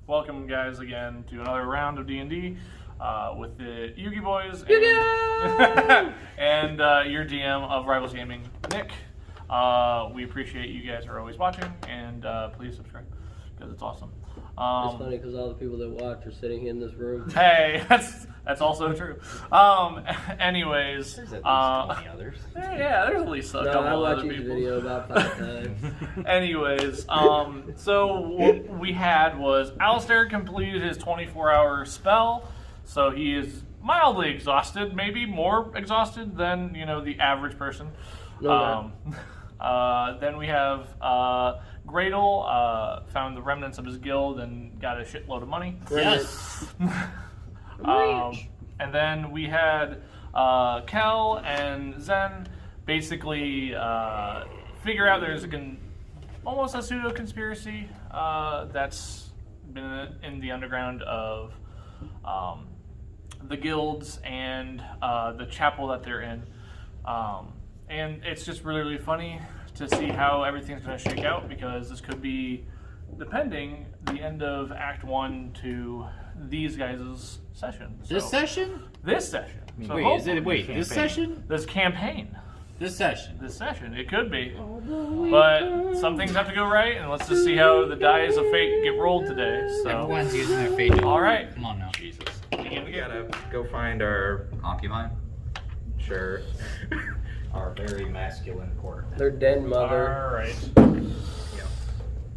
Welcome, guys, again to another round of D&D with the Yugibois and your DM of Rivals Gaming, Nick. We appreciate you guys are always watching, and please subscribe because it's awesome. It's funny because all the people that watch are sitting in this room. Hey, that's also true. Anyways, there's at least 20 others. Yeah, there's at least a couple I watch other each people. video about 5 times. Anyways, so what we had was Alistair completed his 24-hour spell, so he is mildly exhausted, maybe more exhausted than the average person. No, then we have Gradle found the remnants of his guild and got a shitload of money. Yes. And then we had Kel and Zen basically figure out there's almost a pseudo conspiracy that's been in the underground of the guilds and the chapel that they're in. And it's just really, really funny to see how everything's going to shake out, because this could be, depending, the end of Act 1 to these guys' session. So, This session? This session. So This session? This campaign. This session. This session. It could be. But some things have to go right, and let's just see how the dice of fate get rolled today. So. Everyone's using their fate. All right. Come on now. Jesus. We gotta go find our concubine. Sure. Our very masculine quarterback. Their dead mother. All right.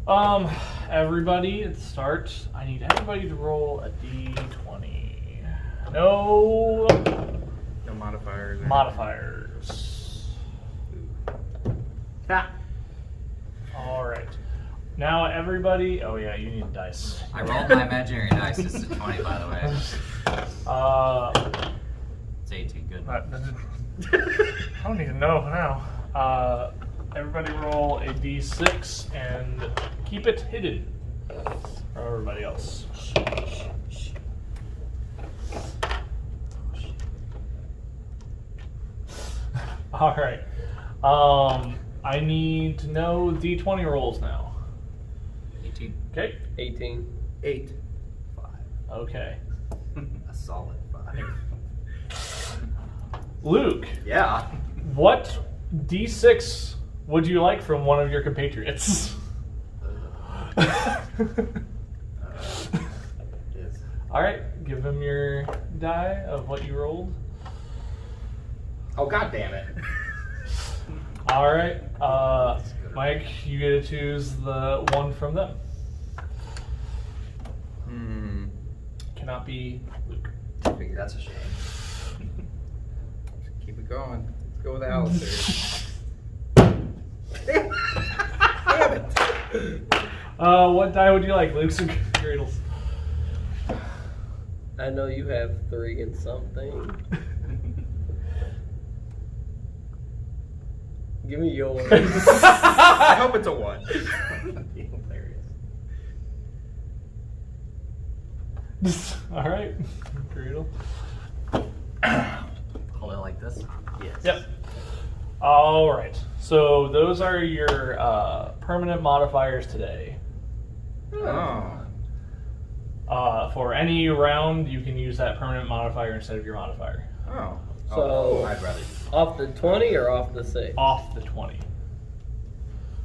Yeah. Everybody, at the start, I need everybody to roll a d20. No No modifiers. modifiers. All right. Now everybody. Oh yeah, you need dice. I rolled my imaginary dice. This is a 20, by the way. It's 18. Good. I don't even know now. Everybody roll a d6 and keep it hidden from everybody else. All right. I need to know d20 rolls now. 18. Okay. 18. 8. 5. Okay. A solid 5. Luke, Yeah. what d6 would you like from one of your compatriots? Yes. All right, give him your die of what you rolled. Oh, god damn it. All right, Mike, you get to choose the one from them. Cannot be Luke. That's a shame. Keep it going. Let's go with Alistair. Damn it. What die would you like, Luke's or Gradle's? I know you have 3 and something. Give me yours. I hope it's a 1. That'd be hilarious. All right, Gradle. Hold it like this? Yes. Yep. All right. So those are your permanent modifiers today. Oh. For any round, you can use that permanent modifier instead of your modifier. Oh. So, I'd rather. off the 20 or off the 6? Off the 20.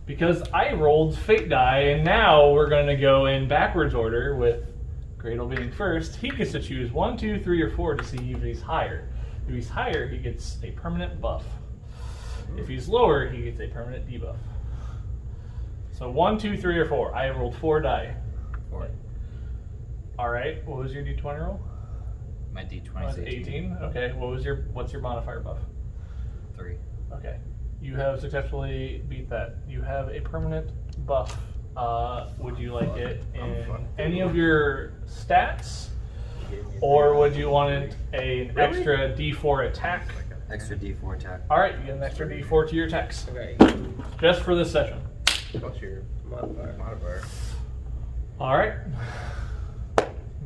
Because I rolled fate die, and now we're going to go in backwards order with Gradle being first. He gets to choose 1, 2, 3, or 4 to see if he's higher. If he's higher, he gets a permanent buff. If he's lower, he gets a permanent debuff. So 1, 2, 3, or 4. I have rolled 4 die. 4. All right. What was your d20 roll? My d20 Was is 18. Okay. What's your modifier buff? 3. Okay. You have successfully beat that. You have a permanent buff. Would you like it in any of your stats, or would you want it an extra d4 attack? Extra d4 attack. All right, you get an extra d4 to your attacks, Okay. just for this session. What's your Modifier. modifier? All right.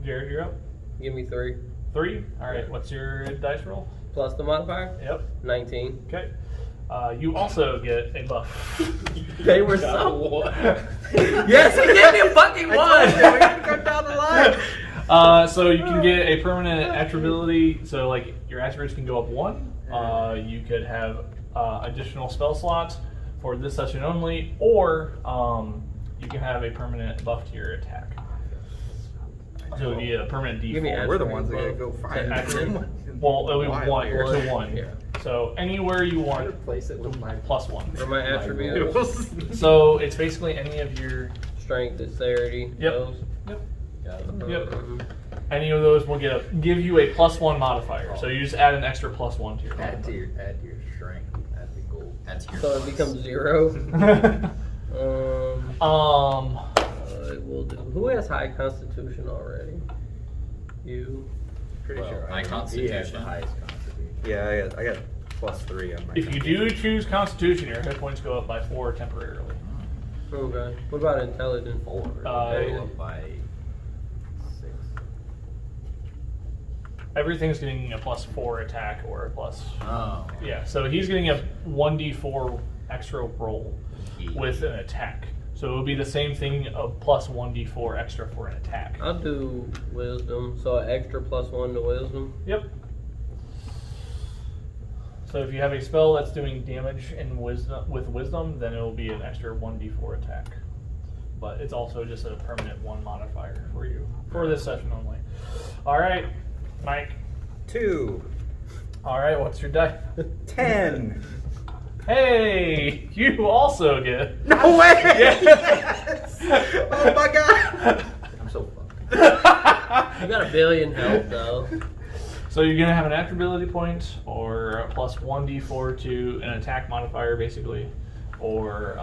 Jared, you're up. Give me 3. 3. All right. What's your dice roll? Plus the modifier? Yep. 19. Okay. You also get a buff. They were so. Yes, he gave me a fucking one. We gotta go down the line. So you can get a permanent attribute. So like your attributes can go up 1. You could have additional spell slots for this session only, or you can have a permanent buff to your attack. So it would be a permanent Give me D4. We're the ones that gotta go find Well, it'll be Wild 1 here. to 1. Yeah. So anywhere you want, Replace it with my +1. For my attributes, So it's basically any of your strength, dexterity. Yep. Those. Yep. Got it. Yep. Any of those will give you a +1 modifier. So you just add an extra +1 to your Add to modifier. your strength. That'd be cool. That's your So it plus. becomes 0. We'll do. Who has high constitution already? You. Pretty sure. My He has the constitution. highest constitution. Yeah, I got +3 on my. If you do choose Constitution, your hit points go up by 4 temporarily. Okay. What about intelligence? 4. Uh, They go up by 6. Everything's getting a +4 attack or a plus. Oh. Yeah, so he's getting a 1d4 extra roll with an attack. So it would be the same thing, a +1d4 extra for an attack. I'll do wisdom. So an extra +1 to wisdom. Yep. So if you have a spell that's doing damage in wisdom, then it will be an extra 1d4 attack. But it's also just a permanent 1 modifier for you for this session only. All right, Mike. 2, All right, what's your die? 10. Hey, you also get. No way! Yes! Oh my god! I'm so fucked. You got a billion health though. So you're gonna have an attribute point, or a +1d4 to an attack modifier, basically, or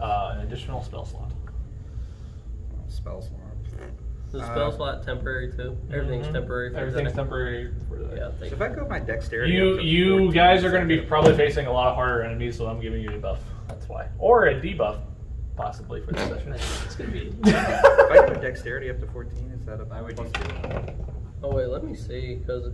an additional spell slot. Spell slot. The spell slot temporary too. Everything's Mhm. temporary. For Everything's that. temporary for that. Yeah. So if I go my dexterity, You up to you 14, guys are going to be is probably facing a lot of harder enemies, so I'm giving you a buff. That's why, or a debuff, possibly for this session. It's gonna be. that- If I go my dexterity up to 14, is that a I would do +2? Oh wait, let me see because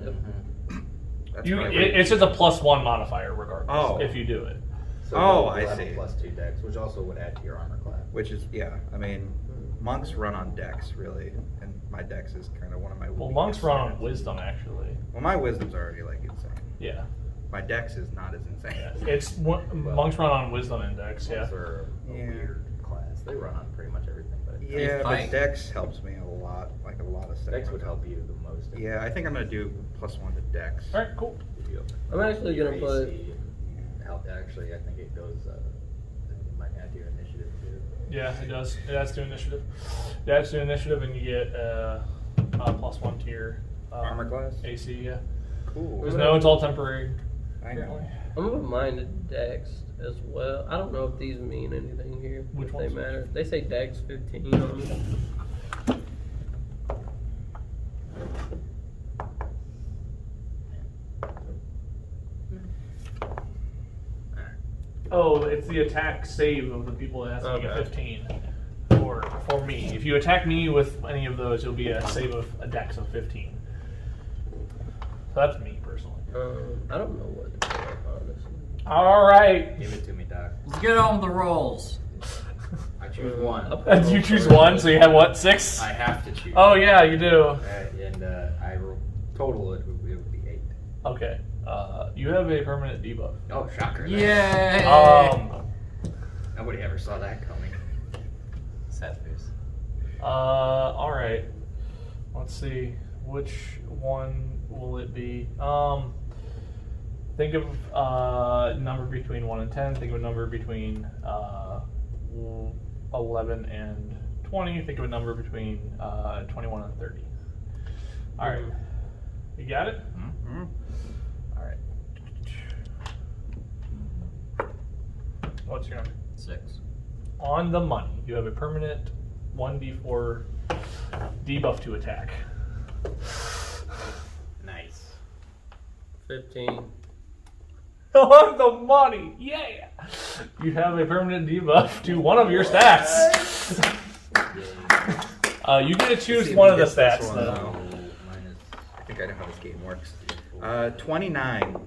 That's You, probably- it's just a +1 modifier regardless. Oh. If you do it. So Oh, you'll I have see. a +2 dex, which also would add to your armor class. Which is, yeah, I mean, monks run on dex, really, and my dex is kind of one of my Well, weakest monks run on stats. wisdom actually. Well, my wisdom's already, like, insane. Yeah. My dex is not as insane. Yeah. It's monks run on wisdom index. Yeah. Monks are a Yeah. weird class. They run on pretty much everything, but Yeah, If but I- dex helps me a lot, like a lot of stuff. dex would help you the most. Yeah, I think I'm going to do +1 to dex. All right. Cool. If you open I'm actually gonna your put- AC, help. Actually, I think it goes. It might add to your initiative too. Yeah, it does. It adds to initiative. It adds to initiative, and you get a +1 to your Armor class? AC. Yeah. Cool. Because no, it's all temporary. I know. I'm gonna put mine to dex as well. I don't know if these mean anything here. Which if ones? they matter. They say dex 15 on them. Oh, it's the attack save of the people that has to get Okay. 15. For me, if you attack me with any of those, it'll be a save of a dex of 15. So that's me personally. I don't know what to do, honestly. All right. Give it to me, Doc. Let's get on with the rolls. I choose one. I'll put And roll you choose first. one, so you have what, 6? I have to choose. Oh yeah, you do. And I total it would be 8. Okay. You have a permanent debuff. Oh, shocker! Yay! Nobody ever saw that coming. Sad face. All right. Let's see. Which one will it be? Think of a number between 1 and 10. Think of a number between 11 and 20. Think of a number between 21 and 30. All right. You got it? Mhm. All right. What's your number? 6. On the money. You have a permanent 1d4 debuff to attack. Nice. 15. On the money, yeah! You have a permanent debuff to one of your stats. You get to choose See if one we of the get this stats, one, though. though. I think I know how this game works. 29.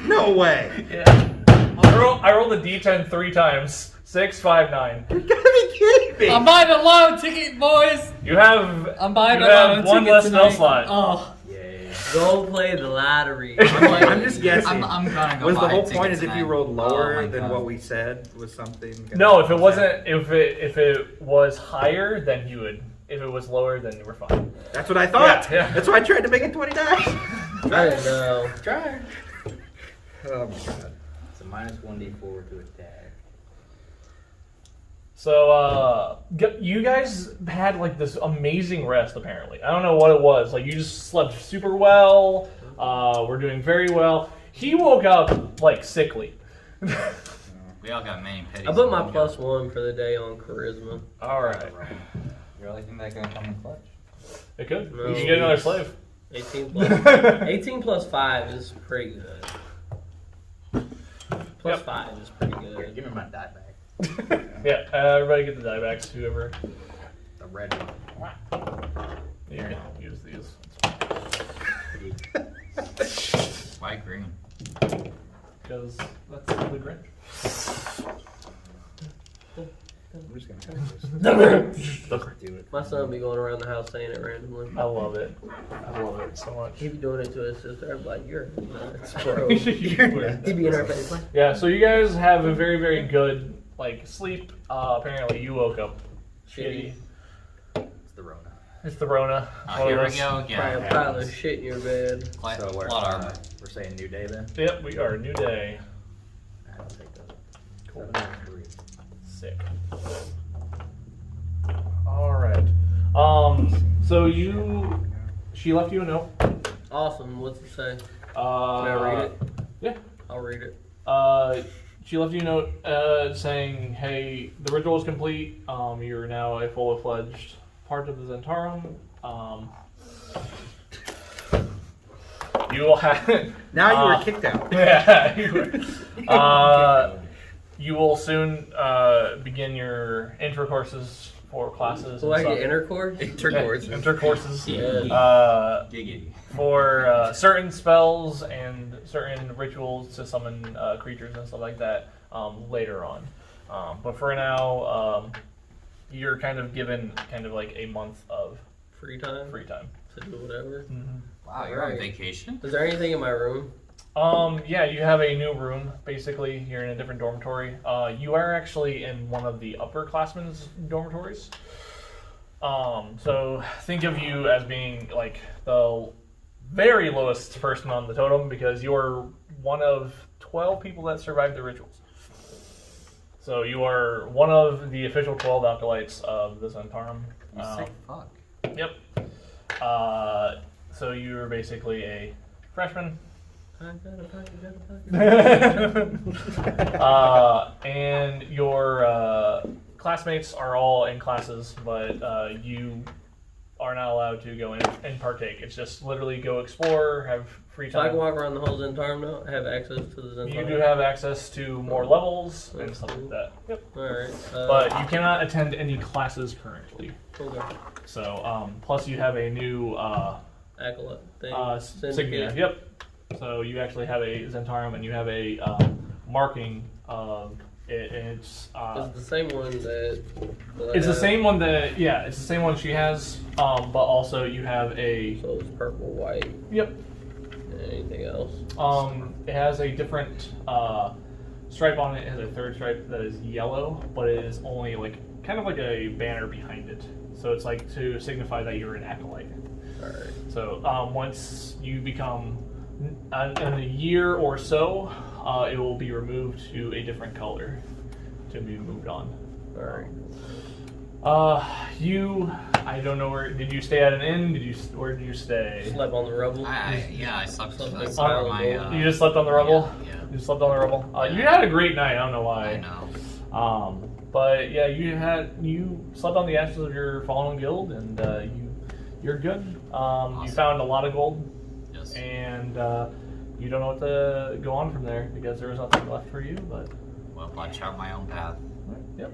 No way. Yeah. I rolled a D10 3 times. 6, 5, 9. You gotta be kidding me. I'm buying a lotto ticket, boys. You have. I'm buying you a lotto have one ticket less tonight. spell slot. Oh, Yay. Go play the lottery. I'm just guessing. I'm gonna go Was buy the a whole ticket point is if you tonight. rolled Oh lower my than God. what we said was something? No, if it wasn't, if it was higher, then you would. If it was lower, then you were fine. That's what I thought. Yeah. That's why I tried to make it 29. I didn't know. Try. Oh my god. It's a minus 1d4 to attack. So, you guys had like this amazing rest. Apparently, I don't know what it was. Like you just slept super well. We're doing very well. He woke up like sickly. We all got many pities. I put my +1 for the day on charisma. All right, You really think that gonna come in clutch? it could. No. You should get another slave. 18 plus 5 is pretty good. Plus Yep. 5 is pretty Here, good. give me my die back. Yeah, everybody get the die backs. Whoever. The red one. You can use these. Why green? Because that's the Grinch. I'm just gonna have this. Do it. My son be going around the house saying it randomly. I love it. I love it so much. He be doing it to his sister. I'm like, you're nuts, bro. You- He be in our face like, Yeah, so you guys have a very, very good like sleep. Apparently, you woke up shitty. It's the Rona. It's the Rona. Oh, One here of we those. go probably a again. pile of shit in your bed. So we're, Lot armor. we're saying new day then? Yep, we are. New day. I'll take those. Cool. 7 and 3. Sick. All right. So she left you a note. Awesome. What's it say? Can Can I read it? Yeah. I'll read it. She left you a note saying, "Hey, the ritual is complete. You're now a full-fledged part of the Zentarum. You will have Now you were kicked out. Yeah. You will soon begin your intercourses for classes. So and I stuff. get intercourse? Intercourses. Yeah. Giggity. For certain spells and certain rituals to summon creatures and stuff like that later on. But for now, you're kind of given kind of like a month of Free time? free time. To do whatever. Wow, you're on Alright. vacation? Is there anything in my room? Yeah, you have a new room. Basically, you're in a different dormitory. You are actually in one of the upperclassmen's dormitories. So think of you as being like the very lowest person on the totem because you're one of 12 people that survived the rituals. So you are one of the official 12 acolytes of the Zentarum. You sick fuck. Yep. So you're basically a freshman. And your classmates are all in classes, but you are not allowed to go in and partake. It's just literally go explore, have free So I can time. walk around the whole Zentarum now? Have access to the Zentarum? You do have access to more levels and stuff like that. Yep. Alright. But you cannot attend any classes currently. Okay. So, plus you have a new Acolyte thing. Signia. Yep. So you actually have a Zentarum and you have a marking of it. And it's It's the same one that. it's the same one that it's the same one she has. But also you have a So it's purple, white, yep. anything else? It has a different stripe on it. It has a third stripe that is yellow, but it is only like kind of like a banner behind it. So it's like to signify that you're an acolyte. Alright. So once you become in a year or so, it will be removed to a different color to be moved on. Alright. I don't know where. Did you stay at an inn? Where did you stay? Slept on the rubble. I slept Slept on like my. You just slept on the rubble. Yeah. You slept on the rubble. You had a great night. I don't know why. I know. But yeah, you slept on the ashes of your fallen guild, and you're good. You found a lot of gold, Yes. and you don't know what to go on from there because there was nothing left for you. But Well, I chart my own path. yep.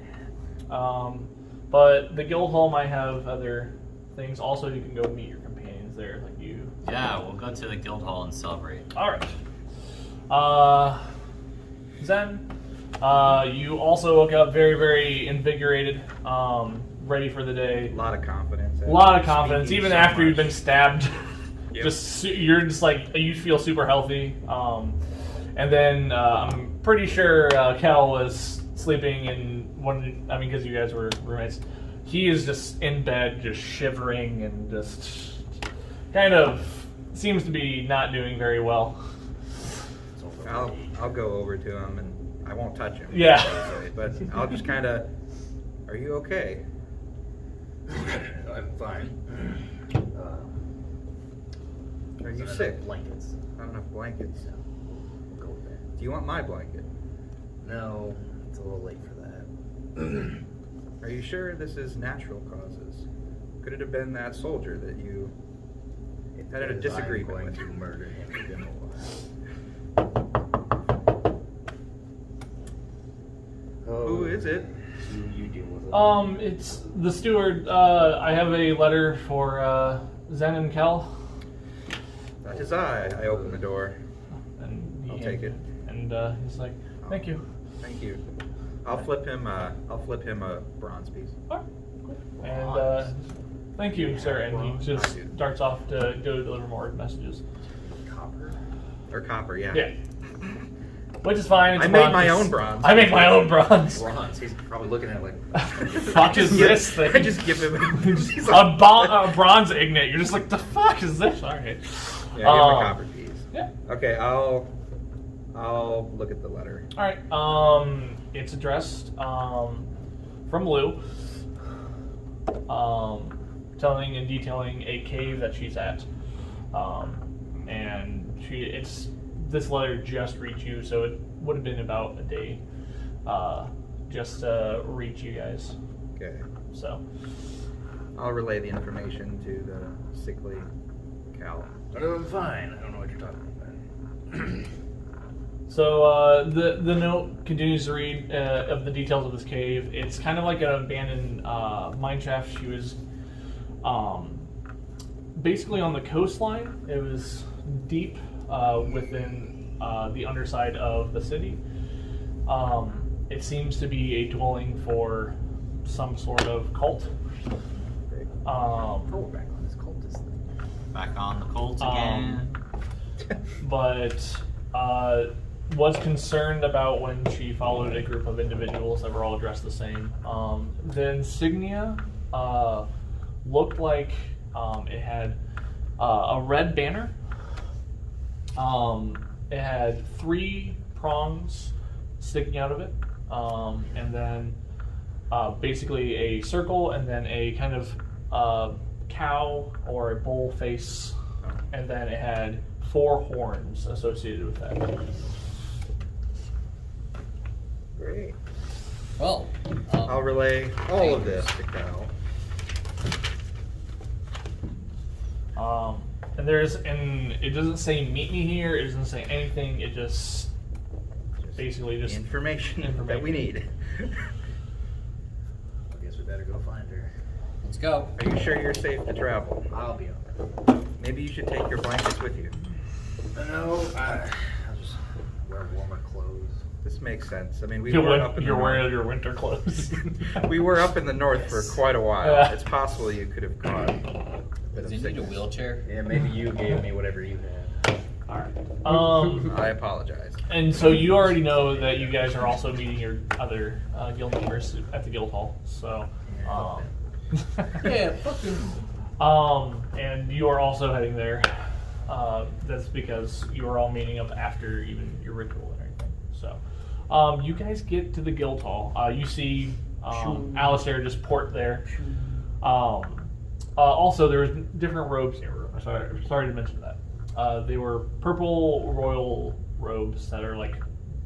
But the guild hall might have other things. Also, you can go meet your companions there, like you. Yeah, we'll go to the guild hall and celebrate. All right. Zen, you also woke up very, very invigorated, ready for the day. A lot of confidence. A lot of confidence, Speaking even so after you've much. been stabbed. Yep. You're just like, you feel super healthy. And then I'm pretty sure Cal was sleeping in because you guys were roommates. He is just in bed, just shivering and just kind of seems to be not doing very well. I'll go over to him and I won't touch him. Yeah. But I'll just kind of. Are you okay? I'm fine. Are you Not sick? enough blankets. Not enough blankets. So we'll go with that. Do you want my blanket? No, it's a little late for that. Are you sure this is natural causes? Could it have been that soldier that you If had a it is, disagreement I'm with? going to murder him within a while. Who is it? You deal with it. It's the steward. I have a letter for Zen and Kel. That is I. I open the door. And I'll take it. And he's like, thank you. Thank you. I'll flip him a bronze piece. Alright, cool. And thank you, sir. And he just darts off to go deliver more messages. Copper? Or copper, yeah. Yeah. Which is fine. It's I made bronze. my own bronze. I make my own bronze. Bronze. He's probably looking at it like. Fuck is this thing? I just give him he's a like, bronze ignet. You're just like, the fuck is this? Alright. Yeah, give him a copper piece. Yeah. Okay, I'll look at the letter. Alright. It's addressed from Lou. Telling and detailing a cave that she's at. And this letter just reached you, so it would have been about a day just to reach you guys. Okay. So I'll relay the information to the sickly Cal. I'm fine. I don't know what you're talking about. So the note continues to read of the details of this cave. It's kind of like an abandoned mine shaft. She was basically on the coastline. It was deep within the underside of the city. It seems to be a dwelling for some sort of cult. Oh, we're back on this cultist thing. Back on the Colts again. But was concerned about when she followed a group of individuals that were all dressed the same. The insignia looked like it had a red banner. It had 3 prongs sticking out of it, and then basically a circle, and then a kind of cow or a bull face, and then it had 4 horns associated with that. Great. Well, I'll relay all of this to Cal. And it doesn't say meet me here, it doesn't say anything, it just basically just Information that we need. I guess we better go find her. let's go. Are you sure you're safe to travel? I'll be on. Maybe you should take your blankets with you. No, I'll just wear warmer clothes. This makes sense. I mean, we you're were up in the wearing north. your winter clothes. We were up in the north for quite a while. Yeah. It's possible you could have caught a bit Does of he need a sickness. wheelchair? Yeah, maybe you gave me whatever you had. Alright. I apologize. And so you already know that you guys are also meeting your other guild members at the guild hall. So, Yeah, fucking. and you are also heading there. That's because you are all meeting up after even your ritual and everything. So, you guys get to the guild hall. You see Alistair just port there. Also, there was different robes in your room. Sorry to mention that. They were purple royal robes that are like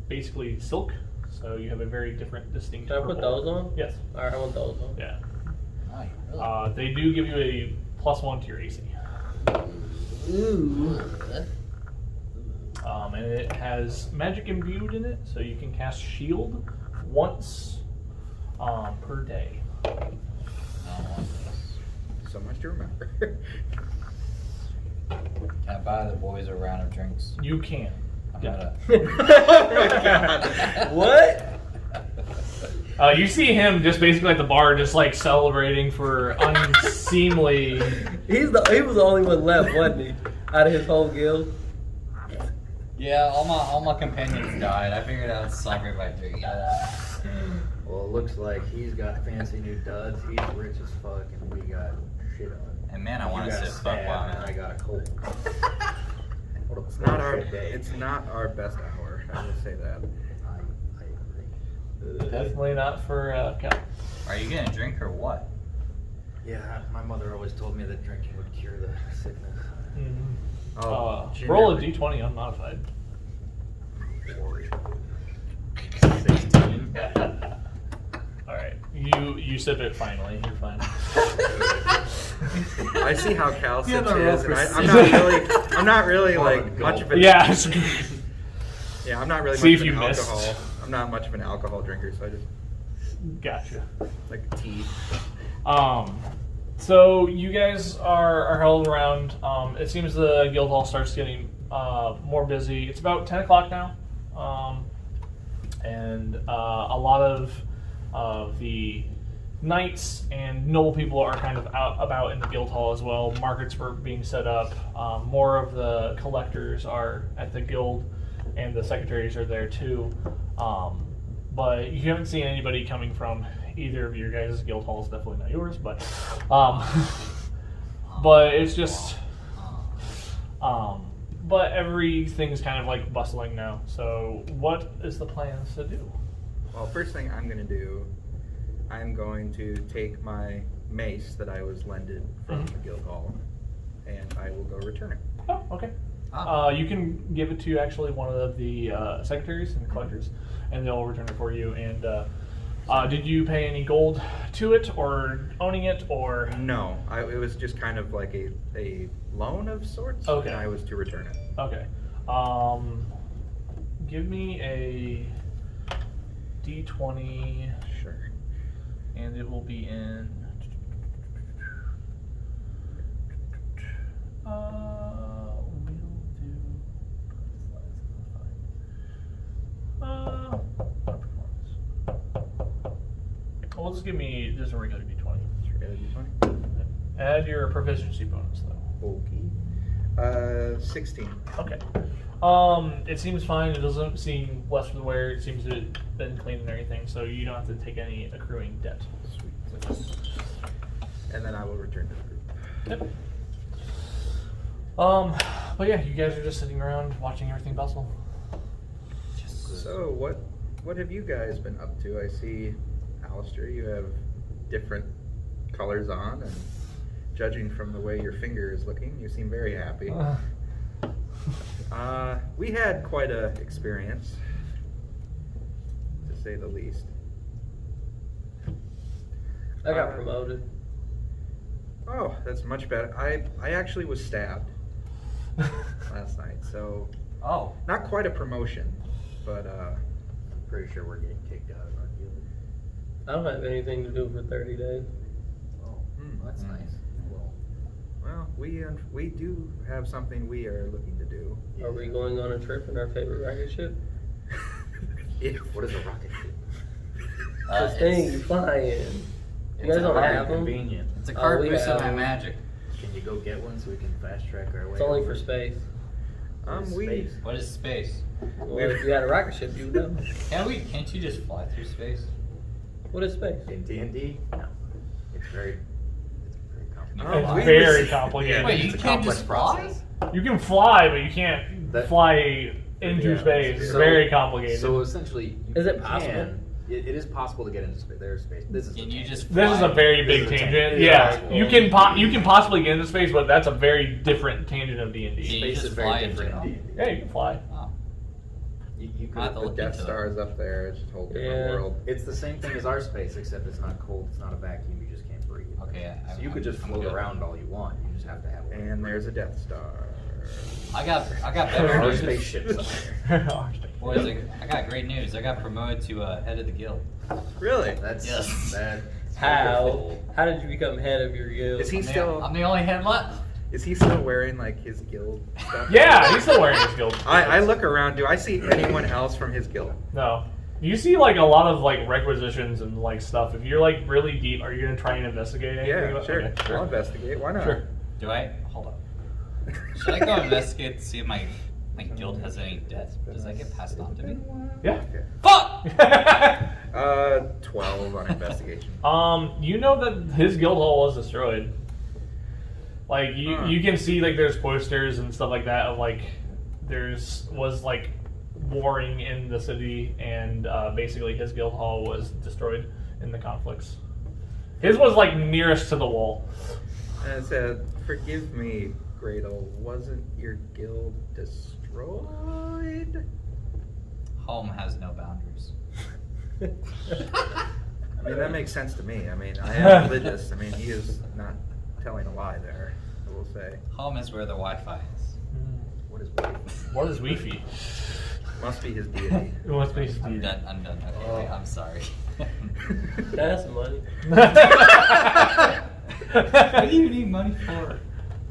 basically silk. So you have a very different, distinct. Can I put purple. those on? Yes. Alright, I want those on. Yeah. Oh, really? They do give you a +1 to your AC. Ooh. And it has magic imbued in it, so you can cast shield once per day. I don't want this. So much to remember. Can I buy the boys a round of drinks? You can. I'm Got gonna- What? You see him just basically at the bar, just like celebrating for unseemly. He was the only one left, wasn't he? Out of his whole guild. Yeah, all my companions died. I figured I would celebrate by drinking that. Well, it looks like he's got fancy new duds. He's rich as fuck, and we got shit on. And man, I You want to got a sit fuck stab, while and I I'm got a cold. What a It's not our. bullshit day. It's not our best hour. I will say that. I agree. Definitely not for Cal. Are you gonna drink or what? Yeah, my mother always told me that drinking would cure the sickness. Oh, Roll a d20 unmodified. 16. All right, you sip it finally. You're fine. I see how Cal Yeah, sips the his, roll and for I'm not really Oh, like go. much of a Yeah. Yeah, I'm not really See much if of an you missed. alcohol. I'm not much of an alcohol drinker, so I just Gotcha. like tea. So you guys are held around. It seems the guild hall starts getting more busy. It's about 10 o'clock now, and a lot of the knights and noble people are kind of out about in the guild hall as well. Markets were being set up. More of the collectors are at the guild, and the secretaries are there too. But you haven't seen anybody coming from either of your guys' guild halls. Definitely not yours, but but it's just but everything's kind of like bustling now. So what is the plans to do? Well, first thing I'm gonna do, I'm going to take my mace that I was lended from the guild hall, and I will go return it. Oh, okay. Ah. You can give it to actually one of the secretaries and collectors, and they'll return it for you. And did you pay any gold to it, or owning it, or? No, it was just kind of like a loan of sorts, Okay. and I was to return it. Okay. Give me a D20, Sure. and it will be in. We'll do. Well, just give me just a regular D20. Sure, got a D20. Add your proficiency bonus, though. Okay. 16. Okay. It seems fine. It doesn't seem less than wear. It seems to have been cleaned and everything, so you don't have to take any accruing debt. Sweet. And then I will return to the group. Yep. But yeah, you guys are just sitting around watching everything bustle. So what have you guys been up to? I see, Alistair, you have different colors on, and judging from the way your finger is looking, you seem very happy. We had quite a experience, to say the least. I got promoted. Oh, that's much better. I actually was stabbed last night, so Oh, not quite a promotion, but I'm pretty sure we're getting kicked out of our guild. I don't have anything to do for 30 days. Oh, that's nice. well, we do have something we are looking to do. Are we going on a trip in our favorite rocket ship? What is a rocket ship? This thing you fly in. You guys don't have them? Convenient. it's a card we boost of have- my magic. Can you go get one so we can fast track our way? It's only over? for space. Space. What is space? Well, if you had a rocket ship, you would know. Can't you just fly through space? What is space? In D&D? No. It's very complicated. It's we very was- complicated. Wait, you It's a can't complex just fly? process. You can fly, but you can't That- fly into Yeah. space. It's So- very complicated. So essentially, you Is it can- possible? It is possible to get into space. There's space. This is Can a you tangent. just This is a fly? very big This is a tangent. tangent. Yeah, Yeah. you can possibly get into space, but that's a very different tangent of D&D. Yeah. Space just is very fly in different. general? in D&D. Yeah, you can fly. Oh. You I have could. to The look Death into Star it. is up there. It's just a whole different Yeah. world. It's the same thing as our space, except it's not cold. It's not a vacuum. You just can't breathe. Okay, So you could just I'm float good. around all you want. You just have to have. And there's a Death Star. I got better Our news. spaceships up there. Boys, I got great news. I got promoted to head of the guild. Really? That's Yes. That's How? wonderful. How did you become head of your guild? Is he still? I'm the only head left. Is he still wearing like his guild stuff? Yeah, he's still wearing his guild. I look around. Do I see anyone else from his guild? No. You see like a lot of like requisitions and like stuff. If you're like really deep, are you gonna try and investigate anything? Yeah, about- sure. Okay, sure. I'll investigate. Why not? Sure. Do I? Hold up. Should I go investigate to see if my guild has any debt? Does that get passed on to me? Yeah. Okay. Fuck! 12 on investigation. You know that his guild hall was destroyed. Like you can see like there's posters and stuff like that of like was like warring in the city, and basically his guild hall was destroyed in the conflicts. His was like nearest to the wall. And it said, "Forgive me, Gradle. Wasn't your guild destroyed?" Home has no boundaries. I mean, that makes sense to me. I mean, I am religious. I mean, he is not telling a lie there, I will say. Home is where the Wi-Fi is. What is Wi-Fi? What is Wi-Fi? Must be his deity. It must be his I'm deity. done. I'm done. Okay, wait, I'm sorry. That's money What do you need money for?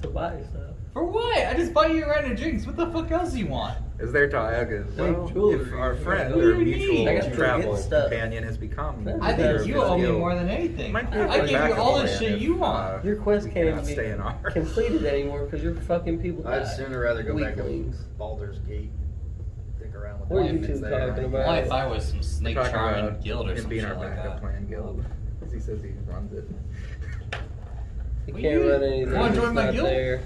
to buy stuff. For what? I just bought you a round of drinks. What the fuck else do you want? Is there Tyaga? Well, jewelry. if our friend What do or you mutual need? I got to travel get stuff. companion has become I I leader think of you his owe me guild, more than anything. might be I a give you backup all the plan shit if, you want. Your quest we can't cannot be stay in our completed anymore because your fucking people I'd died. sooner rather go back to Weaklings. Baldur's Gate. Dick around with What are the you demons two there. talking about? Well, if I was some We're snake talking charming about guild or him some being shit our like backup that. plan guild, because he says he runs it. You Well, can't you- run anything. you wanna join that's my not guild? there.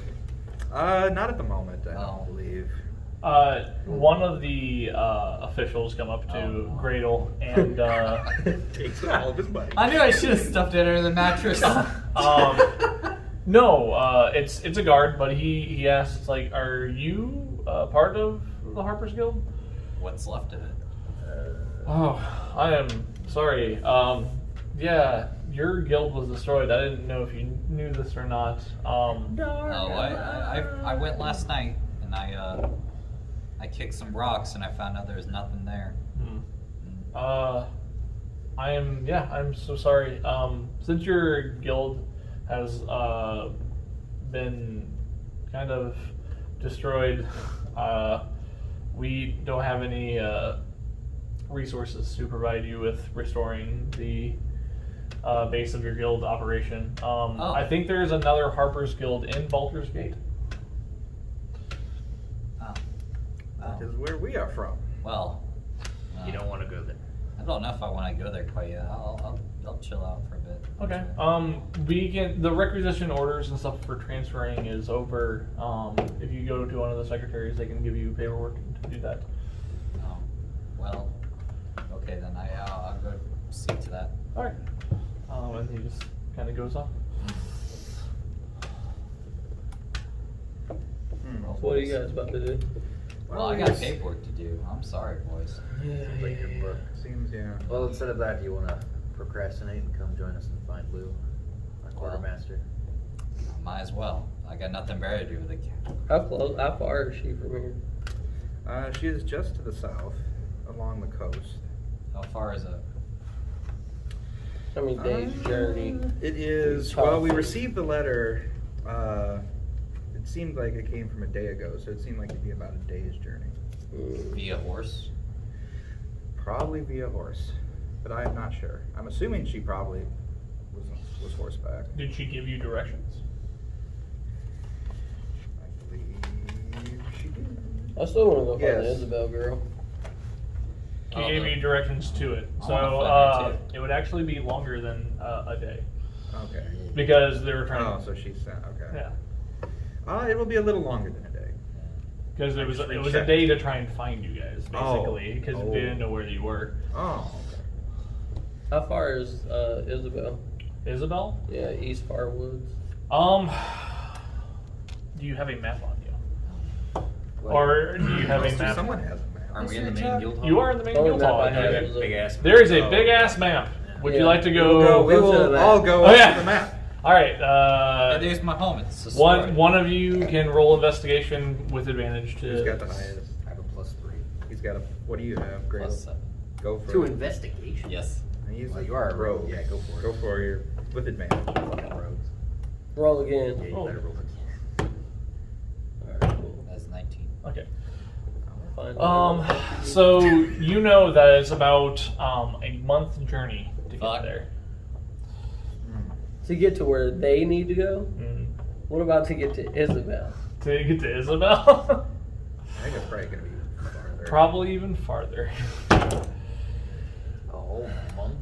Not at the moment, I Oh. don't believe. One of the officials come up to Gradle and Takes all of his money. I knew I should have stuffed it under the mattress. no, it's a guard, but he asks like, "Are you part of the Harper's Guild?" What's left of it? Oh, I am sorry. Yeah, your guild was destroyed. I didn't know if you knew this or not. Oh, I went last night and I kicked some rocks and I found out there was nothing there. I'm so sorry. Since your guild has been kind of destroyed, we don't have any resources to provide you with restoring the base of your guild operation. I think there's another Harper's Guild in Baldur's Gate. Oh. That is where we are from. Well, You don't want to go there. I don't know if I want to go there quite yet. I'll chill out for a bit. Okay. The requisition orders and stuff for transferring is over. If you go to one of the secretaries, they can give you paperwork to do that. Oh, well, okay then. I'll go see to that. All right. And he just kind of goes off. What are you guys about to do? Well, I got paperwork to do. I'm sorry, boys. Seems like your book. Seems, yeah. Well, instead of that, do you want to procrastinate and come join us and find Blue, our quartermaster? Might as well. I got nothing better to do with it. How far is she from here? She is just to the south, along the coast. How far is it? How many days journey? It is, well, we received the letter, it seemed like it came from a day ago, so it seemed like it'd be about a day's journey. Via horse? Probably via horse, but I am not sure. I'm assuming she probably was horseback. Did she give you directions? I believe she did. I still want to go find the Yes. Isabel girl. She gave you directions to it. I So wanna find her, too. it would actually be longer than a day. Okay. Because they were trying Oh, so she sent, okay. Yeah. It will be a little longer than a day. Because it was Actually a checked. day to try and find you guys, Oh. basically. Because Oh. they didn't know where you were. Oh, okay. How far is Isabel? Isabel? Yeah, East Far Woods. Do you have a map on you? Or do you have a map? Someone has a map. Are we in the main guild hall? You are in the main Only guild map hall. I had Okay. was a- Big ass. There is a Oh, big ass okay. map. Would Yeah. you like to We go? will go to the map. all go Oh, up yeah. to the map. All right. Hey, there's my home. It's a story. One of you can roll investigation with advantage to. Who's got the highest? I have a +3. He's got a, what do you have? Great. Plus 7. Go for To it. investigation. Yes. He's Well, you are a rogue. Yeah, go for it. Go for your, with advantage. Fucking rogues. Roll again. Yeah, you Oh. better roll it. Okay. Find So you know that it's about a month journey to get Fuck. there. to get to where they need to go. Mm. What about to get to Isabel? To get to Isabel? I think it's probably gonna be farther. Probably even farther. A whole month?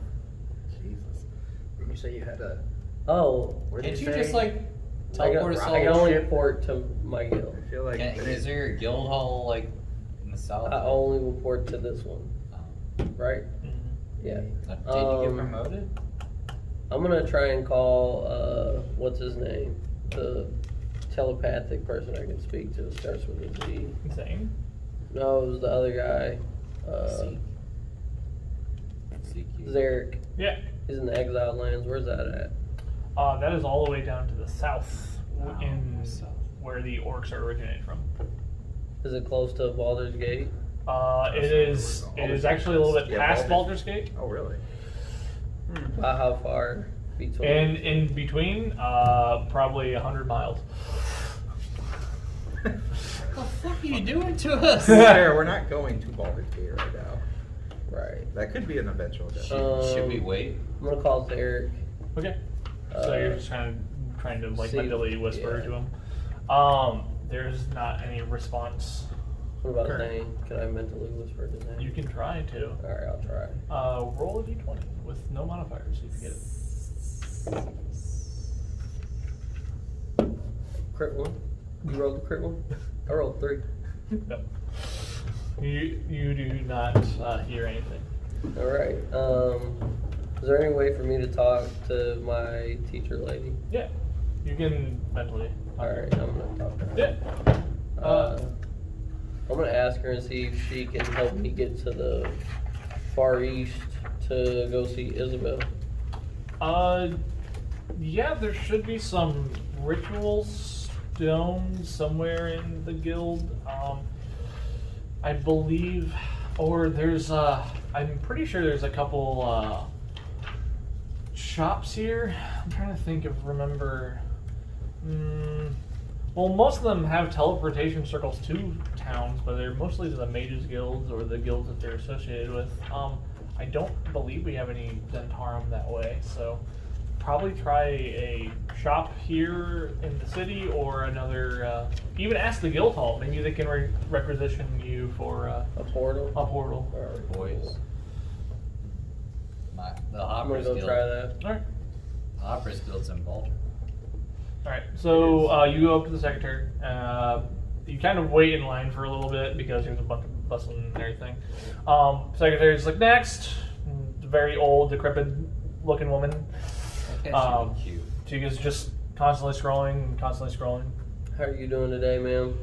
Jesus. Didn't you say you had a... Oh, Where did Can't you say? just like I teleport us all? can only report to my guild. I feel like Is there a guild hall like in the south? I only report to this one, right? Mhm. Yeah. Did you get promoted? I'm gonna try and call what's his name? The telepathic person I can speak to. It starts with a Z. Insane. No, it was the other guy. CQ. Zarek. Yeah. He's in the exiled lands. Where's that at? That is all the way down to the south, in south. where the orcs are originated from. Is it close to Baldur's Gate? It is. It is actually a little bit Yeah, past Baldur's- Baldur's Gate, Oh, really? About how far between? and in between, probably 100 miles. What the fuck are you doing to us? Fair, we're not going to Baldur's Gate right now. Right. That could be an eventual destination. Should we wait? I'm gonna call Zarek. Okay. So you're just trying to like see- mentally whisper yeah. to him. There's not any response. What about Correct. Zane? Can I mentally whisper to Zane? You can try to. Alright, I'll try. Roll a d20 with no modifiers. You can get it. Crit one. You rolled the crit one? I rolled 3. No. You do not hear anything. Alright. Is there any way for me to talk to my teacher lady? Yeah. You can mentally. Alright, I'm gonna talk to her. Yeah. I'm gonna ask her and see if she can help me get to the Far East to go see Isabel. Yeah, there should be some ritual stones somewhere in the guild. I believe, or there's I'm pretty sure there's a couple shops here. I'm trying to remember. Well, most of them have teleportation circles to towns, but they're mostly to the mages guilds or the guilds that they're associated with. I don't believe we have any Zentarum that way, so probably try a shop here in the city or another. Even ask the guild hall. Maybe they can requisition you for A portal? a portal. Alright, Boys. The I'm gonna Hoppers go Guild. try that. All right. The Hoppers Guild's in Baltimore. All right. So you go up to the secretary. You kind of wait in line for a little bit because there's a bunch of bustling and everything. Secretary's like, next. Very old, decrepit-looking woman. Okay, Um, cute. She is just constantly scrolling. How are you doing today, ma'am?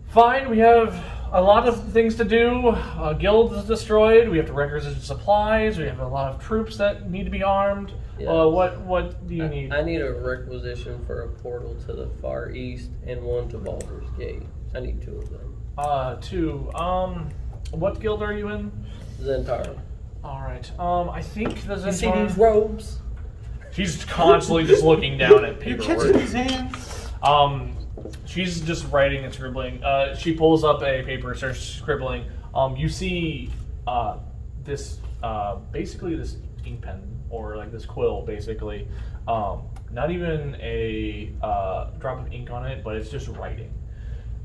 Fine. We have a lot of things to do. Guild is destroyed. We have to requisition supplies. We have a lot of troops that need to be armed. Yes. What do you need? I need a requisition for a portal to the Far East and one to Baldur's Gate. I need 2 of them. 2. What guild are you in? Zentarum. All right. I think the You see these Zentarum. robes? She's constantly just looking down at paperwork. his hands. She's just writing and scribbling. She pulls up a paper, starts scribbling. You see this, basically this ink pen or like this quill, basically. Not even a drop of ink on it, but it's just writing.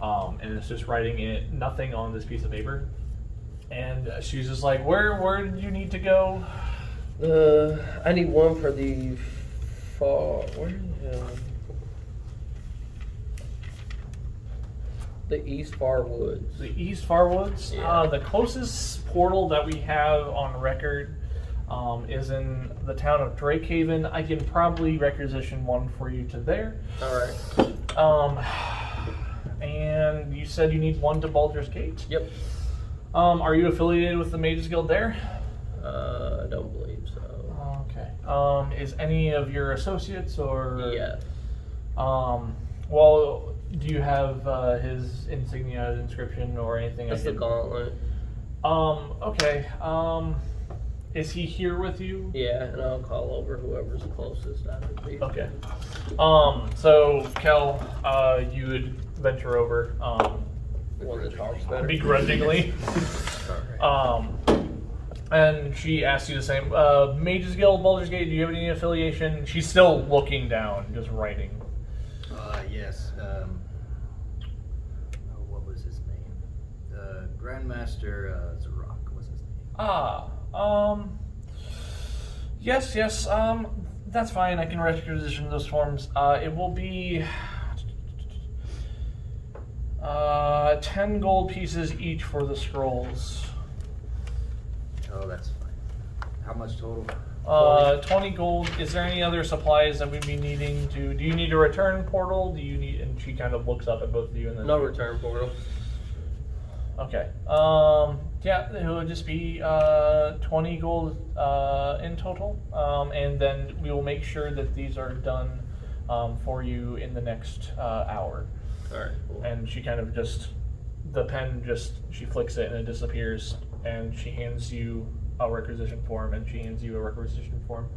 And it's just writing it, nothing on this piece of paper. And she's just like, where did you need to go? I need one for the far. Where the hell? The East Far Woods. The East Far Woods. Yeah. The closest portal that we have on record is in the town of Drakehaven. I can probably requisition one for you to there. All right. And you said you need one to Baldur's Gate. Yep. Are you affiliated with the Mages Guild there? I don't believe so. Okay. Is any of your associates or? Yeah. Well, do you have his insignia, inscription, or anything? That's the gauntlet. Okay. Is he here with you? Yeah, and I'll call over whoever's closest out of these. Okay. So Kel, you would venture over. The one that talks better. begrudgingly. And she asks you the same. Mages Guild, Baldur's Gate, do you have any affiliation? She's still looking down, just writing. Yes. What was his name? Grandmaster Zarok was his name. Yes, that's fine. I can requisition those forms. It will be 10 gold pieces each for the scrolls. Oh, that's fine. How much total? 20 gold. Is there any other supplies that we'd be needing to? Do you need a return portal? Do you need? And she kind of looks up at both of you and then. No return portal. Okay. Yeah, it would just be 20 gold in total, and then we will make sure that these are done for you in the next hour. All right. Cool. And she kind of just, the pen just, she flicks it and it disappears, and she hands you a requisition form, and she hands you a requisition form,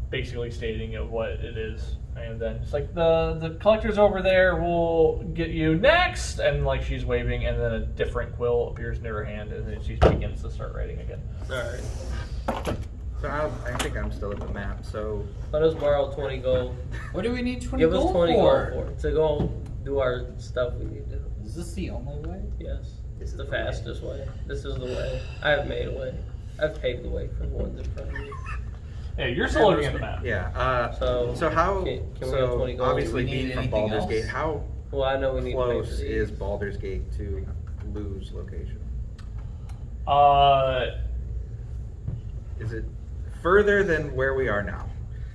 basically stating of what it is. And then it's like, the collector's over there, we'll get you next, and like she's waving, and then a different quill appears near her hand, and then she begins to start writing again. All right. So I think I'm still at the map. So Let us borrow 20 gold. What do we need 20 Give gold us 20 for? gold for it to go do our stuff we need to do. Is this the only way? Yes. This It's is the the way. fastest way. This is the way. I have made a way. I've paved the way for the ones in front of me. Yeah, you're still looking at the map. yeah. So how? can we so get 20 gold? obviously, Do we need being from anything Baldur's else? Gate, how Well, I know we need to pay close for these. is Baldur's Gate to Lou's location? Is it further than where we are now?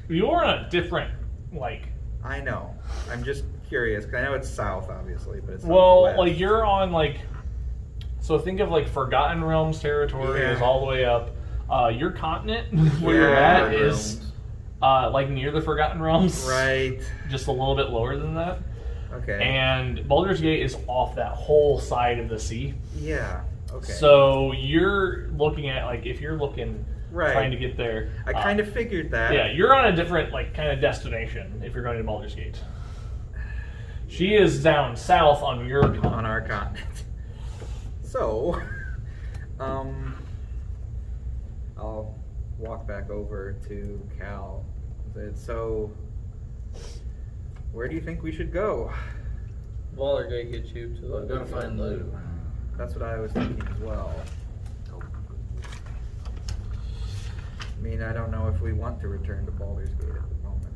You're on a different, like, I know. I'm just curious, 'cause I know it's south, obviously, but it's well, west. like you're on like, so think of like Forgotten Realms territory is Yeah. all the way up. Your continent where you're Yeah. at is like near the Forgotten Realms, Right. just a little bit lower than that. Okay. And Baldur's Gate is off that whole side of the sea. Yeah. Okay. So you're looking at like if you're looking Right. trying to get there. I kind of figured that. Yeah, you're on a different like kind of destination if you're going to Baldur's Gate. She is down south on your continent. on our continent. So, I'll walk back over to Cal. So, where do you think we should go? Waller gonna get you to We're gonna find Lou. That's what I was thinking as well. I mean, I don't know if we want to return to Baldur's Gate at the moment.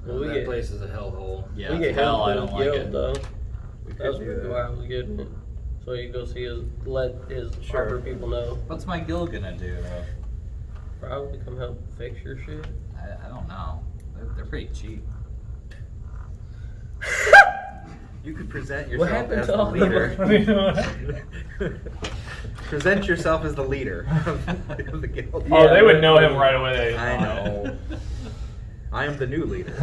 Well, we that get- place is a hellhole. Yeah, we get hell, help I from don't like Guild, it. though. We could That's do really that. why I was getting it. So you go see his, let his Sure. harbor people know. What's my guild gonna do though? Probably come help fix your shit. I don't know. They're pretty cheap. You could present What yourself happened as to the all the leader. Present yourself as the leader of the guild. Oh, they would know him right away. I know. I am the new leader.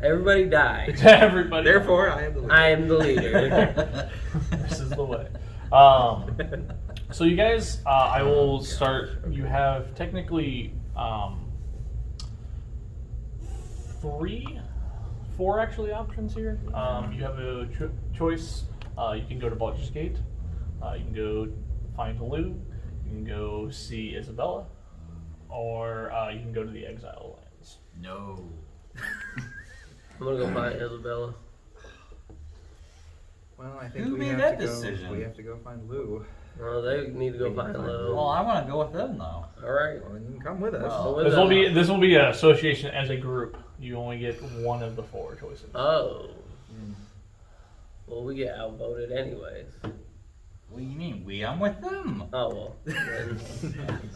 Everybody die. Everybody. Therefore, I am the leader. I am the leader. This is the way. So you guys, I will start. You have technically 4 actually options here. You have a choice. You can go to Baldur's Gate. You can go find Lou. You can go see Isabella, or you can go to the Exile Lands. No. I'm gonna go find Isabella. Well, I think Who we made have that to decision? go. We have to go find Lou. Oh, they need to go find Lou. Well, I want to go with them though. All right. Well, then you can come with us. Well, With This will be an association as a group. You only get one of the 4 choices. Oh. Well, we get outvoted anyways. What do you mean we? I'm with them. Oh well. Then,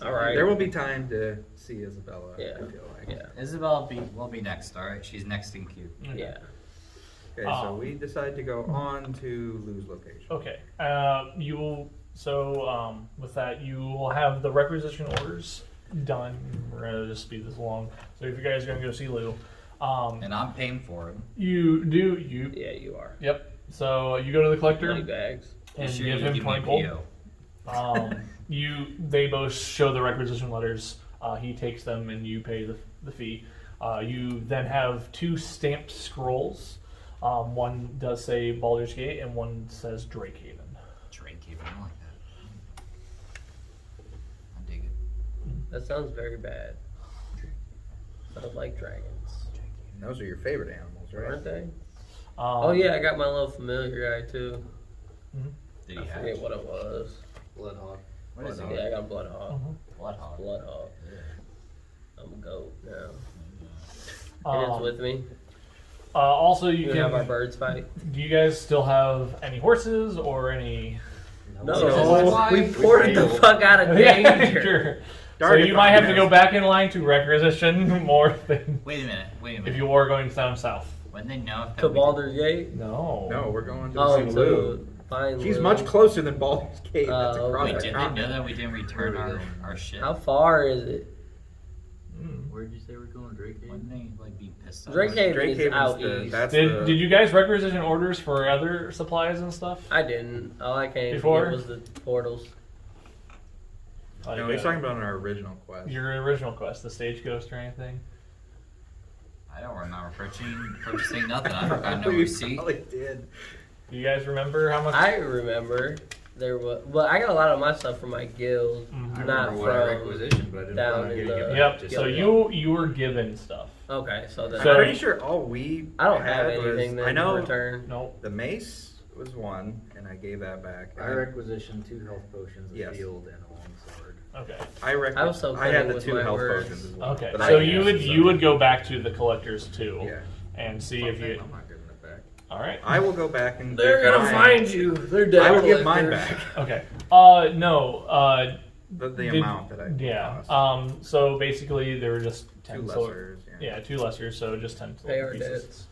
all right. There will be time to see Isabella. Yeah. I feel like. Yeah. Isabel will be next. All right, she's next in queue. Yeah. Okay, so we decide to go on to Lou's location. Okay. You will. So with that, you will have the requisition orders done. We're gonna just speed this along. So if you guys are gonna go see Lou, And I'm paying for it. you do you. Yeah, you are. Yep. So you go to the collector Money bags. and Sure give you him give me 20 a gold. PO. They both show the requisition letters. He takes them and you pay the fee. You then have 2 stamped scrolls. One does say Baldur's Gate, and one says Drakehaven. Drakehaven, I like that. I dig it. That sounds very bad. I don't like dragons. And those are your favorite animals, right? Aren't they? Oh yeah, I got my little familiar guy too. Did I he forget have what it was. Bloodhawk. What is it? Yeah, I got Bloodhawk. Bloodhawk? Bloodhawk. I'm a goat now. And it's with me. Also, you We can have our birds fight. Do you guys still have any horses or any? No, we ported the fuck out of Yeah, danger. sure. So Darn you if might I have to missed. go back in line to requisition more than Wait a minute. if you were going down south. When they know if To that Baldur's Gate? No. No, we're going to Oh, see Lou. to find She's Lou. much closer than Baldur's Gate. That's Oh, across Wait, the did they know continent. that we didn't return our shit? How far is it? Where'd you say we're going, Drakehaven? Wouldn't they like be pissed off? Drakehaven is Drakehaven's out the- east. that's Did the- you guys requisition orders for other supplies and stuff? I didn't. All I came Before? to get was the portals. Like, No, he's talking about our original quest. your original quest, the stage ghost or anything. I don't remember purchasing nothing. I got no You receipt. probably did. Do you guys remember how much? I remember there was. Well, I got a lot of my stuff from my guild, Mhm. I not remember what I from. requisitioned, but I didn't down plan on in getting the- it. Yep. Just- So you were given stuff. Okay, so then So- I'm pretty sure all we I don't have had was- anything I then know to return. Nope. the mace was one, and I gave that back. I requisitioned 2 health potions, a Yes. shield, and a longsword. Okay. I was so I had cunning the with 2 my health words. potions as well. Okay. but So I- you would go back to the collectors too, Yeah. and see Fuck if you. them, I'm not giving it back. All right. I will go back and. They're give gonna mine- find you. They're dead. I will give mine back. Okay. No. The Did- amount that I Yeah. cost. So basically, there were just 10 2 silver. lessers. Yeah, 2 lessers, so just 10 Pay silver our pieces. debts.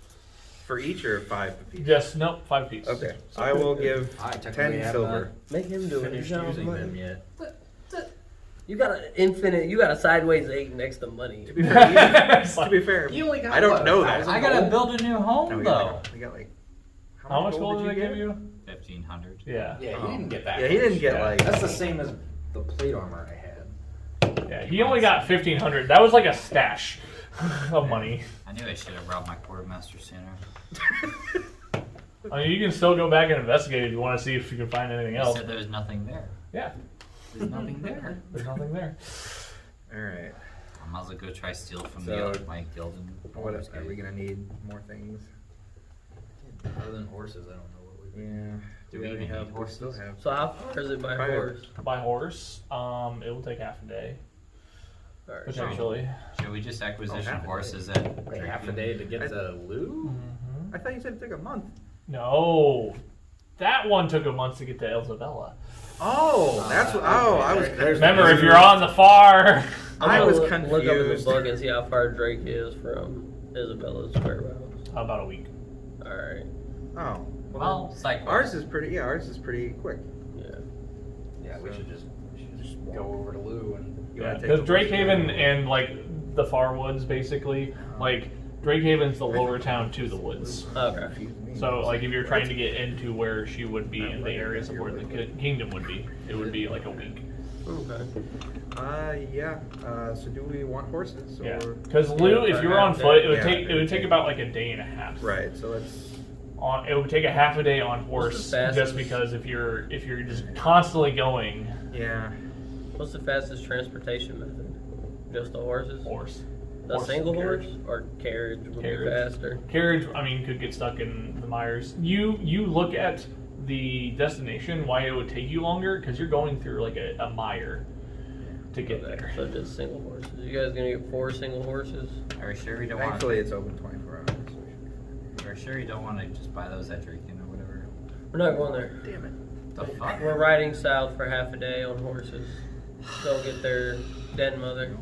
For each or 5 apiece? Just nope, 5 pieces. Okay. I will give I technically 10 have silver. Make him do it. Finished You know, using but- them yet. You got an infinite. You got a sideways 8 next to money. To be fair, It's like- to be fair, You only got I don't what, know 1,000 that. I gotta gold? build a new No, home we though. got like. How much gold did they get? give you? 1,500. Yeah. Yeah, he didn't get that. Yeah, he didn't much. get Yeah. like. That's the same as the plate armor I had. Yeah. He only got 1,500. That was like a stash of money. I knew I should have robbed my quartermaster sooner. I mean, you can still go back and investigate if you want to see if you can find anything You else. said there's nothing there. Yeah. There's nothing there. There's nothing there. All right. I might as well go try steal from So- my guild and What else? Are we gonna need more things? Other than horses, I don't know what we. Yeah. Do we already even have? need We still horses? have. So how far is it by Probably- horse? By horse, it will take half a day Alright. potentially. Should we just acquisition half a day. horses at Wait, half a Drakehaven? day to get to Lou? I thought you said it took a month. No, that one took a month to get to Elzabella. Oh, that's what. Oh, I was. Remember, if you're on the far. I I'm was gonna look up in the confused. book and see how far Drake is from Isabella's whereabouts. About a week. Alright. Oh. Well, side ours quest. is pretty. Yeah, ours is pretty quick. Yeah. Yeah, we should just go over to Lou and. You Yeah, wanna take because the horse Drakehaven around? and like the far woods, basically, like Drakehaven's the lower town to the woods. Okay. Confused me. So like if you're trying to get into where she would be in the areas of where the kingdom would be, it would be like a week. Okay. Yeah. So do we want horses? Or... Yeah, because Lou, if you were on Yeah, foot, it would yeah, take about like a day and a half. Right. So let's. It would take a half a day on What's horse, the fastest? just because if you're just constantly going Yeah. What's the fastest transportation method? Just the horses? horse. A Horse single and horse carriage. or carriage would Carriage. be faster. Carriage, I mean, could get stuck in the mires. You look at the destination, why it would take you longer, because you're going through like a mire to get Okay, there. so just single horses. You guys gonna get 4 single horses? Are we sure we don't want? Thankfully, it's open 24 hours. So we should be Are we sure you don't want to just buy those at Draken or whatever? We're not going there. fine. Damn it. The fuck? We're riding south for half a day on horses. Go get their dead mother.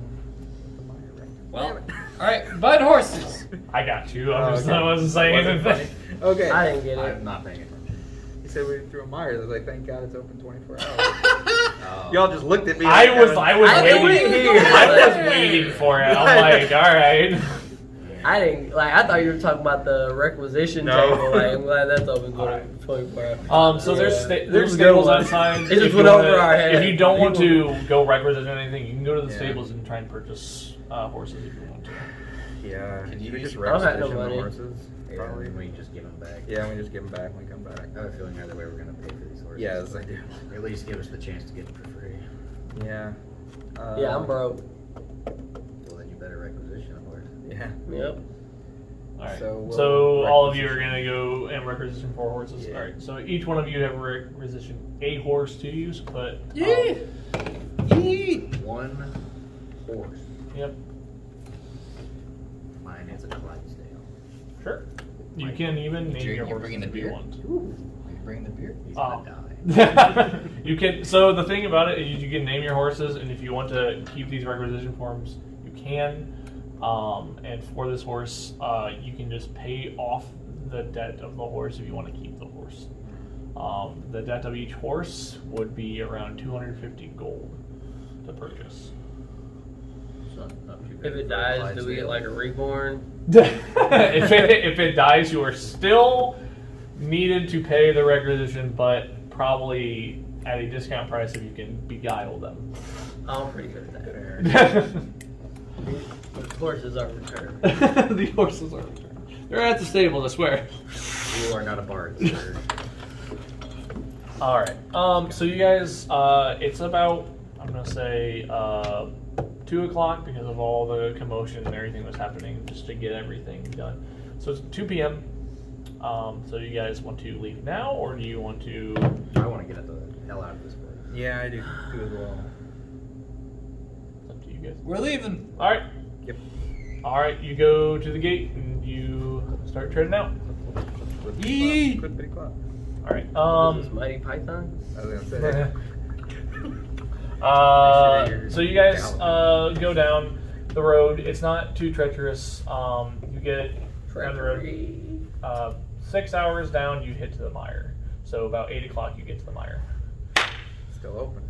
Well, all right, bud horses. I got you. Oh, I wasn't saying Wasn't anything. funny. Okay. I didn't get it. I'm not paying attention. He said we were through a mire. I was like, thank God it's open 24 hours. Oh. Y'all just looked at me. I like was kinda- I knew waiting. what you were I was doing. waiting for it. I'm like, all right. I didn't like. I thought you were talking about the requisition No. table. Like, I'm glad that's open Alright. 24 hours. So there's Yeah. there's It stables was- outside. it just If you went over wanna- our head. If you don't want People- to go requisition anything, you can go to the Yeah. stables and try and purchase horses if you want to. Yeah. Can you should we use just I don't have no requisition the money. horses? Yeah, Probably. and we just give them back. Yeah, we just give them back when we come back. I have a feeling either way we're gonna pay for these horses. Yes, I do. At least give us the chance to get them for free. Yeah. Yeah, I'm broke. Well, then you better requisition a horse. Yeah. Yep. Alright. So So, we'll all of you are requisition. gonna go and requisition 4 horses. Yeah. Alright, so each one of you have requisitioned a horse to use, but One horse. yep, Mine is a Clydesdale. sure. You can even name You're- your you're horses bringing the if you beer? want. Are you bringing the beer? He's Oh. gonna die. You can. So the thing about it is, you can name your horses, and if you want to keep these requisition forms, you can. And for this horse, you can just pay off the debt of the horse if you want to keep the horse. The debt of each horse would be around 250 gold to purchase. So, not too If bad it for dies, do we get Clydesdale. like a reborn? if it dies, you are still needed to pay the requisition, but probably at a discount price if you can beguile them. I'm pretty good at that. Fair. The horses are returned. The horses are returned. They're at the stable, I swear. You are not a bard, sir. All right. So you guys, it's about, I'm gonna say 2 o'clock because of all the commotion and everything that's happening, just to get everything done. So it's 2 p.m. So you guys want to leave now, or do you want to? I want to get the hell out of this place. Yeah, I do as well. It's up to you guys. We're leaving. All right. Yep. All right. You go to the gate and you start treading out. Yee! Clippity clop. All right. Is this Mighty Python? I was gonna say. So you guys go down the road. It's not too treacherous. You get down the road. Treachery. 6 hours down, you hit to the mire. So about 8 o'clock, you get to the mire. Still open.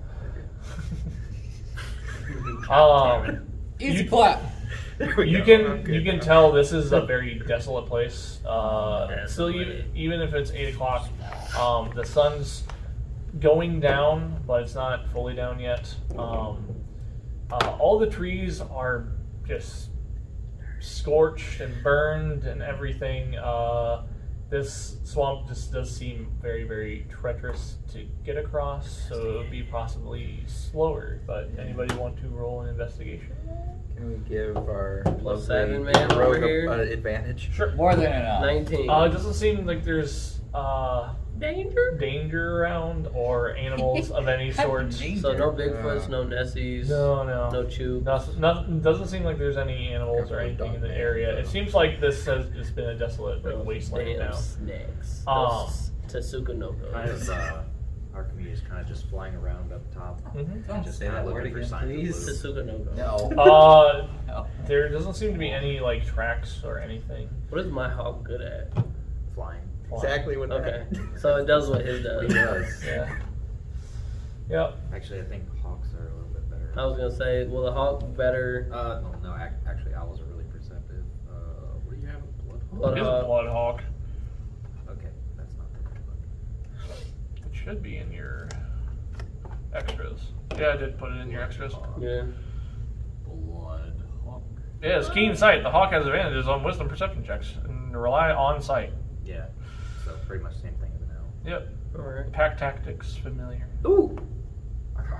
Easy You- clap. There we You go. can I'm good you can now. tell this is a very desolate place. Still, even if it's 8 o'clock, the sun's going down, but it's not fully down yet. All the trees are just scorched and burned and everything. This swamp just does seem very, very treacherous to get across, so it would be possibly slower. But anybody want to roll an investigation? Can we give our Plus lovely 7 man over rogue here. an advantage? Sure. More than enough. 19. It doesn't seem like there's Danger? danger around or animals of any sort. So no Bigfoots, no Nessies, No. no Chew. Nothing, doesn't seem like there's any animals or anything in the area. It seems like this has just been a desolate like, wasteland Damn now. snakes. Um, Tasuka no Kind Go. of, our community is kind of just flying around up top. Mhm. Don't Just say kinda that word looking for again, signs of please. loot. Tasuka no Go. No. No. There doesn't seem to be any like tracks or anything. What is my hawk good at? Flying. Exactly what Okay. that. So it does what his He does. does. Yeah. Yep. Actually, I think hawks are a little bit better. I was gonna say, will the hawk better? No, actually, owls are really perceptive. What do you have? Bloodhawk. It is a bloodhawk. Okay, that's not the right It should be in your extras. Yeah, I did put it in your extras. Yeah. Bloodhawk. Yeah, it's keen sight. The hawk has advantages on wisdom perception checks and rely on sight. Yeah. So pretty much the same thing as an owl. Yep. Alright. Pack tactics familiar. Ooh!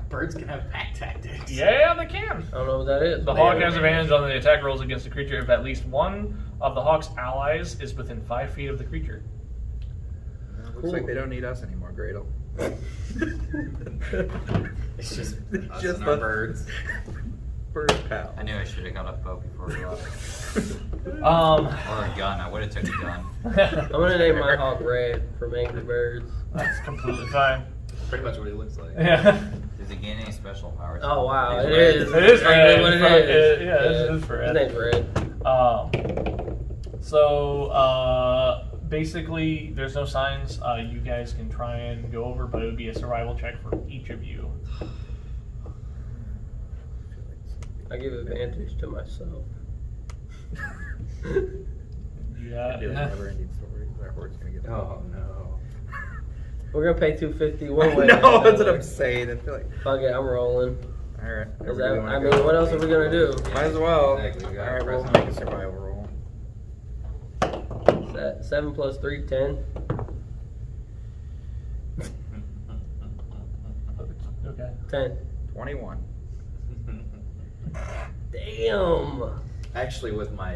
Birds can have pack tactics. Yeah, they can. I don't know what that is. The hawk has advantage on the attack rolls against the creature if at least one of the hawk's allies is within 5 feet of the creature. Looks like they don't need us anymore, Gradle. It's just us Just and our the- birds. Bird pal. I knew I should have got a bow before we left. Um, Or a gun. I would have took a gun. I'm gonna name my hawk Red from Angry Birds. that's completely fine. Pretty much what he looks like. Yeah. Does he gain any special powers? Oh wow, He's it red. is. It is Exactly red. what It's it is. yeah, it is red. His name's Red. So basically, there's no signs. You guys can try and go over, but it would be a survival check for each of you. I give advantage to myself. Yeah. Do a never-ending story. Our horse gonna get. Oh no. We're gonna pay $250 one way. No, and that's what another. I'm saying. I feel like Fuck it, I'm rolling. All right. Is that, I mean, what else are we gonna do? Might as well. Exactly, we All gotta right, we'll press make on. a survival roll. Is that 7 plus 3, 10? Okay. 10. 21. Damn. Actually, with my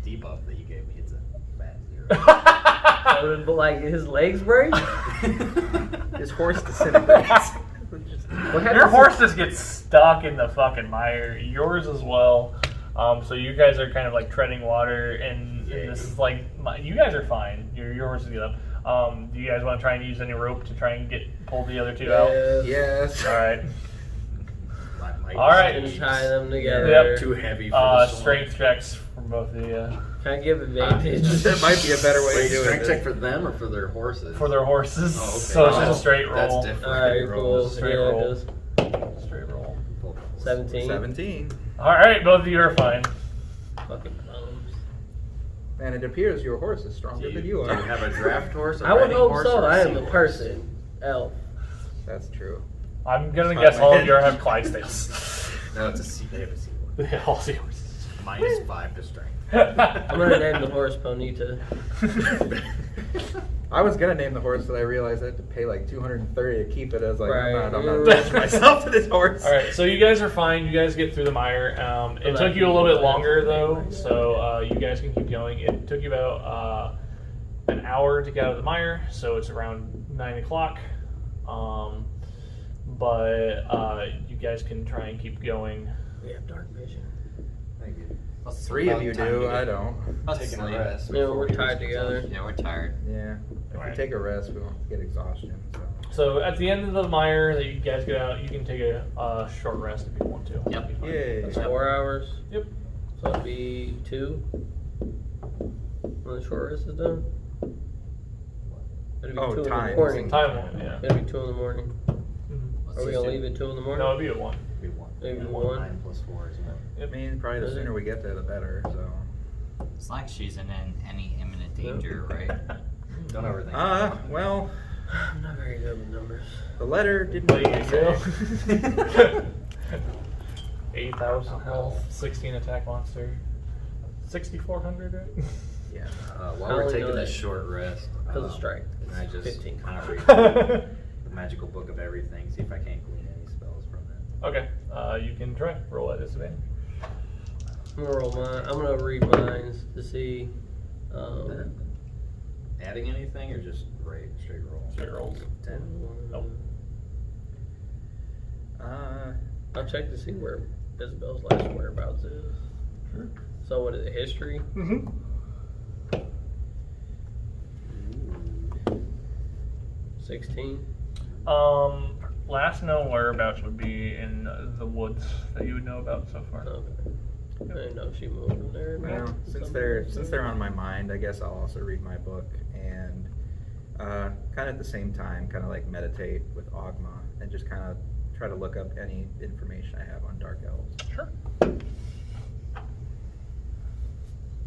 debuff that you gave me, it's a fat 0. But like his legs break? His horse disintegrates. What Your happens horse just gets stuck in the fucking mire. Yours as well. So you guys are kind of like treading water, and this is like you guys are fine. Your horse is good up. Do you guys want to try and use any rope to try and pull the other two out? Yes. All right. My All right. And tie them together. Yep. Too heavy for the sword. Strength checks from both of you. Can I give advantage? There might be a better way Wait, to do strength it. check for them or for their horses? For their horses. Oh, okay. So it's just a straight roll. That's different. Alright, cool. Rolls. Straight Yeah, roll. it does. Straight roll. 17. 17. All right, both of you are fine. Fucking bums. And it appears your horse is stronger than you Do are. you have a draft horse? A I would riding hope horse, so. or I am sea a horse? person. Elf. That's true. I'm gonna It's guess not all my of you head. have Clydesdales. No, it's a sea. They have a sea horse. Yeah, all seahorses. -5 to strength. I'm gonna name the horse Ponita. I was gonna name the horse, but I realized I had to pay like $230 to keep it. I was like, Right. I'm not attaching myself to this horse. All right, so you guys are fine. You guys get through the mire. It took you a little bit longer though, so you guys can keep going. It took you about an hour to get out of the mire, so it's around 9 o'clock. But you guys can try and keep going. We have dark vision. Thank you. Three of you do. I don't. I'll Taking sleep. a rest. Yeah, before we're we tied risk together. exhaustion. Yeah, we're tired. Yeah. If Alright. we take a rest, we won't get exhaustion. So. So at the end of the mire that you guys get out, you can take a short rest if you want to. Yep. That'd be fine. Yay. That's 4 hours. Yep. So it'd be 2 when the short rest is done. It'd be Oh, 2 in the time. morning. Time one, yeah. It'd be 2 in the morning. Mhm. Are we gonna leave at 2 in the morning? No, it'd be at 1. Be one. Maybe Yeah, one. 9 plus 4 is one. I mean, probably the Is it? sooner we get there, the better. So. It's like she's in any imminent danger, right? Don't overthink it. Well, I'm not very good with numbers. the letter didn't There really you say. go. 8,000 health, 16 attack monster, 6,400, right? Yeah. While I we're only know taking that this short rest, Because of strike. can I just 15. kind of read the magical book of everything, see if I can't glean any spells from it? Okay, you can try. Roll at disadvantage. I'm gonna roll mine. I'm gonna read mine to see. Adding anything or just straight roll? Straight rolls. 10. Nope. I'll check to see where Isabel's last whereabouts is. Sure. So what is it? History? Mm-hmm. 16. Last known whereabouts would be in the woods that you would know about so far. Okay. I didn't know if she moved from there. Well, since they're on my mind, I guess I'll also read my book and kind of at the same time, kind of like meditate with Ogma and just kind of try to look up any information I have on Dark Elves. Sure.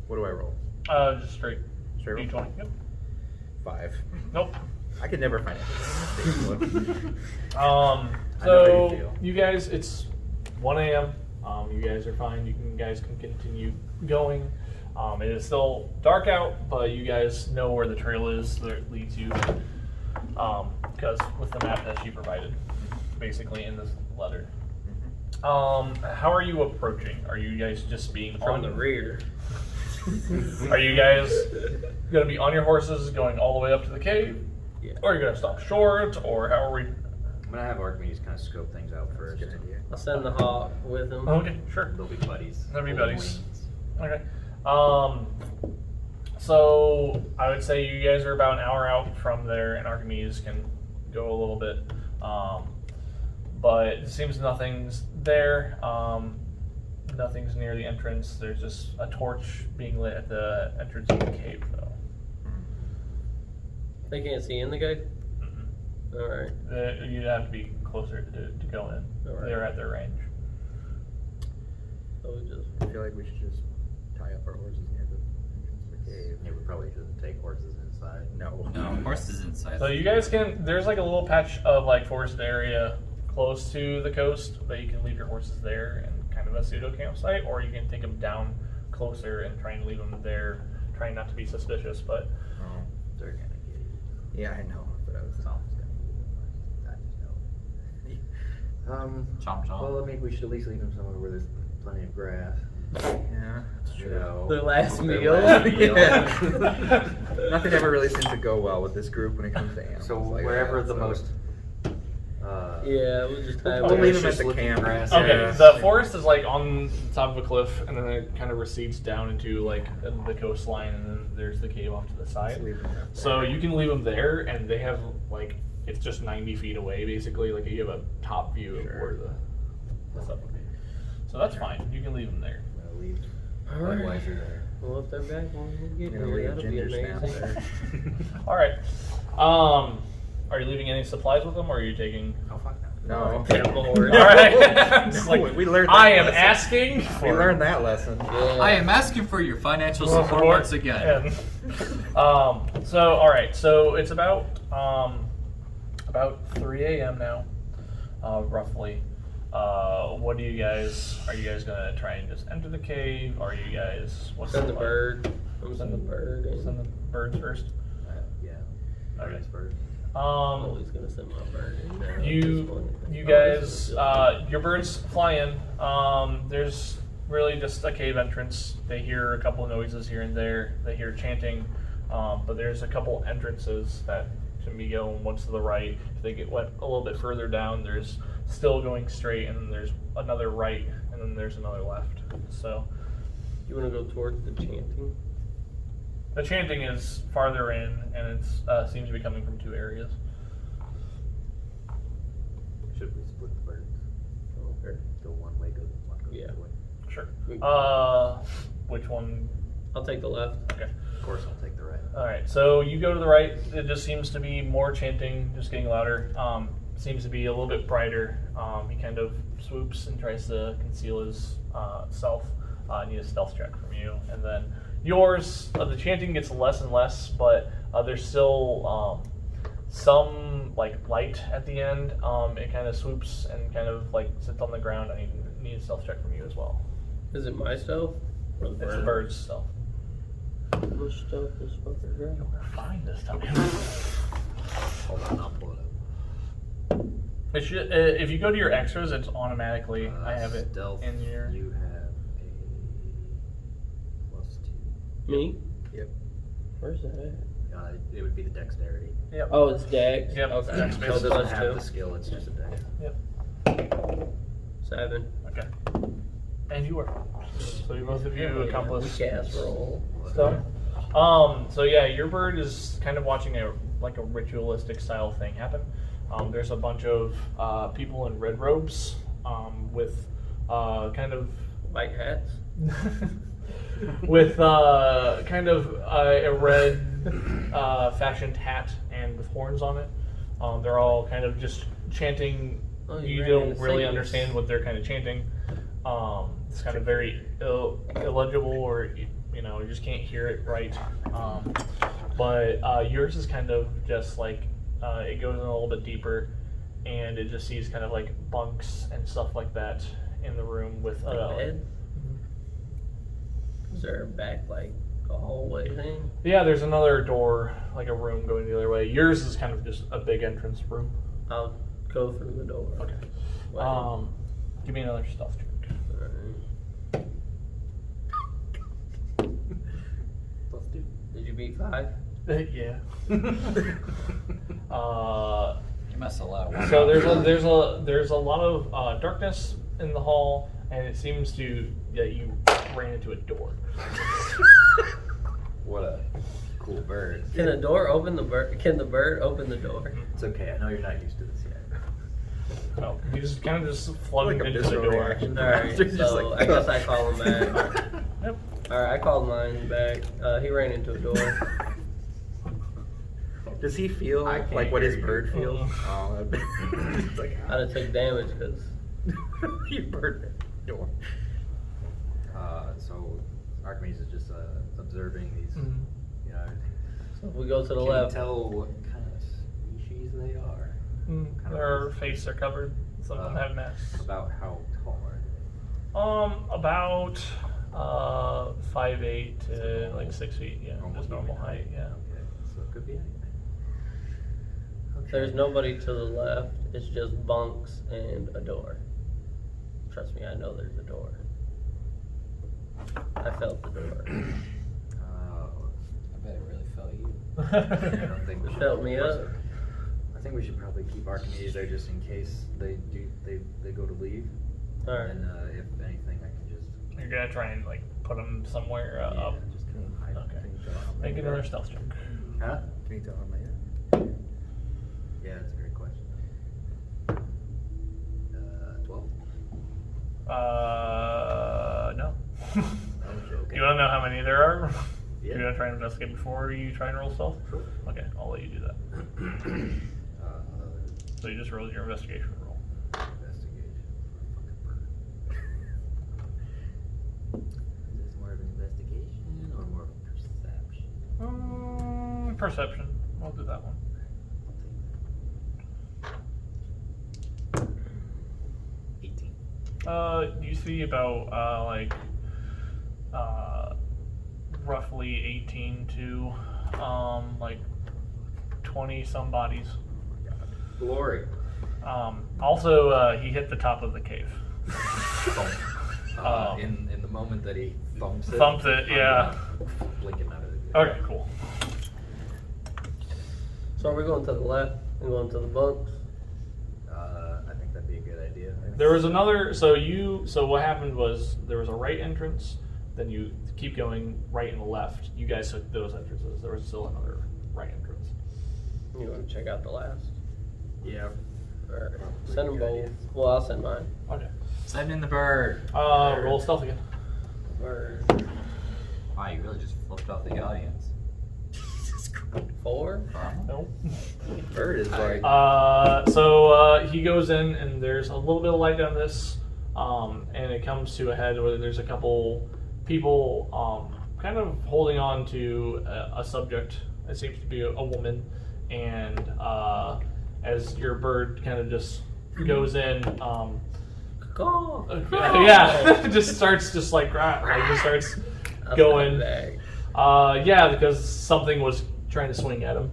What do I roll? Just straight. Straight roll? D20. Yep. 5. Nope. I could never find anything. I know how So you feel. you guys, it's 1 a.m. You guys are fine. You guys can continue going. It is still dark out, but you guys know where the trail is that leads you. Because with the map that she provided, basically in this letter. How are you approaching? Are you guys just being From on the rear. Are you guys gonna be on your horses going all the way up to the cave? Yeah. Or are you gonna stop short? Or how are we? I'm gonna have Archimedes kind of scope things out That's a first. good idea. I'll send the hawk with him. Okay, sure. They'll be buddies. They'll be Holding buddies. wings. Okay. So I would say you guys are about an hour out from there, and Archimedes can go a little bit. But it seems nothing's there. Nothing's near the entrance. There's just a torch being lit at the entrance of the cave, though. They can't see in the cave? Mm-mm. Alright. You'd have to be closer to go in. Alright. They're at their range. So we just. I feel like we should just tie up our horses near the entrance to the cave. Yeah, we probably shouldn't take horses inside. No. No, horse is inside. So you guys can. There's like a little patch of like forested area close to the coast, but you can leave your horses there and kind of a pseudo campsite, or you can take them down closer and try and leave them there, trying not to be suspicious. But Oh, They're gonna get it. yeah, I know, but I was. Something's gonna get it. I just know. Chomp chomp. Well, I mean, we should at least leave them somewhere where there's plenty of grass. Yeah, that's You true. know, Their last their meal. last meal. Yeah. Nothing ever really seems to go well with this group when it comes to animals. So like wherever that, the so- most. Yeah, we'll just have We'll leave them at delicious the looking camp. grass okay, areas. the forest is like on the top of a cliff, and then it kind of recedes down into like the coastline, and then there's the cave off to the Let's side. leave them there. So you can leave them there, and they have like it's just 90 feet away, basically. Like you have a top view of Sure. where the stuff would be. So that's fine. You can leave them there. I'll leave Alright. Budweiser there. Well, if they're back when we get I'm gonna here, leave that'll be Ginger Snap amazing. there. All right. Are you leaving any supplies with them, or are you taking? Oh, fuck no. No. Get bored. All right. Just No, like, we learned that I am lesson. asking. We For learned that lesson. Yeah. I am asking for your financial support once again. So all right. So it's about 3 a.m. now, roughly. What do you guys? Are you guys gonna try and just enter the cave? Are you guys? What's Send the plan? bird. I'm sending the bird. Send the birds first. Yeah. Okay. Birds first. I'm always gonna send my bird in there. You guys, your birds fly in. There's really just a cave entrance. They hear a couple of noises here and there. They hear chanting, but there's a couple entrances that can be going. One's to the right. If they went a little bit further down, there's still going straight, and then there's another right, and then there's another left. So You wanna go towards the chanting? the chanting is farther in, and it seems to be coming from two areas. Should we split the birds? Okay. Go one way, go one goes Yeah. the other way. Sure. We- Which one? I'll take the left. Okay. Of course, I'll take the right. All right, so you go to the right. It just seems to be more chanting, just getting louder. Seems to be a little bit brighter. He kind of swoops and tries to conceal his self. Need a stealth check from you, and then yours. The chanting gets less and less, but there's still some like light at the end. It kind of swoops and kind of like sits on the ground. I need a stealth check from you as well. Is it my stealth? Or the It's the bird's stealth. How much stealth this fucker got? We're fine this time. Hold on, I'll pull it up. It should, if you go to your extras, it's automatically. I have it Stealth, in your. you have a +2. Me? Yep. Where's that at? It would be the dexterity. Yep. Oh, it's dex. Yep, it's Okay. dex So based. it doesn't Plus have 2. the skill, it's just a dex. Yep. 7. Okay. And you are. So you both of you accomplish We cast roll. stuff. So yeah, your bird is kind of watching a ritualistic style thing happen. There's a bunch of people in red robes with kind of White hats. with kind of a red fashioned hat and with horns on it. They're all kind of just chanting. Oh, You you're don't right, really singers. understand what they're kind of chanting. It's kind of very illegible, or you just can't hear it right. But yours is kind of just like it goes in a little bit deeper, and it just sees kind of like bunks and stuff like that in the room with Like bed? Is there a back, like, a hallway thing? Yeah, there's another door, like a room going the other way. Yours is kind of just a big entrance room. I'll go through the door. Okay. Wow. Give me another stealth check. +2. Did you beat 5? Yeah. You must allow one. So there's a lot of darkness in the hall, and it seems to that you ran into a door. What a cool bird. Can the door open the bird? Can the bird open the door? It's okay, I know you're not used to this yet. Oh, he just kind of just flooded Like a into the visceral door. reaction. Alright, Just so like- I guess I call him back. Yep. Alright, I called mine back. He ran into a door. Does he feel I can't like what his hear you. bird feels? Mhm. Oh, that'd be it's like I had to take damage because you burned the door. So Archimedes is just observing these, Mhm. you know, so if we go to the can left. you tell what kind of species they are? Kind of Their face are covered. Some of them have masks. About how tall are they? About 5'8" to like 6 feet. Yeah, just normal height. Yeah. Okay, so it could be anything. There's nobody to the left. It's just bunks and a door. Trust me, I know there's a door. I felt the door. Oh, I bet it really felt you. I don't think we should. Felt me up. I think we should probably keep Archimedes there just in case they go to leave. Alright. And if anything, I can just You're gonna try and like put them somewhere up. just can hide. Okay. Can you tell how Make many another there are? stealth check. Huh? Can you tell how many? Yeah, that's a great question. 12. No. Okay. You want to know how many there are? Yeah. You want to try and investigate before you try and roll stealth? Sure. Okay, I'll let you do that. So you just rolled your investigation roll. Investigation for a fucking bird. Is this more of an investigation or more of a perception? Perception. We'll do that one. I'll take that. 18. You see about roughly 18 to like 20 some bodies. Glory. Also, he hit the top of the cave. In the moment that he thumps it. Thumps it, yeah. I'm blinking out of it. Okay, cool. So are we going to the left and going to the bunks? I think that'd be a good idea. There was another. So what happened was there was a right entrance. Then you keep going right and left. You guys took those entrances. There was still another right entrance. You want to check out the last? Yeah. Alright. Send them both. Well, I'll send mine. Okay. Send in the bird. Roll stealth again. Or Wow, you really just flipped off the audience. 4? Nope. Bird is like. So he goes in, and there's a little bit of light on this, and it comes to a head where there's a couple people kind of holding on to a subject. It seems to be a woman, and as your bird kind of just goes in, yeah, just starts just like just starts going. Yeah, because something was trying to swing at him.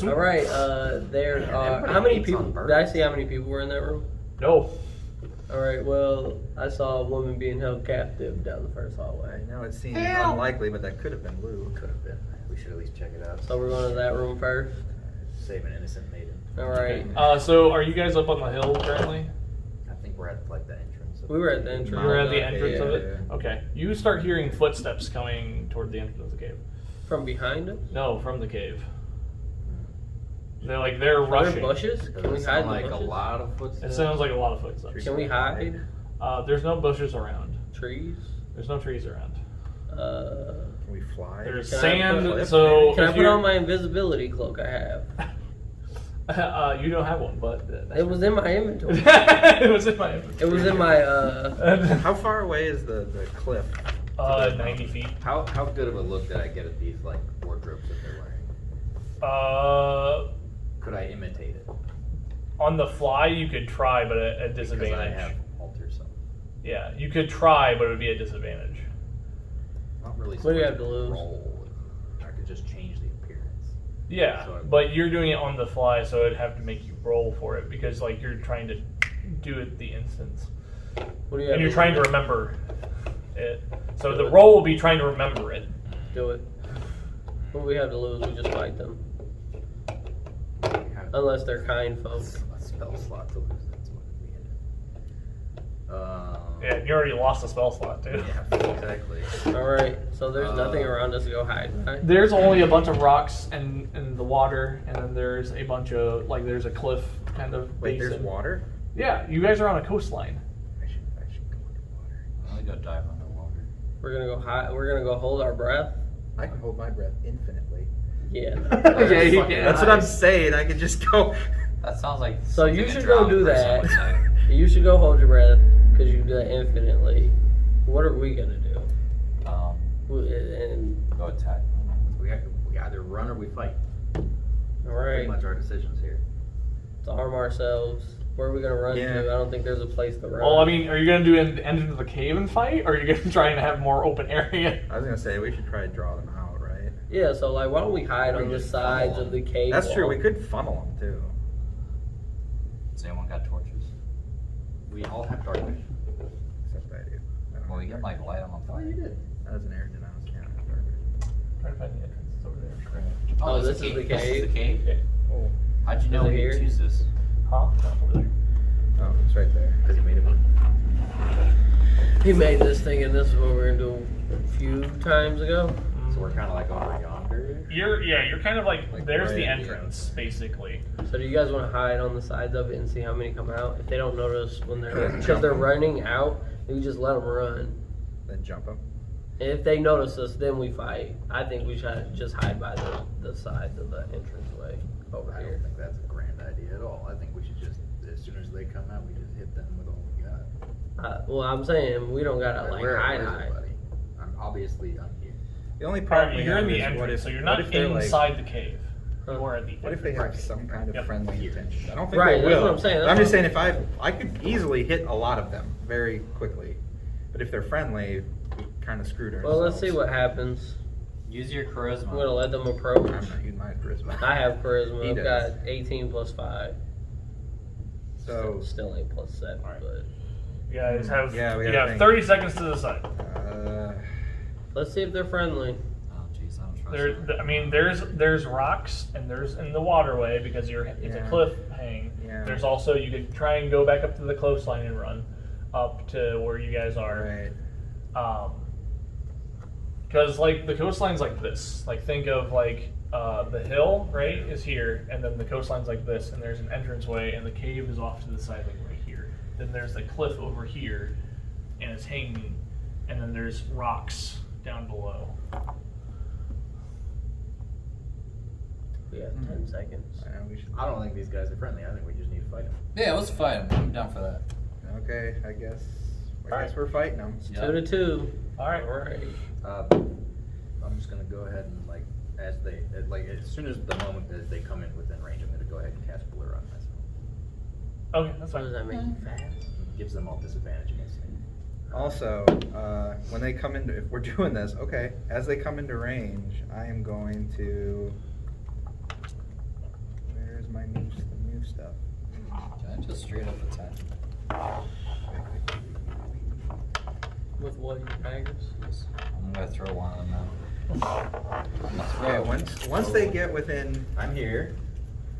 Alright, there are. How many people? Did I see how many people were in that room? No. Alright, well, I saw a woman being held captive down the first I hallway. know it seems unlikely, but that could have been Lou. Could have been. We should at least check it out. So we're going to that room first. Save an innocent maiden. Alright. So are you guys up on the hill currently? I think we're at like the entrance. We were at the entrance. You were at the entrance of Yeah. it? Okay. You start hearing footsteps coming toward the entrance of the cave. From behind us? No, from the cave. They're Are rushing. there bushes? Does Can we it hide sound in the like a bushes? lot of It footsteps? sounds like a lot of footsteps. Can we hide? There's no bushes around. Trees? There's no trees around. Can we fly? There's Can I sand. put- So Can I if put you're- on my invisibility cloak I have? you don't have one, but It was in my inventory. it was in my It was in my, How far away is the cliff? 90 feet. How good of a look did I get at these like wardrobes that they're wearing? Could I imitate it? On the fly, you could try, but at Because disadvantage. I have alter some. Yeah, you could try, but it would be a disadvantage. Not really. What do you so have to much lose? Roll. I could just change the appearance. Yeah, So I- but you're doing it on the fly, so it'd have to make you roll for it because like you're trying to do it the instance, what do you have and you're to trying to lose? remember it. So Do the it. roll will be trying to remember it. Do it. What do we have to lose? We just fight them. Have Unless they're kind folk. a spell slot to lose. That's what we had. Yeah, you already lost a spell slot too. Yeah, exactly. Alright, so there's nothing around us to go hide, right? There's only a bunch of rocks and the water, and then there's a bunch of there's a cliff kind of. Wait, there's basin. water? Yeah, you guys are on a coastline. I should go underwater. I'm gonna go dive underwater. We're gonna go hide. We're gonna go hold our breath. I can hold my breath infinitely. Yeah. Yeah, you fucking can. That's what I'm saying. I can just go. That sounds like So you something a should go drowned do person that. would say. You should go hold your breath because you can do that infinitely. What are we gonna do? And Go attack. We either run or we fight. all Pretty right, much our decisions here. to arm ourselves. Where are we gonna run Yeah. to? I don't think there's a place to run. Well, I mean, are you going to do an entrance of the cave and fight, or are you going to try and have more open area? I was gonna say we should try to draw them out, right? yeah. So like, why don't we hide We on the just sides funnel of the cave? That's true. wall? We could funnel them too. Has anyone got torches? We all have darkness. Except I do. I don't Well, have you can dark- like light them on Oh, fire. you did. That was an air denial. Yeah, I have dark vision. Trying to find the entrance. It's over there. Oh, there's this a is the This is cave? the cave? Okay. Oh, How'd you know Is it we here? could choose this? Huh? No, over there. oh, it's right there. Because you made it. He made this thing, and this is what we're gonna do a few times ago. So we're kind of like over yonder. You're kind of like there's right the at the entrance, basically. So do you guys want to hide on the sides of it and see how many come out? If they don't notice when they're Jump because they're them. running out, you just let them run. Then jump them. And if they notice us, then we fight. I think we should just hide by the sides of the entranceway over I here. don't think that's a grand idea at all. I think we should just, as soon as they come out, we just hit them with all we got. Well, I'm saying we don't gotta like hide. everybody? I'm obviously I'm here. The only problem we You're in have the is what entrance, if, so you're what not if they're inside like, the cave. Huh. You're at the what if they have entrance. some kind of Yep. friendly intention? I don't think Right, they that's will. what I'm saying, But that's I'm just what saying I could easily hit a lot of them very quickly, but if they're friendly, we kind of screwed ourselves. Well, let's see what happens. Use your charisma. I'm gonna let them approach. I'm not using my charisma. I have charisma. He I've does. got 18 plus 5. So Still ain't plus 7, Alright. but You guys have Yeah, we you gotta have think. 30 seconds to decide. let's see if they're friendly. Oh, jeez, I don't trust them. I mean, there's rocks and there's in the waterway because it's a Yeah. cliff hang. Yeah. There's also you could try and go back up to the coastline and run up to where you guys are. right. Because like the coastline's like this. Like think of like the hill right is here, and then the coastline's like this, and there's an entranceway, and the cave is off to the side like right here. Then there's the cliff over here, and it's hanging, and then there's rocks down below. We have 10 seconds. I know we should. I don't think these guys are friendly. I think we just need to fight them. Yeah, let's fight them. I'm down for that. Okay, I guess Alright. we're fighting them. Yeah. 2 to 2. All right. Alright. I'm just gonna go ahead and as soon as the moment that they come in within range, I'm gonna go ahead and cast Blur on myself. Okay, that's What fine. does that make you fast? It gives them all disadvantage against me. Also, when they come into, if we're doing this, okay, as they come into range, I am going to. Where's my new stuff? Can I just straight up attack? With what, you daggers? I'm gonna throw one of them out. I'm gonna throw Okay, once they get within, I'm here.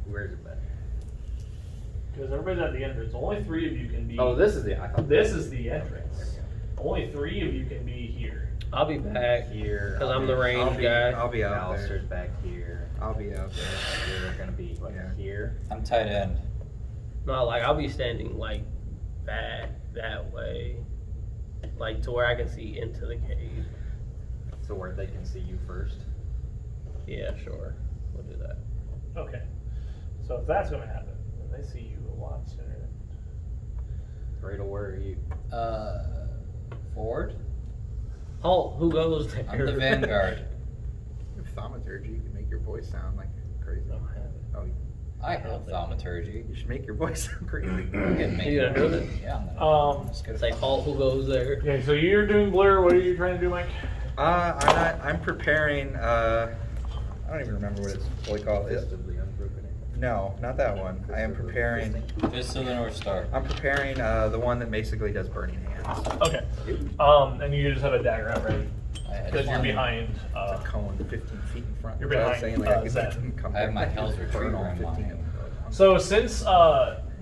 Where's it at? Because everybody's at the entrance. Only 3 of you can be. Oh, this is the. I thought This is the entrance. There we Only 3 of you can be here. I'll be back. go. Here. 'Cause I'll I'm the be- range I'll be, guy. I'll be out Alistair's there. back here. I'll be out there. You're gonna be Yeah. here. I'm tight end. No, like I'll be standing like back that way. Like to where I can see into the cave. So where they can see you first. Yeah, sure. We'll do that. Okay. So if that's going to happen, then they see you a lot sooner. Cradle, where are you? Forward. Halt, who goes there? I'm the vanguard. With thaumaturgy, you can make your voice sound like crazy. Don't have it. Oh, I have thaumaturgy. you should make your voice sound crazy. I'm gonna make You gonna do it? Yeah, I'm gonna. Um, Just get It's like halt, who goes there? Okay, so you're doing Blur. What are you trying to do, Mike? I'm preparing. I don't even remember what it's fully called. Fist of the Unbroken Air. No, not that one. I am preparing. Fist of the North Star. I'm preparing the one that basically does burning hands. Okay. And you just have a dagger out ready I just because you're wanna- behind. It's a cone 15 feet in front. You're That's what I was behind, saying, like, I Zed. can come I have back my like Hell's this Retriever for on 15. mine. So since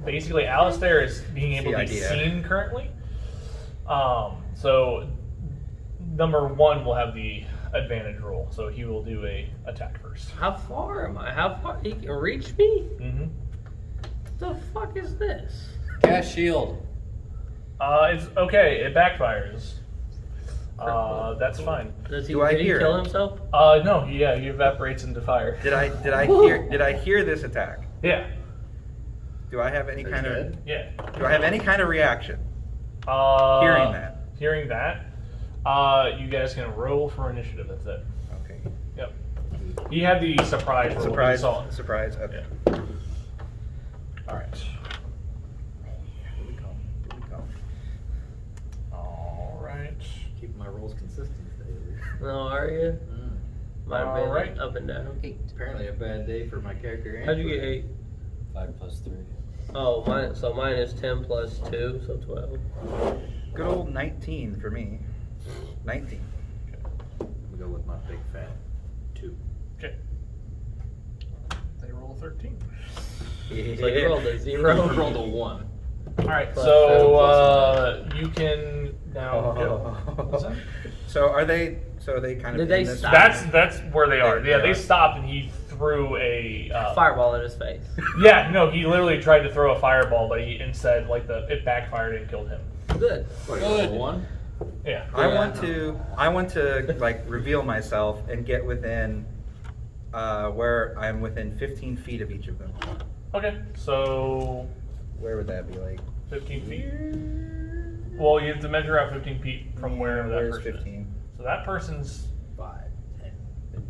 basically Alistair is being able to be idea. seen currently, so number 1 will have the advantage roll. So he will do a attack first. How far am I? How far? He can reach me? Mm-hmm. The fuck is this? Cast shield. It's okay. It backfires. That's fine. Does he, Do I did he hear kill it? himself? No, yeah, he evaporates into fire. Did I hear this attack? Yeah, Do I have any Is he kind of dead? yeah. Do I have any kind of reaction? Hearing Hearing that. you guys can roll for initiative. That's it. Okay. Yep. He had the surprise roll. when he Surprise. saw it. Surprise. Okay. Alright. Here we come. Here we come. Alright. Keep my rolls consistent today. No, are you? Might have been Alright. up and down. Apparently a bad day for my character. and How'd you for- get 8? 5 plus 3. Oh, mine is 10 plus 2, so 12. Good old 19 for me. 19. We go with my big fat 2. Okay. They roll 13. So you rolled a I 0. rolled a 1. Alright, Plus so you can now go. What's that? So are they? So they kind of. Did they in this- stop? That's where they are. They Yeah, are. they stopped and he threw a Fireball in his face. Yeah, no, he literally tried to throw a fireball, but he instead it backfired and killed him. Good. What, Good. 1? Yeah. I want to like reveal myself and get within where I'm within 15 feet of each of them. Okay, so Where would that be? Like 15 feet. Well, you have to measure out 15 feet from wherever that where's person 15? is. So that person's 5, 10, 15.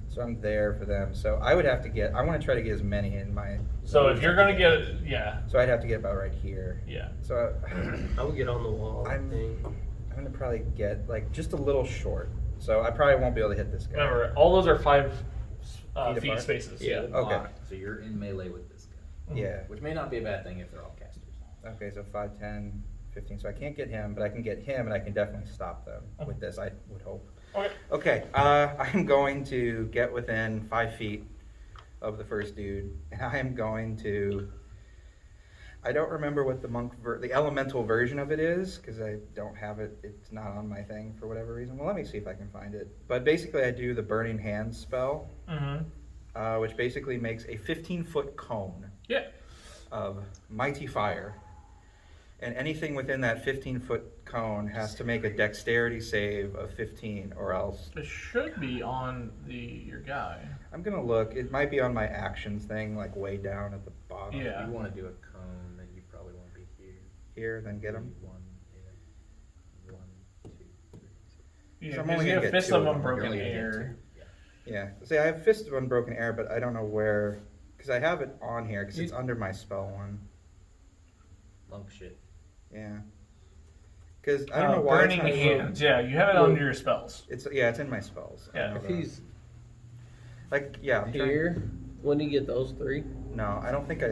So I'm there for them. So I would have to get. I want to try to get as many in my. so if you're gonna get yeah. So I'd have to get about right here. Yeah. So I would get on the wall. I I'm think. gonna probably get like just a little short. So I probably won't be able to hit this guy. Remember, all those are 5 feet apart? spaces. Yeah. Okay. So you're in melee with this guy. Yeah. Which may not be a bad thing if they're all casters. Okay, so 5, 10, 15. So I can't get him, but I can get him, and I can definitely stop them with this, I would hope. Okay. Okay, I'm going to get within 5 feet of the first dude, and I am going to... I don't remember what the elemental version of it is, because I don't have it. It's not on my thing for whatever reason. Well, let me see if I can find it. But basically, I do the Burning Hands spell, which basically makes a 15-foot cone Yeah. of mighty fire. And anything within that 15-foot cone has to make a dexterity save of 15, or else. It should be on your guy. I'm gonna look. It might be on my actions thing, like way down at the bottom. Yeah. If you want to do a cone, then you probably want to be here. Here, then get him. 1, 2, 3. Yeah, So I'm because only you gonna have get Fist 2 of of them. Unbroken You're only gonna get Air. 2. Yeah. Yeah. See, I have Fist of Unbroken Air, but I don't know where, because I have it on here, because it's under my spell one. Lump shit. Yeah. Because I don't know why. Burning it's not Hands. Yeah, you have it under your spells. It's in my spells. I Yeah. know If that. he's like, yeah. I'm trying- here, when do you get those 3? No, I don't think I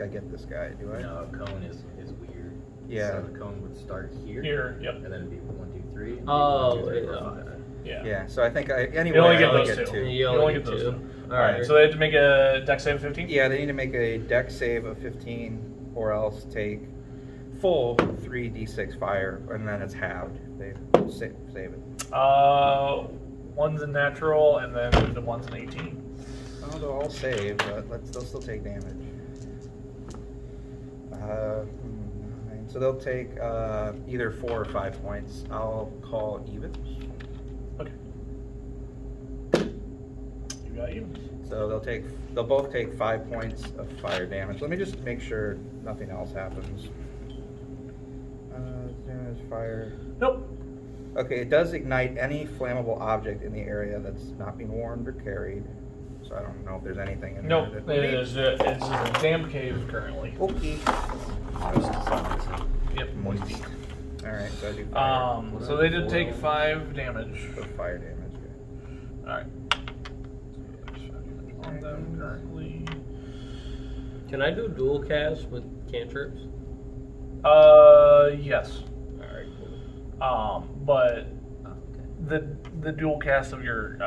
get this guy. Do I? No, a cone is weird. Yeah. So the cone would start here. Here, yep. And then it'd be 1, 2, 3. and Oh, 1, 2, 3, 4, yeah. 5. Yeah. Yeah. So I think anyway. You only I get only those get two. 2. You only only get get those 2. two. Alright. So they have to make a dex save of 15? Yeah, they need to make a dex save of 15, or else take full 3d6 fire, and then it's halved. They save it. One's a natural, and then the one's an 18. Oh, they'll all save, but they'll still take damage. 9. So they'll take either 4 or 5 points. I'll call evens. Okay. You got evens. So they'll both take 5 points of fire damage. Let me just make sure nothing else happens. Damage fire. Nope. Okay, it does ignite any flammable object in the area that's not being worn or carried. So I don't know if there's anything in Nope. there. It's just a damp cave currently. Okay. Yep. Moist. Alright, so I do fire. So they did take 5 damage. So fire damage. Alright. On them currently. Can I do dual cast with cantrips? Yes. Alright, cool. But Oh, okay. the dual cast of your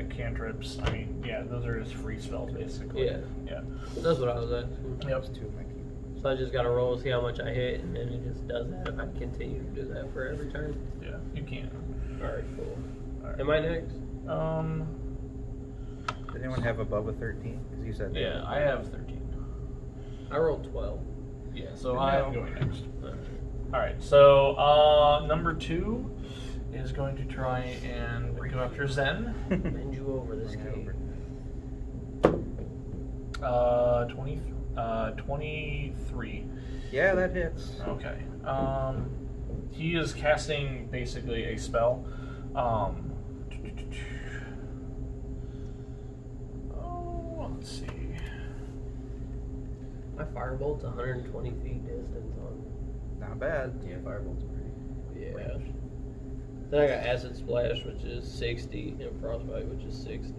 cantrips, I mean, yeah, those are just free spells basically. Yeah. Yeah. That's what I was asking. Yep. Two of my keyboards. So I just gotta roll, see how much I hit, and then it just does that if I continue to do that for every turn. Yeah, you can. Alright, cool. Alright. Am I next? Did anyone have above a 13? Because you said Yeah, I have 13. I rolled 12. Yeah, so No. I'm going next. Alright, so number 2 is going to try and go after Zen. Bend you over this cave. 23. Yeah, that hits. Okay. He is casting basically a spell. Let's see. My firebolt's 120 feet distance on. Not bad. Yeah, firebolts are pretty. Yeah. Then I got acid splash, which is 60, and frostbite, which is 60.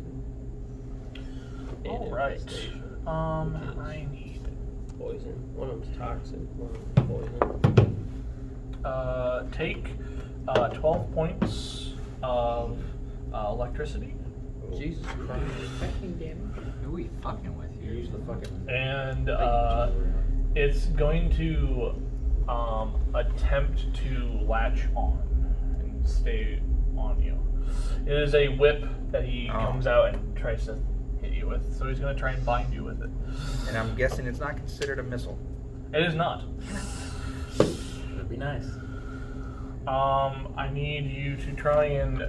And All right. infestation, which is I need poison. One of them's toxic, one of them's poison. take 12 points of electricity, Jesus Christ. Who are we fucking with You here? use the fucking. and it's going to attempt to latch on and stay on you. It is a whip that he comes out and tries to hit you with, so he's going to try and bind you with it. And I'm guessing it's not considered a missile. It is not. That'd be nice. I need you to try and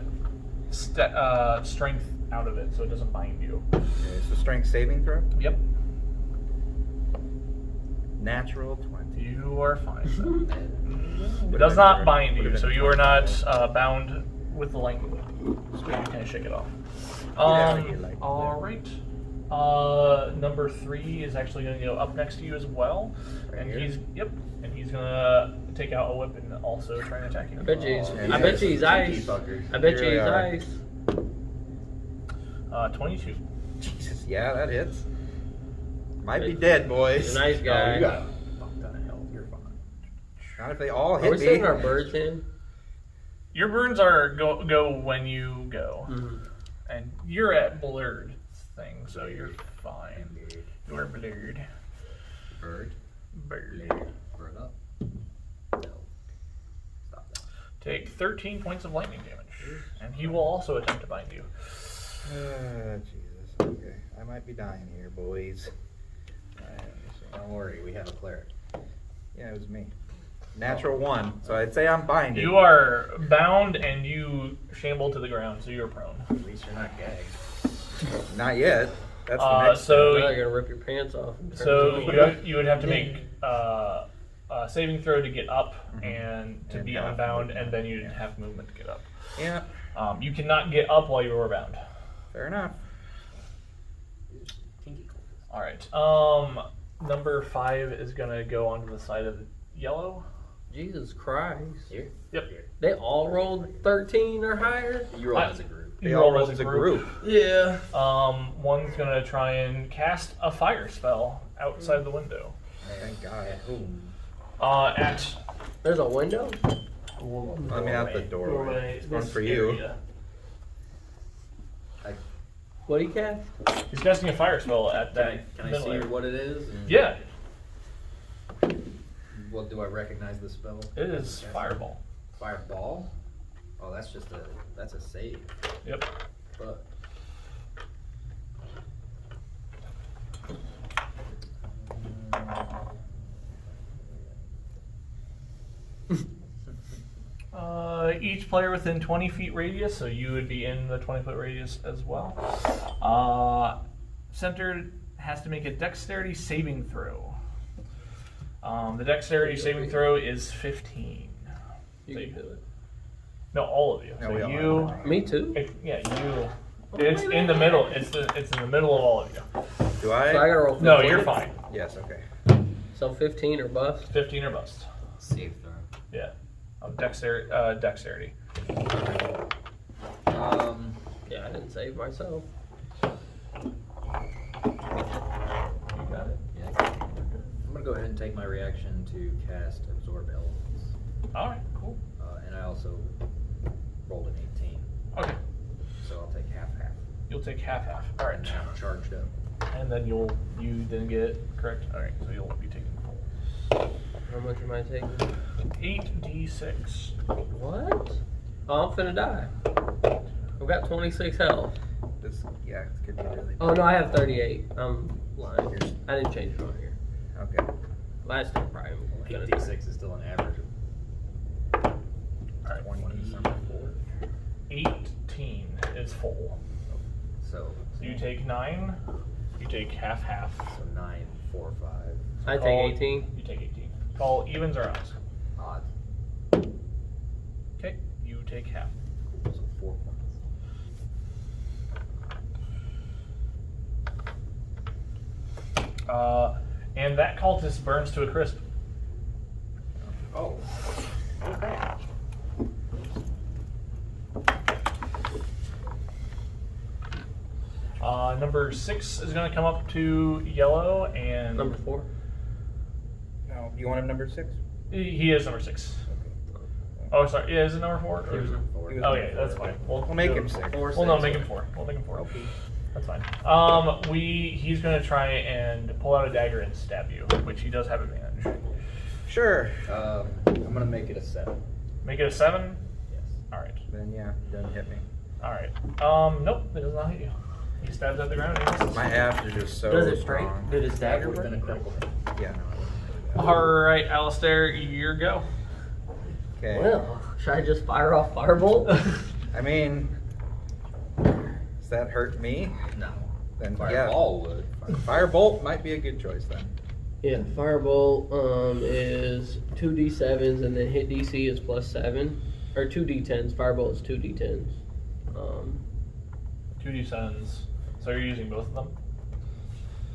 strength out of it so it doesn't bind you. Okay, so strength saving throw. Yep. Natural 20. You are fine. It What does did not I- bind what you, did I- so you are not bound with the lightning. So you can shake it off. out of here, lightning. Alright. Number 3 is actually going to go up next to you as well. Right and here? he's going to take out a whip and also try and attack you. I bet you he's, and I bet you he's cheeky ice. fuckers. I bet you Here he's they are. ice. 22. Jesus, yeah, that hits. Might be dead, boys. He's a nice Oh, guy. you got a fuck ton of health. You're fine. Not if they all Are hit we me. saving our birds in? Your burns are go when you go. Mm-hmm. And you're at blurred thing, so you're fine. You're blurred. Bird. Bird. Bird up. No. Stop that. Take 13 points of lightning damage. And he will also attempt to bind you. Jesus. Okay. I might be dying here, boys. Don't worry, we have a cleric. Yeah, it was me. Natural 1. So I'd say I'm binded. You are bound and you shamble to the ground, so you're prone. At least you're not gagged. Not yet. That's the next so Now you're gonna rip your pants off. And turn So into you would have to make a saving throw to get up and to And be half unbound, movement, and then you'd yeah. have movement to get up. Yeah. You cannot get up while you are bound. Fair enough. Kinky cold. All right. Number 5 is gonna go onto the side of yellow. Jesus Christ. Here? Yep. Here. They all rolled 13 or higher? You roll I- as a group. They You all roll rolled as a group. Yeah. One's gonna try and cast a fire spell outside the window. Thank God. At There's a window? I mean, out the doorway. It's one for you. area. What do you cast? He's casting a fire spell at that. Can I middle see area. what it is? And Yeah, What do I recognize the spell? it is fireball. Fireball? Oh, that's a save. Yep. But Each player within 20 feet radius, so you would be in the 20-foot radius as well. Centered has to make a dexterity saving throw. The dexterity saving throw is 15. You can do it. No, all of you. No, So we all you, have Me too. yeah, you. It's in the middle. It's in the middle of all of you. Do So I I? gotta roll 15. No, you're fine. Yes, okay. So 15 or bust. 15 or bust. Save throw. Yeah. Dexterity. Yeah, I didn't save myself. You got it. yeah, I'm gonna go ahead and take my reaction to cast Absorb Elements. All right. Cool. And I also rolled an 18, Okay. so I'll take half. You'll take half. All right. And now I'm charged up. And then you then get it correct. All right. So you'll be taking full. How much am I taking? 8d6. What? Oh, I'm finna die. I've got 26 health. This could be really. Oh no, I have 38. I'm lying. I didn't change it on here. Okay. Last time probably. Well, gonna 8d6 is still an average of All right. 24. 18 is full. So So you take 9. You take half. 9, 4, 5. I Call- take 18. You take 18. Call evens or odds. Odd. Okay. You take half. Cool. So 4 points. And that cultist burns to a crisp. Oh. Okay. Number 6 is going to come up to yellow, and Number 4. No, you want him number 6? he is number 6. Oh, sorry. Yeah, is it number 4? He was number 4. He was Oh number yeah, that's 4. fine. We'll make do- him 6. Well, no, make him 4. We'll make him 4. Okay. That's fine. He's going to try and pull out a dagger and stab you, which he does have advantage. Sure. I'm gonna make it a 7. Make it a 7. Yes. All right. Then yeah, doesn't hit me. All right. Nope, it does not hit you. He stabs at the ground. And he misses. My abs are just so Does it break? strong. Did his That dagger would have been a break? critical hit. Yeah, no, I wouldn't do that. All right, Alistair, your go. Okay. Well, should I just fire off Firebolt? I mean, does that hurt me? No. Then Fireball would. yeah. Firebolt might be a good choice then. Yeah, Firebolt is 2d7s and then hit DC is +7. Or 2d10s. Firebolt is 2d10s. 2d7s. So you're using both of them?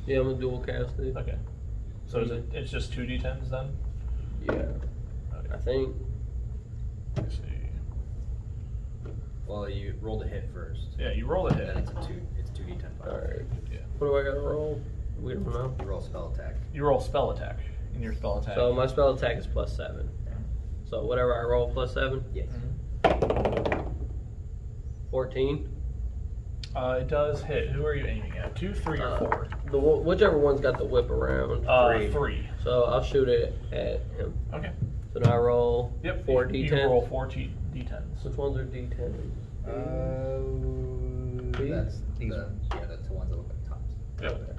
Yeah, I'm a dual cast it. Okay. So is it's just 2d10s then? Yeah, Okay. I think. Let's see. Well, you rolled a hit first. Yeah, you roll a And then hit. it's a 2. It's 2d10 fire. Alright. Yeah. What do I gotta roll? We don't know. You roll spell attack. You roll spell attack in your spell attack. So my spell attack is +7. So whatever I roll +7. Yes. 14. It does hit. Who are you aiming at? 2, 3, or 4? Whichever one's got the whip around. 3. So I'll shoot it at him. Okay. So now I roll Yep. 4 You d10s. roll 4 d10s. Which ones are d10s? That's These the, ones. yeah, that's the ones that look like tops. Yep.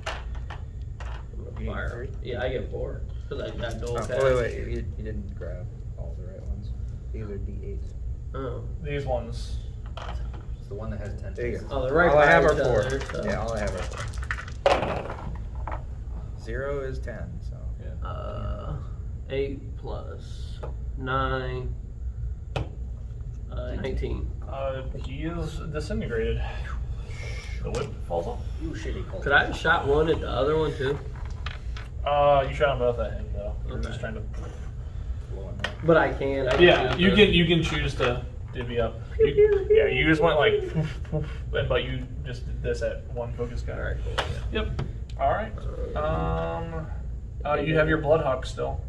I'm gonna fire. Yeah, I get 4. Because I got dual cast. Oh, wait, you didn't grab all the right ones. These are D8s. Oh. These ones. It's the one that has 10 There you faces. go. Oh, they're right all I by have are each 4. other, so- Yeah, all I have are 4. 0 is 10, so. 8 plus 9. 19. He is disintegrated. The whip falls off. You shitty cult. Could I have shot one at the other one too? You shot them both at him though. I'm Okay. just trying to. Blowing up. But I can. I Yeah, choose you can choose to divvy up. Yeah, you just went like, but you just did this at one focus guy. Alright, cool. Yep. All right. You have your Bloodhawk still.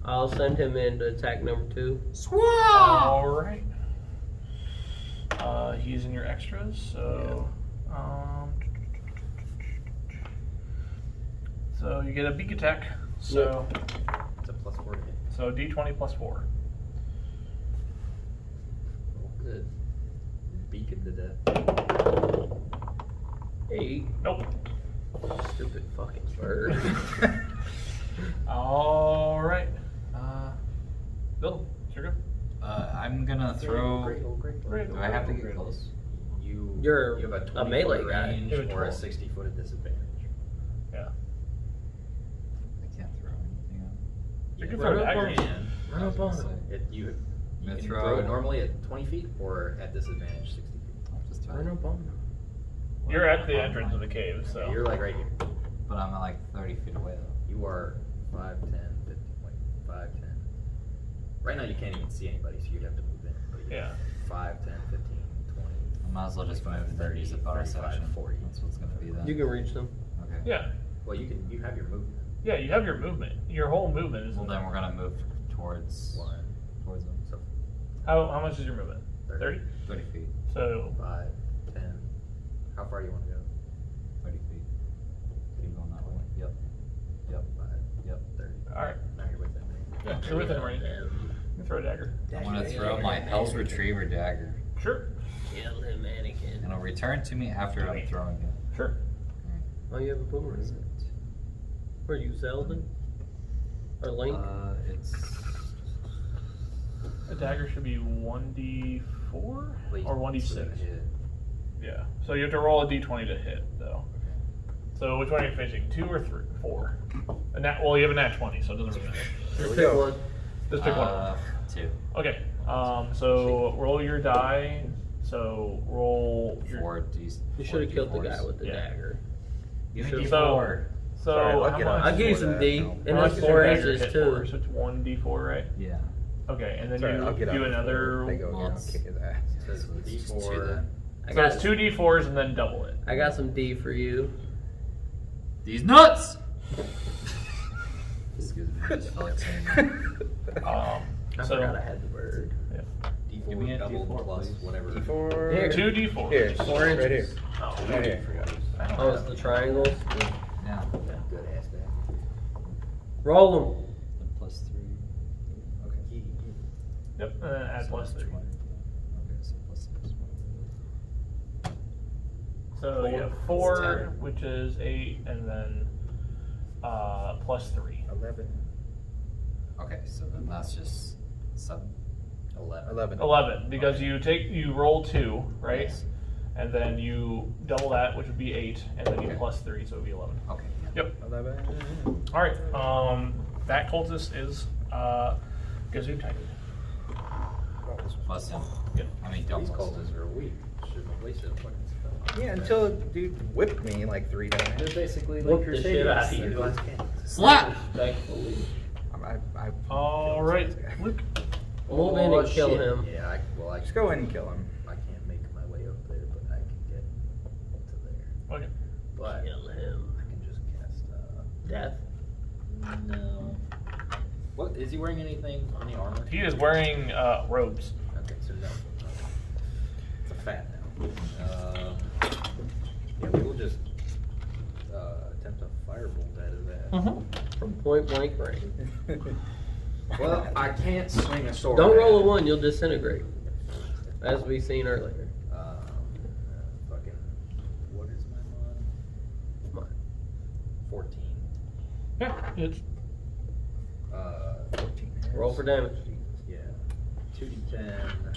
I'll send him in to attack number 2. All right. He's in your extras, so. So you get a beak attack. So It's a +4 to hit. so d20 plus 4. Good. Beacon to death. 8. Nope. Stupid fucking bird. All right. Bill, it's your go. I'm gonna throw. Great. Do I have to get close? You're you have a 20 melee foot guy. range You have a or a 12. 60 foot at disadvantage. Yeah. I can't throw anything out. You can Run throw up on daggers. him. Run up on him. You I'm gonna can throw- throw it normally at 20 feet or at disadvantage 60 feet. I'll just throw Run it. up on him. You're at the entrance of the cave, so. You're like right here. But I'm like 30 feet away though. You are 5, 10, 15, wait, 5, 10. Right now you can't even see anybody, so you'd have to move in. But you Yeah. 5, 10, 15, 20. I might as well just move 25, 30 as a bonus 35, action. 40. That's what's gonna be then. You can reach them. Okay. Yeah. Well, you have your movement. Yeah, you have your movement. Your whole movement is. Well, then we're gonna move towards One, towards them. so How much is your movement? 30? 30 feet. So 5, 10. How far do you want to go? 30 feet. Keep going that way. Yep. 5, Yep. 30. Alright. Now you're within range. yeah, you're within range. You can throw a dagger. I'm gonna throw my Hell's Retriever dagger. Sure. Kill him, Anakin. And it'll return to me after I'm throwing it. Sure. Oh, you have a boomerang. Were you Zelda? Or Link? It's A dagger should be 1d4 Please, or so 1d6. that hit. Yeah. So you have to roll a d20 to hit, though. So which one are you fishing? 2 or 3? 4. Well, you have a nat 20, so it doesn't really matter. Just we pick go. one. Just pick one. 2. Okay. So roll your die. So roll your. 4 D. You should have killed the guy with the Yeah. dagger. Give me Sure. D4. So So Sorry, how I'll get much? on I'll give you before some that. D, No. and How it's much 4 does your inches hit too. for? So it's 1d4, right? Yeah. Okay, and then Sorry, I'll you get do up another. before they go again. I'll Once. kick his ass. It says It's just two D4. then. I So it's got 2d4s and then double it. I got some D for you. These nuts! Excuse me, I just felt like saying that. I So forgot I had the bird. Give me D4 a double D4, plus please. whatever. D4. Here. 2d4s. Here, 4 right here. inches. Oh, Right here. Oh, it's the triangles. Yeah. Good ass dad. Roll them. Then plus 3. Okay. Yep, and then add So plus that's 3. 20. Okay, so plus 6. So you have 4. 4, 10. which is 8, and then plus 3. 11. Okay, so then that's just 7. 11. 11, because you roll 2, right? Yes. And then you double that, which would be 8, and then you Okay. plus 3, so it would be 11. Okay. Yeah. Yep. 11. Alright, that cultist is Gesundheit. Plus him. Yep. I mean, These don't plus him. cultists are weak. Should have wasted a fucking spell. Yeah, until dude whipped me like 3 They're times. basically Whoop like the shit Crusaders. out of They're you. glass cannons. Slap! Respectfully. I Alright, Luke. Move in and kill shit. him. Yeah, I Just go in and kill him. I can't make my way up there, but I can get to there. Okay. But Kill him. I can just cast. Death. No. What is he wearing? Anything? Any armor? He is wearing robes. Okay, so no. It's a fat now. Yeah, we will just attempt a firebolt out of that. Mm-hmm. From point blank range. Well, I can't swing a sword. Don't at roll a it. 1, you'll disintegrate. As we seen earlier. Fucking. What is my mod? Come on. 14. Yeah, it's 14. Roll for damage. Yeah. 2d10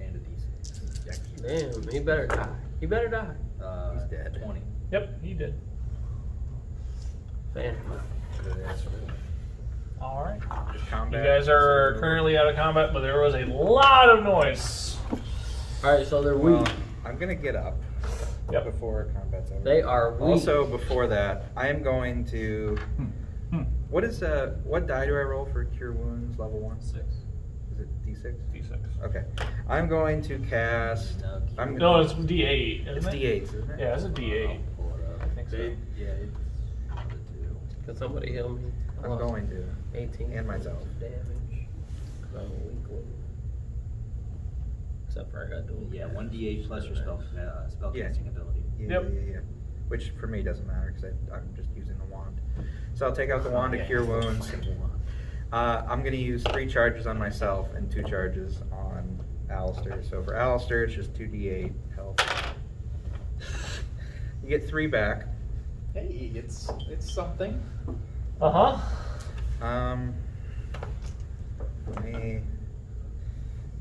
and a d6. Damn, he better die. He better die. He's dead. 20. yep, he did. Phantom. Good ass roll. Alright. Just You combat. guys are currently out of combat, but there was a lot of noise. Alright, so they're weak. Well, I'm gonna get up. Yep. Before combat's over. They are weak. Also, before that, I am going to. What is what die do I roll for cure wounds? Level 1. 6. Is it D6? D6. Okay. I'm going to cast. No, I'm No, it's D8, It's isn't it? D8s, isn't it? Yeah, it's a D8. I'll pull it up. I think so. Yeah, it's the 2. Can somebody heal me? I I'm lost going to. 18 And myself. damage. 'Cause I'm a weakling. Except for I got dual. Yeah, cast. 1d8 plus your spellcasting ability. Yeah, Yep. yeah. Which for me doesn't matter because I'm just using the wand. So I'll take out the wand to cure wounds. I'm going to use 3 charges on myself and 2 charges on Alistair. So for Alistair, it's just 2d8 health. You get 3 back. Hey, it's something. Uh-huh. Let me.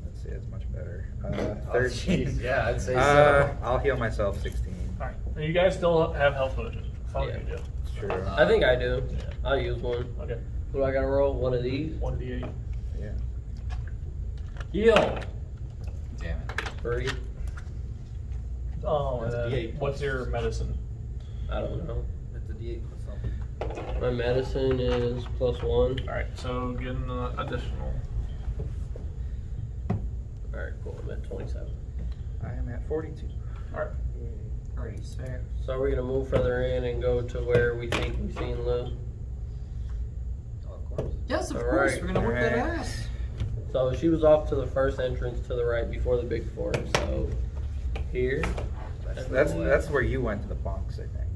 Let's see, it's much better. Oh, 13. jeez, yeah, I'd say so. I'll heal myself 16. Alright. You guys still have health potions. Fuck Yeah. you do. Sure. I think I do. Yeah. I'll use one. Okay. What do I gotta roll? One of these? 1d8. Yeah. Heal! Damn it. 3? Oh, and That's then D8 what's your medicine? I don't know. It's a d8 plus something. My medicine is +1. Alright, so get an additional. Alright, cool. I'm at 27. I am at 42. Alright. So we're gonna move further in and go to where we think we've seen Lou. Oh, of course. Yes, of All course. right. We're gonna whip that All right. ass. So she was off to the first entrance to the right before the big forest. So here. That's where you went to the bunks, I think.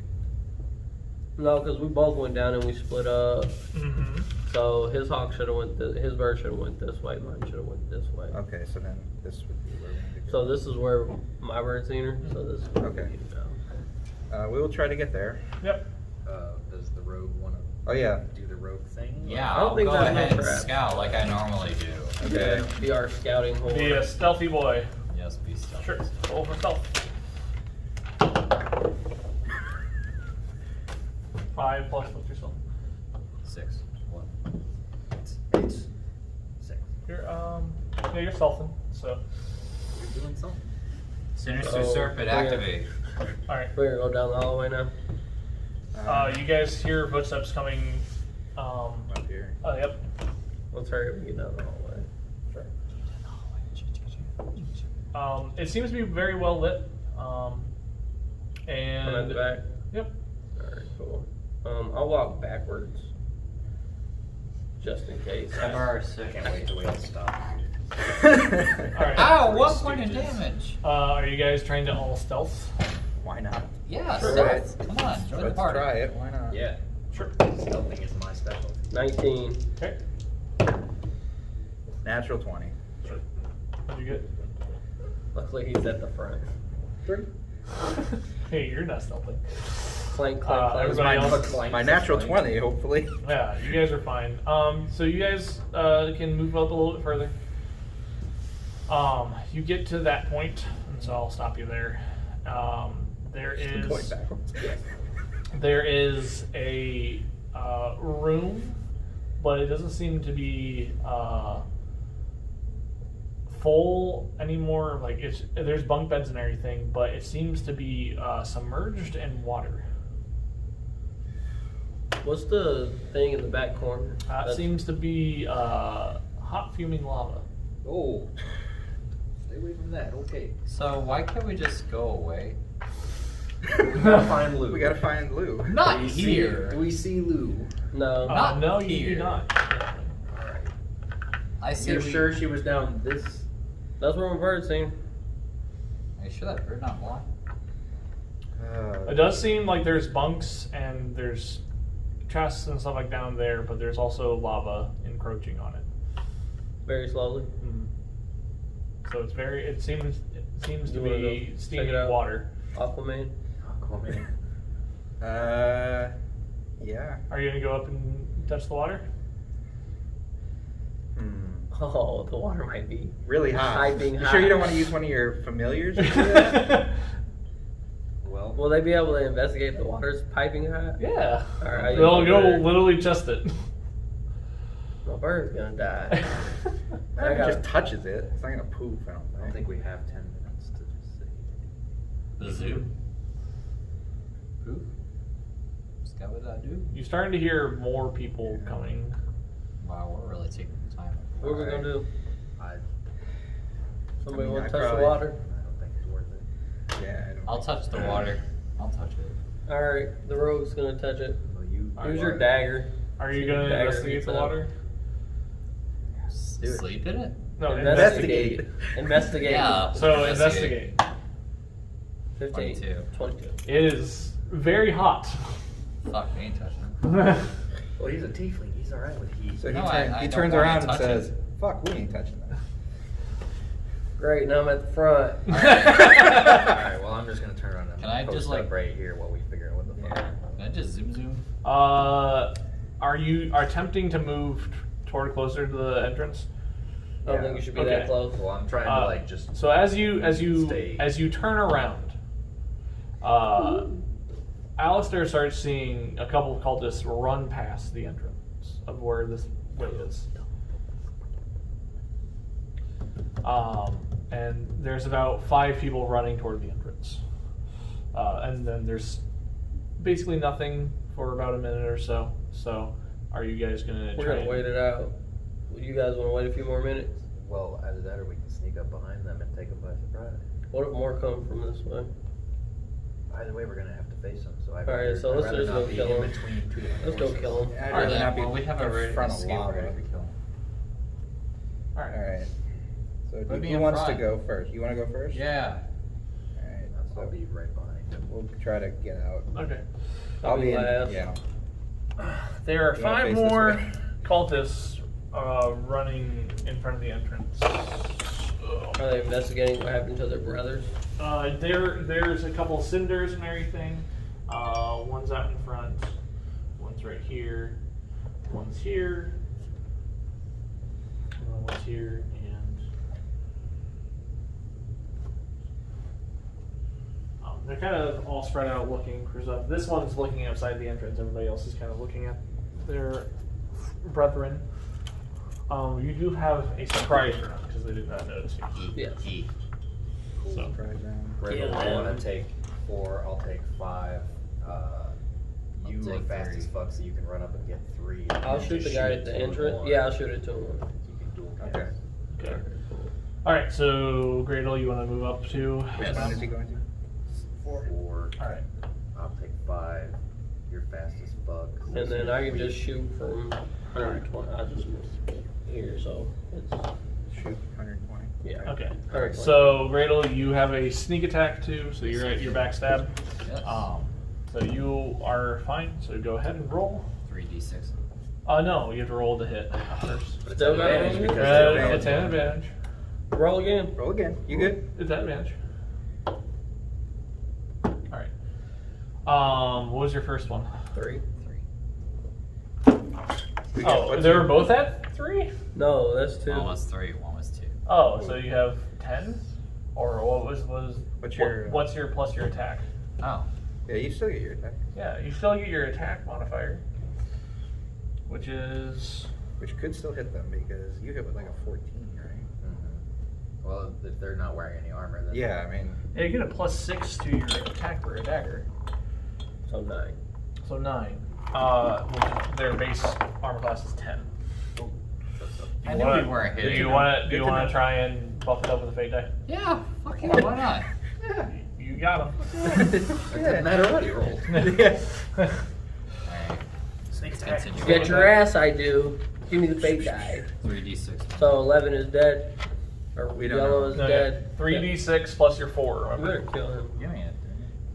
No, because we both went down and we split up. Mm-hmm. So his hawk should have went. His bird should have went this way. Mine should have went this way. Okay, so then this would be where we need to So go. this is where my bird's seen her. So this is where Okay. we need to go. We will try to get there. Yep. Does the rogue want to Oh yeah. do the rogue thing? Yeah, I don't I'll think go that's no ahead and trap. scout like I normally do. Okay. Be our scouting hole. Be a stealthy boy. Yes, be stealthy. Sure. Roll for stealth. 5 plus what's your stealth? 6. What? It's 6. You're yeah, you're stealthing. So You're doing something. Sinister So, Serpent yeah. activate. alright. We're gonna go down the hallway now. You guys hear footsteps coming. Up here. Yep. Let's hurry up and get down the hallway. It seems to be very well lit. And I'm at the back. Yep. Alright, cool. I'll walk backwards. Just in case. I've already sick. Can't wait till we all stop. All right. Ow! 1 point of damage. Are you guys trying to all stealth? Why not? Yeah, Sure. stealth. Come on, join the Let's party. try it. Why not? Yeah. Sure. Stealthing is my specialty. 19. Okay. Natural 20. What'd you get? Luckily he's at the front. 3. Hey, you're not stealthing. Clank, clank, clank. Everybody else? My natural 20, hopefully. Yeah, you guys are fine. So you guys can move up a little bit further. You get to that point, and so I'll stop you there. Going backwards. There is a room, but it doesn't seem to be full anymore. Like there's bunk beds and everything, but it seems to be submerged in water. What's the thing in the back corner? That seems to be hot fuming lava. Oh. Stay away from that. Okay. So why can't we just go away? We gotta find Lou. We gotta find Lou. Not Do we here. Do we see Lou? No. Not no, you here. do not. Alright. I see. You're sure she was down this? That's where my bird's seen. Are you sure that bird not blind? It does seem like there's bunks and there's chests and stuff like down there, but there's also lava encroaching on it. Very slowly. So it's very. It seems to You wanna go be check it steaming out? water. Aquaman. Aquaman. Yeah. Are you gonna go up and touch the water? Oh, the water might be Really hot. piping You hot. sure you don't want to use one of your familiars to do that? Well, Will they be able to investigate the water's piping hot? Yeah. Alright. They'll go literally test it. My bird's gonna die. It just touches it. It's not gonna poof. I I don't don't think. think we have 10 minutes to just say. The zoo. Poof. Scabba-da-doo. You're starting to hear more people coming. Wow, we're really taking time. What are we gonna do? I Somebody I mean, want I to touch probably- the water? don't think it's worth it. Yeah. I don't I'll touch the water. I'll touch it. Alright, the rogue's gonna touch it. Well, you. Use your dagger. Are you See gonna the dagger investigate gets the out. water? Do it. Sleep in it? No, Investigate. Investigate. Yeah. So investigate. 15. 22. 22. It is very hot. Fuck, I ain't touching it. Well, he's a tiefling. He's alright with heat. So No, he I don't turns wanna around and touch says, it. "Fuck, we ain't touching that." Great, now I'm at the front. Alright, well, I'm just gonna turn around and Can I post just, like- up right here while we figure out what the fuck. Can I just zoom? Are you attempting to move toward closer to the entrance? I don't think you should be Okay. that close. Well, I'm trying to like just. So as you Stay. turn around, Alistair starts seeing a couple of cultists run past the entrance of where this way is. And there's about 5 people running toward the entrance. And then there's basically nothing for about a minute or so. So are you guys gonna We're try gonna and- wait it out. You guys want to wait a few more minutes? Well, either that or we can sneak up behind them and take them by surprise. What if more come from this way? Either way, we're gonna have to face them. So I'd Alright, rather, so I'd let's rather just not go be kill in 'em. between two different Let's go forces. kill 'em. I'd Alright, rather then, not be well, we have a in ready front of escape lava. ready to kill. All right. All right. So Put me who in wants to front. go first? You want to go first? Yeah. All right. I'll So be right behind them. we'll try to get out. Okay. I'll be in. last. Yeah. There are You wanna 5 face this more way? cultists running in front of the entrance. Are they investigating what happened to their brothers? There's a couple cinders and everything. One's out in front. One's right here. One's here. One's here, and they're kind of all spread out looking for stuff. This one's looking outside the entrance. Everybody else is kind of looking at their brethren. You do have a surprise round because they did not notice you. Yes. Cool. So- Surprise round. Right, Yeah. I want to take 4. I'll take 5. You are take fast 3. as fuck, so you can run up and get 3. and I'll then shoot the just guy it at the to entrance. one. Yeah, I'll shoot it to him. You can dual cast. Okay. Okay. All right. So Gradle, you want to move up to? Which one is he going to? 4. All right. I'll take 5. You're fast as fuck. And then I can just shoot from 120. I just here, so it's Shoot 120. yeah. Okay. 120. So Gradle, you have a sneak attack too, so you're at your backstab. Yes. So you are fine. So go ahead and roll. 3d6. No, you have to roll to hit first. But it's Still an got advantage it? because It's an advantage. Roll again. Roll again. You good? It's an advantage. All right. What was your first one? 3. Oh, What's they were your- both at 3. No, that's 2. One was 3, one was 2. Oh, so you have 10, or what was What's your plus your attack? Oh. Yeah, you still get your attack. Yeah, you still get your attack modifier, which is Which could still hit them because you hit with like a 14, right? Well, if they're not wearing any armor, then Yeah, I mean, yeah, you get a +6 to your attack for a dagger, So 9. so 9. Which their base armor class is 10. I knew we weren't Do hitting. you want to Good to know. try and buff it up with a fate die? Yeah, fuck yeah, why not? You got him. That already rolled. yeah. Alright. Continue. Get your ass, I do. Give me the fake die. 3d6. So 11 is dead. Or We don't yellow know. is No, dead. 3d6 plus your 4. I'm Remember? gonna kill him. Give me it.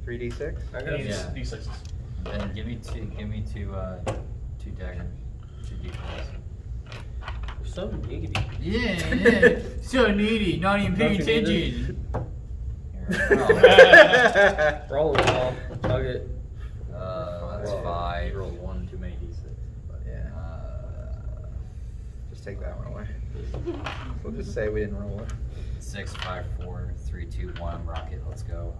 3d6? I got Yeah. D6s. Then give me two daggers. 2 d4s. So needy. Yeah. So needy, not even paying attention. Roll them all. Tug it. That's Well, 5. You rolled 1 too many d6. But Yeah. Just take that one away. We'll just say we didn't roll it. 6, 5, 4, 3, 2, 1. Rocket. Let's go.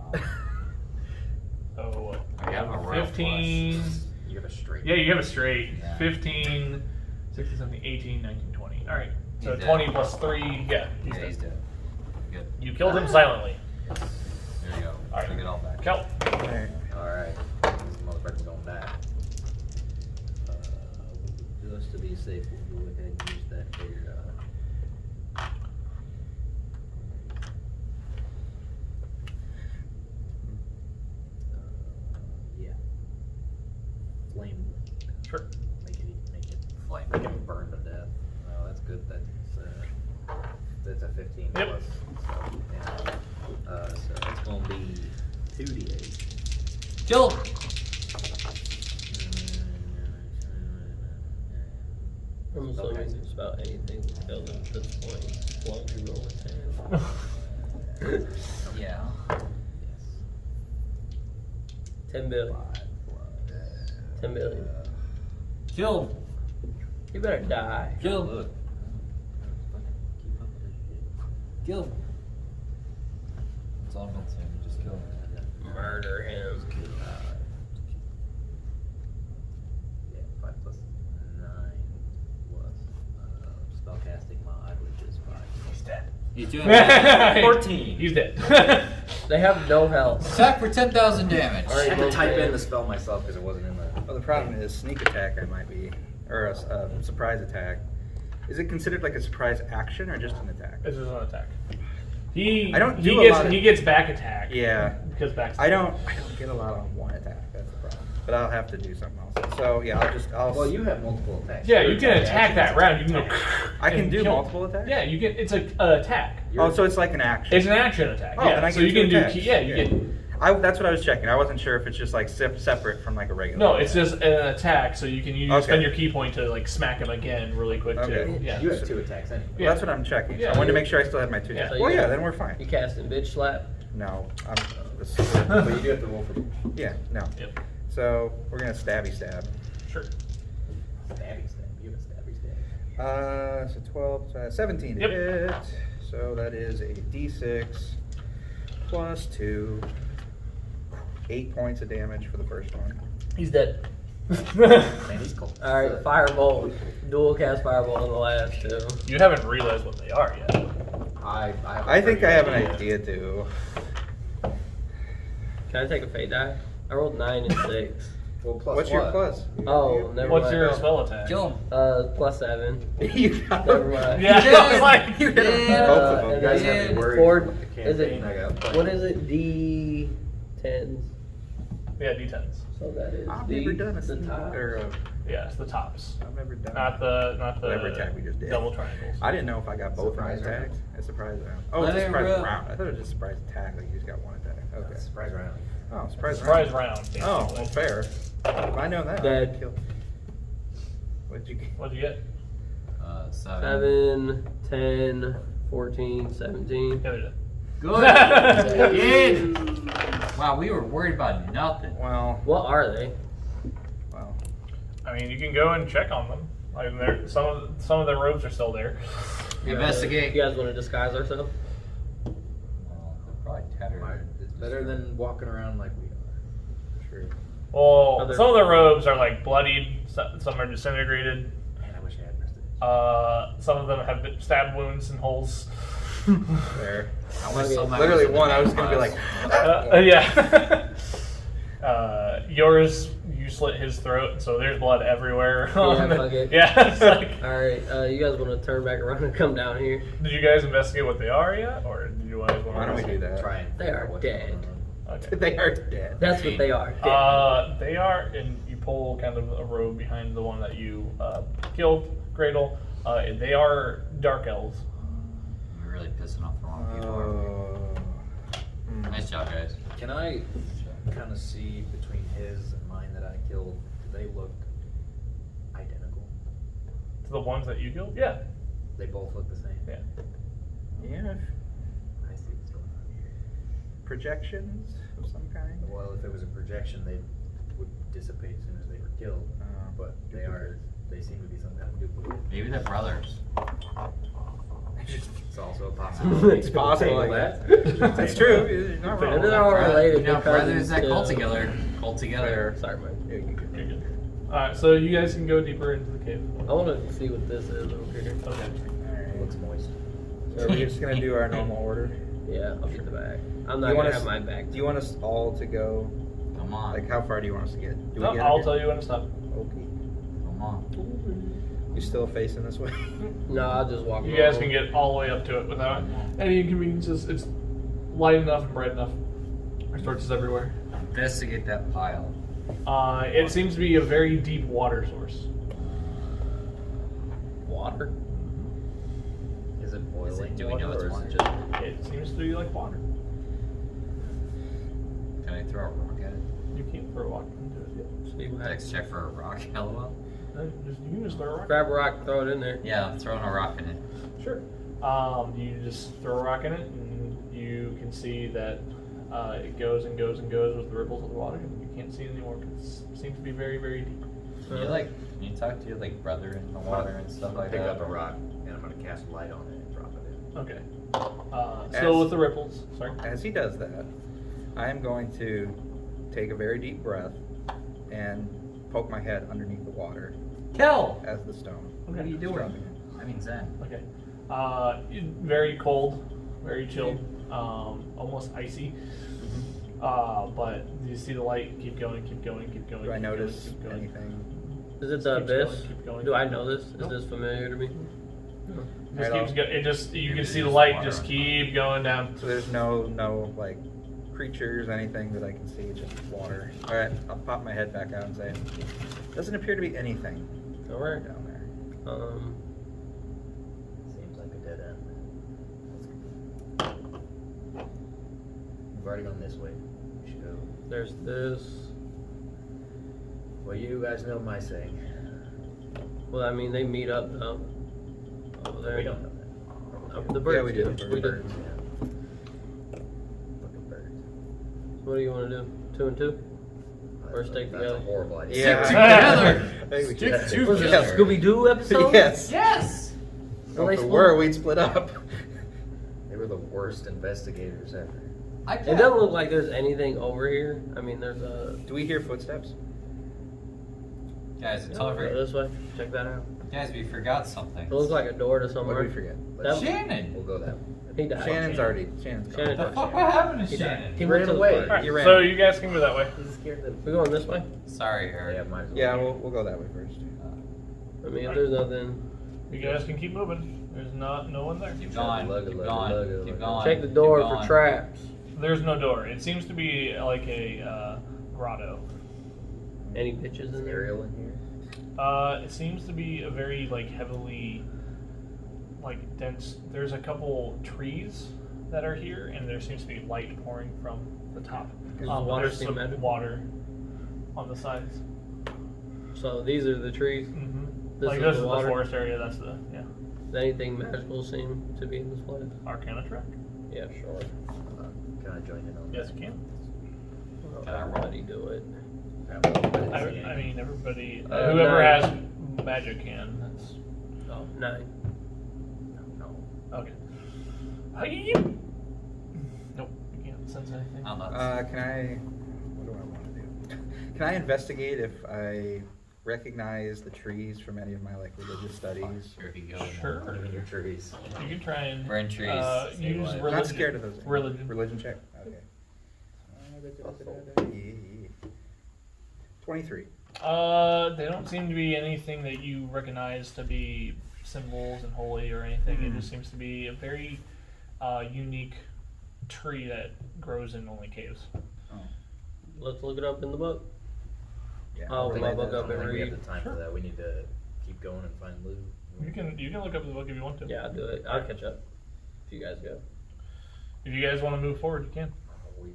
Oh, I have a royal 15. you have a straight. Yeah, you have a straight. Yeah. 15, 16, 17, 18, 19, 20. All right. So He's 20 dead. plus 3. Yeah, he's Yeah, dead. he's dead. Good. You killed him silently. There you go. Alright. Took it all back. Kel. Alright. Alright. This motherfucker's gonna die. Just to be safe, we'll go ahead and use that figure yeah. Flame. Sure. Make it Flame. make him burn to death. No, that's good. That's a 15 Yep. plus. So, yeah. So it's gonna be 2d8. Kill him. I'm assuming just about anything that kills him at this point. As long as you roll a 10. Yeah. 10 billion. 10 billion. Kill him. You better die. Kill him. Look. Keep up with this shit. Kill him. That's all I'm gonna say. Just kill him. Murder him. Yeah, 5 plus 9 plus spellcasting mod, which is 5. He's dead. He's doing it. 14. He's dead. They have no health. Attack for 10,000 damage. I had to type in the spell myself because it wasn't in the. Well, the problem is sneak attack I might be, or a surprise attack. Is it considered like a surprise action or just an attack? This is an attack. He I don't he do a gets lot of- he gets back attack. Yeah. Because back. I don't get a lot on one attack, that's the problem. But I'll have to do something else. So yeah, I'll Well, you have multiple attacks. Yeah, Your you can attack that action is round. You can go. attack. I can and do kill. multiple attacks? Yeah, you can. It's an attack. Oh, so it's like an action. It's an action attack. Oh, yeah. then I so get you two can do. attacks. Yeah, you Yeah. get. That's what I was checking. I wasn't sure if it's just like separate from like a regular. No, it's attack. just an attack, so you can use, Okay. spend your key point to like smack him again really quick Okay. too. Yeah. You have 2 attacks anyway. Yeah. Well, that's what I'm checking. So Yeah. I wanted to make sure I still had my 2 Yeah. attacks. So Well, you- yeah, then we're fine. You casting bitch slap. No, But you do have to roll for yeah, no. Yep. So we're gonna stabby stab. Sure. stabby stab. You have a stabby stab. So 12, 17 to Yep. hit. So that is a D6 plus 2. 8 points of damage for the first one. He's dead. Man, he's cold. Alright, firebolt. Dual cast firebolt on the last 2. You haven't realized what they are yet. I think I have an idea too. Can I take a fate die? I rolled 9 and 6. Well, plus What's your what? plus? Oh, never What's mind. your spell attack? Kill him. +7. You got Never mind. Yeah, I was like, You got Yeah. both of them. And You guys then have me worried four- about the is it- campaign I got playing. What is it? D10s. yeah, D10s. So that is I've D, never done a the sneak top. or Yeah, it's the tops, I've never done not the whatever attack we just did. double triangles. I didn't know if I got both of my Surprise round. attacks. A surprise round. Oh, Let it's a it surprise rip. round. I thought it was just a surprise attack. Like you just got one attack. Okay. Surprise round. Oh, surprise Surprise round. round. Oh, basically. well, fair. If I know that, Dead. I'd kill. What'd you get? What'd you get? 7. 7, 10, 14, 17. The other day. Good. Kid. Wow, we were worried about nothing. Well, What are they? well. I mean, you can go and check on them. Like, some of the robes are still there. Investigate. You guys want to disguise ourselves? Well, they're probably tattered. It's better than walking around like we are. True. Well, Other- some of the robes are like bloodied. Some are disintegrated. Man, I wish I had prestige. Some of them have been stab wounds and holes. Fair. I wish Okay. somebody Literally was in the one, I main was gonna be class. like, Yeah. Yours, you slit his throat, so there's blood everywhere. Yeah, fuck it. Yeah, it's like, Alright, you guys want to turn back around and come down here? did you guys investigate what they are yet, or did you guys want why don't we do that? Try and They figure are out what's dead. going on. Okay. They are dead. That's what they are. Dead. They are, and you pull kind of a robe behind the one that you killed, Gradle. They are dark elves. You're really pissing off the wrong people. Nice job, guys. Can I kind of see between his and mine that I killed? Do they look identical? To the ones that you killed? Yeah. They both look the same. Yeah. Yeah. I see what's going on here. Projections of some kind. Well, if it was a projection, they would dissipate as soon as they were killed. But they seem to be some kind of duplicate. Maybe they're brothers. It's also a possibility. It's possible. Table Like that. that. That's true. You're not wrong. And they're all related. You know, because brothers that it's, cult together. Cult together. Sorry, Mike. Yeah, you could- You're good. Alright, so you guys can go deeper into the cave. I want to see what this is over here. Okay. It looks moist. So we're just gonna do our normal order. Yeah, I'll get the bag. I'm Do not you gonna want have us? my bag. Do you want us all to go? Come on. Like, how far do you want us to get? Do No, get I'll up tell here? you when to stop. Okay. Come on. You still facing this way? No, I'll just walk. You guys along. can get all the way up to it without any inconveniences. It's light enough and bright enough. There's torches everywhere. Investigate that pile. It seems to be a very deep water source. water. Is it boiling? Do we know water, it's or is water? it just It seems to be like water. Can I throw a rock at it? You can't throw a rock into it See what Dex check for a rock. LOL. yet. You can just throw a rock. Grab a rock, throw it in there. Yeah, I'm throwing a rock in it. Sure. You just throw a rock in it, and you can see that it goes and goes and goes with the ripples of the water, and you can't see it anymore because it seems to be very, very deep. Can you talk to your brother in the water and stuff like pick that? up a rock and I'm gonna cast light on it and drop it in. Okay. Still with the ripples. Sorry. As he does that, I am going to take a very deep breath and poke my head underneath the water Kill! as the stone. What are you is doing? dropping in. I mean Zen. Okay. Very cold, very chilled, almost icy. But you see the light keep going, keep going, keep going. Do I keep going, notice keep going. anything? Is it Just the keeps abyss? going, keep going, Do I keep know going. this? Is Nope. this familiar to me? Just Right keeps on. go- It just you can Maybe see the there's light water just on keep going down. So there's no like creatures, anything that I can see, just water. All right, I'll pop my head back out and say, doesn't appear to be anything All right. down there. Seems like a dead end. We've already gone this way. We should go. There's this. Well, you guys know my saying. Well, I mean, they meet up though. Over there. We don't know that. Oh, the birds Yeah, we do. We do. Birds, yeah. Look at birds. What do you want to do? 2 and 2? Or stick That's together? a horrible idea. Yeah. together. I think we Stick should. Was it a Together. Scooby Doo episode? Yes. Yes! Well, They if it split- were, we'd split up. They were the worst investigators ever. It doesn't look like there's anything over here. I mean, there's a. Do we hear footsteps? Guys, it's Go over. this way. Check that out. Guys, we forgot something. It looks like a door to What somewhere. did we forget? That- Shannon! We'll go that way. He died. Shannon's Gone. Shannon. The fuck, what happened to He died. Shannon? He Ran went to the away. front. Alright, You ran. so you guys can go that way. He's scared of We going this way? Sorry, Eric. Yeah, might as well. Yeah, we'll go that way first. I mean, if there's nothing, You guys can keep moving. There's no one there. Keep going, Lug it, keep lug it, going, lug it, keep lug going. check the door keep for going. traps. There's no door. It seems to be like a grotto. Any bitches in there? Ariel in here. It seems to be a very like heavily like dense. There's a couple trees that are here, and there seems to be light pouring from the top. Does the water There's seem some magical? water on the sides. So these are the trees. Mm-hmm. This Like is this the is the water? forest area. That's the Anything magical seem to be in this place? Arcana track. Yeah, sure. Can I join in on Yes, you can. Well, Can I roll? everybody do it. that? I mean, everybody. nine. Whoever has magic can. That's Oh, 9. okay. Nope, you can't sense anything. Oh, that's, What do I want to do? Can I investigate if I recognize the trees from any of my like religious studies? here we go. Sure. Your trees. You can try and We're in trees. Say use what? I'm religion. not scared of those. Religion. Religion check. Okay. 23. They don't seem to be anything that you recognize to be symbols and holy or anything. It just seems to be a very unique tree that grows in only caves. Oh. Let's look it up in the book. Yeah. Oh, I'll my take book that. up I don't and think we have read. the time for that. We need to keep going and find loot. You can look up the book if you want to. Yeah, I'll do it. I'll catch up. If you guys go. If you guys want to move forward, you can. We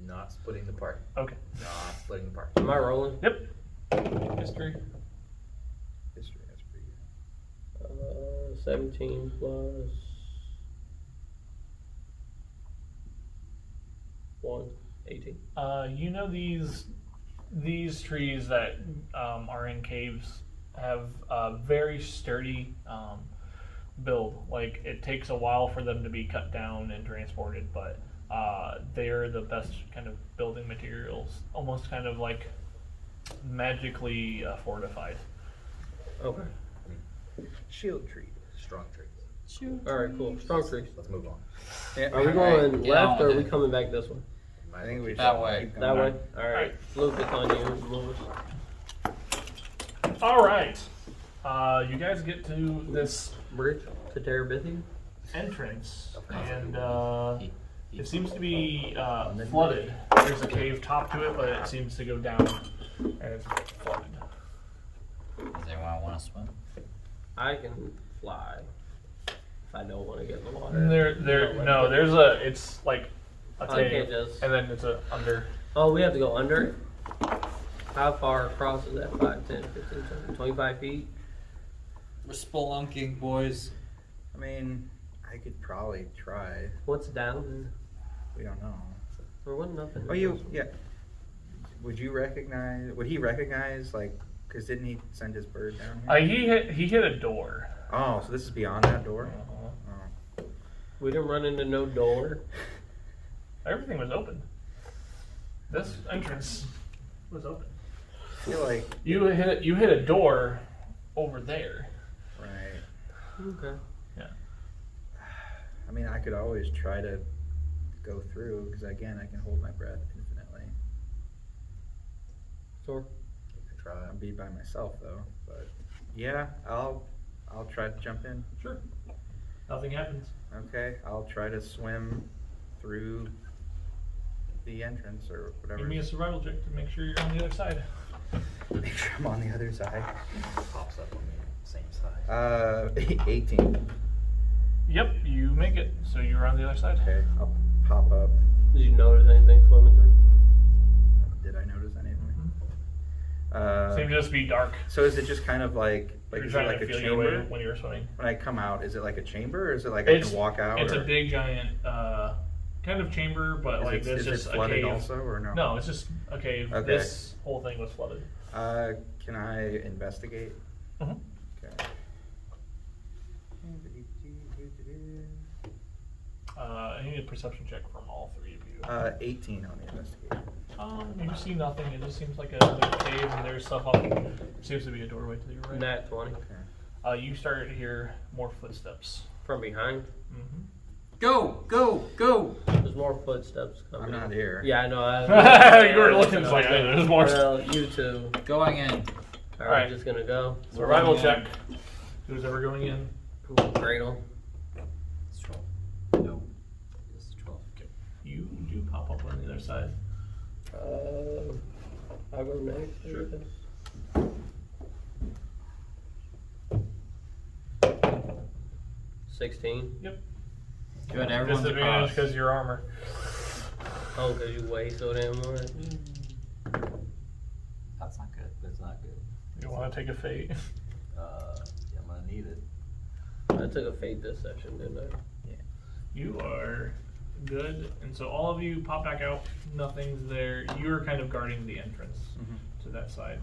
not splitting the party. Okay. Not splitting the party. Am I rolling? Yep. History. History, that's pretty good. 17 plus 1, 18. You know these trees that are in caves have a very sturdy build. Like it takes a while for them to be cut down and transported, but they're the best kind of building materials. Almost kind of like magically fortified. Okay. Shield tree. Strong trees. Alright, cool. Strong trees. Let's move on. Yeah, Are we alright. going Get on left or are with we it. coming back this way? I think we should That way. keep That going. way? Alright. Luke, it's on you. Lewis. All right. You guys get to this Bridge to Terabithia? entrance, and it seems to be flooded. There's a cave top to it, but it seems to go down, and it's flooded. Does anyone want to swim? I can fly. If I don't want to get in the water. It's like a I cave, can't just- and then it's a under. Oh, we have to go under it? How far across is that? 5, 10, 15, 20, 25 feet? We're spelunking, boys. I mean, I could probably try. What's down? We don't know. There wasn't nothing. Oh, yeah. Would he recognize, like, because didn't he send his bird down here? He hit a door. Oh, so this is beyond that door? Oh. We didn't run into no door. Everything was open. This entrance was open. I feel like, You hit a door over there. right. Okay. Yeah. I mean, I could always try to go through, because again, I can hold my breath infinitely. Sure. Try. I'll be by myself, though. But, yeah, I'll try to jump in. Sure. Nothing happens. Okay, I'll try to swim through the entrance or whatever. Give me a survival check to make sure you're on the other side. Make sure I'm on the other side. Pops up on the same side. 18. Yep, you make it. So you're on the other side. Okay, I'll pop up. Did you notice anything swimming through? Did I notice anything? Seems to just be dark. So is it just kind of like You're is it trying like to a feel your way chamber? when you're swimming. When I come out, is it like a chamber, or is it like I can walk out? It's or a big giant kind of chamber, but like there's is just it a flooded cave. also, or no? No, it's just a cave. Okay. This whole thing was flooded. Can I investigate? Mhm. Okay. I need a perception check from all three of you. 18 on the investigate. You see nothing. It just seems like a cave, and there's stuff up. Seems to be a doorway to your right. Nat 20. Okay. You start to hear more footsteps. From behind. Mm-hmm. Go, go, go! There's more footsteps coming. I'm not here. Yeah, I know. You were looking like there's more. Well, you two. Going in. Are Alright. we just gonna go? Survival Yeah. check. Who's ever going in? Cradle. It's 12. No. It's 12. You do pop up on the other side. I'll go next. Sure. 16. Yep. Good, everyone's Disadvantage across. because your armor. Oh, because you weigh so damn much. That's not good. That's not good. You want to take a fate? Yeah, I'm gonna need it. I took a fate this session, didn't I? You are good, and so all of you pop back out. Nothing's there. You're kind of guarding the entrance to that side.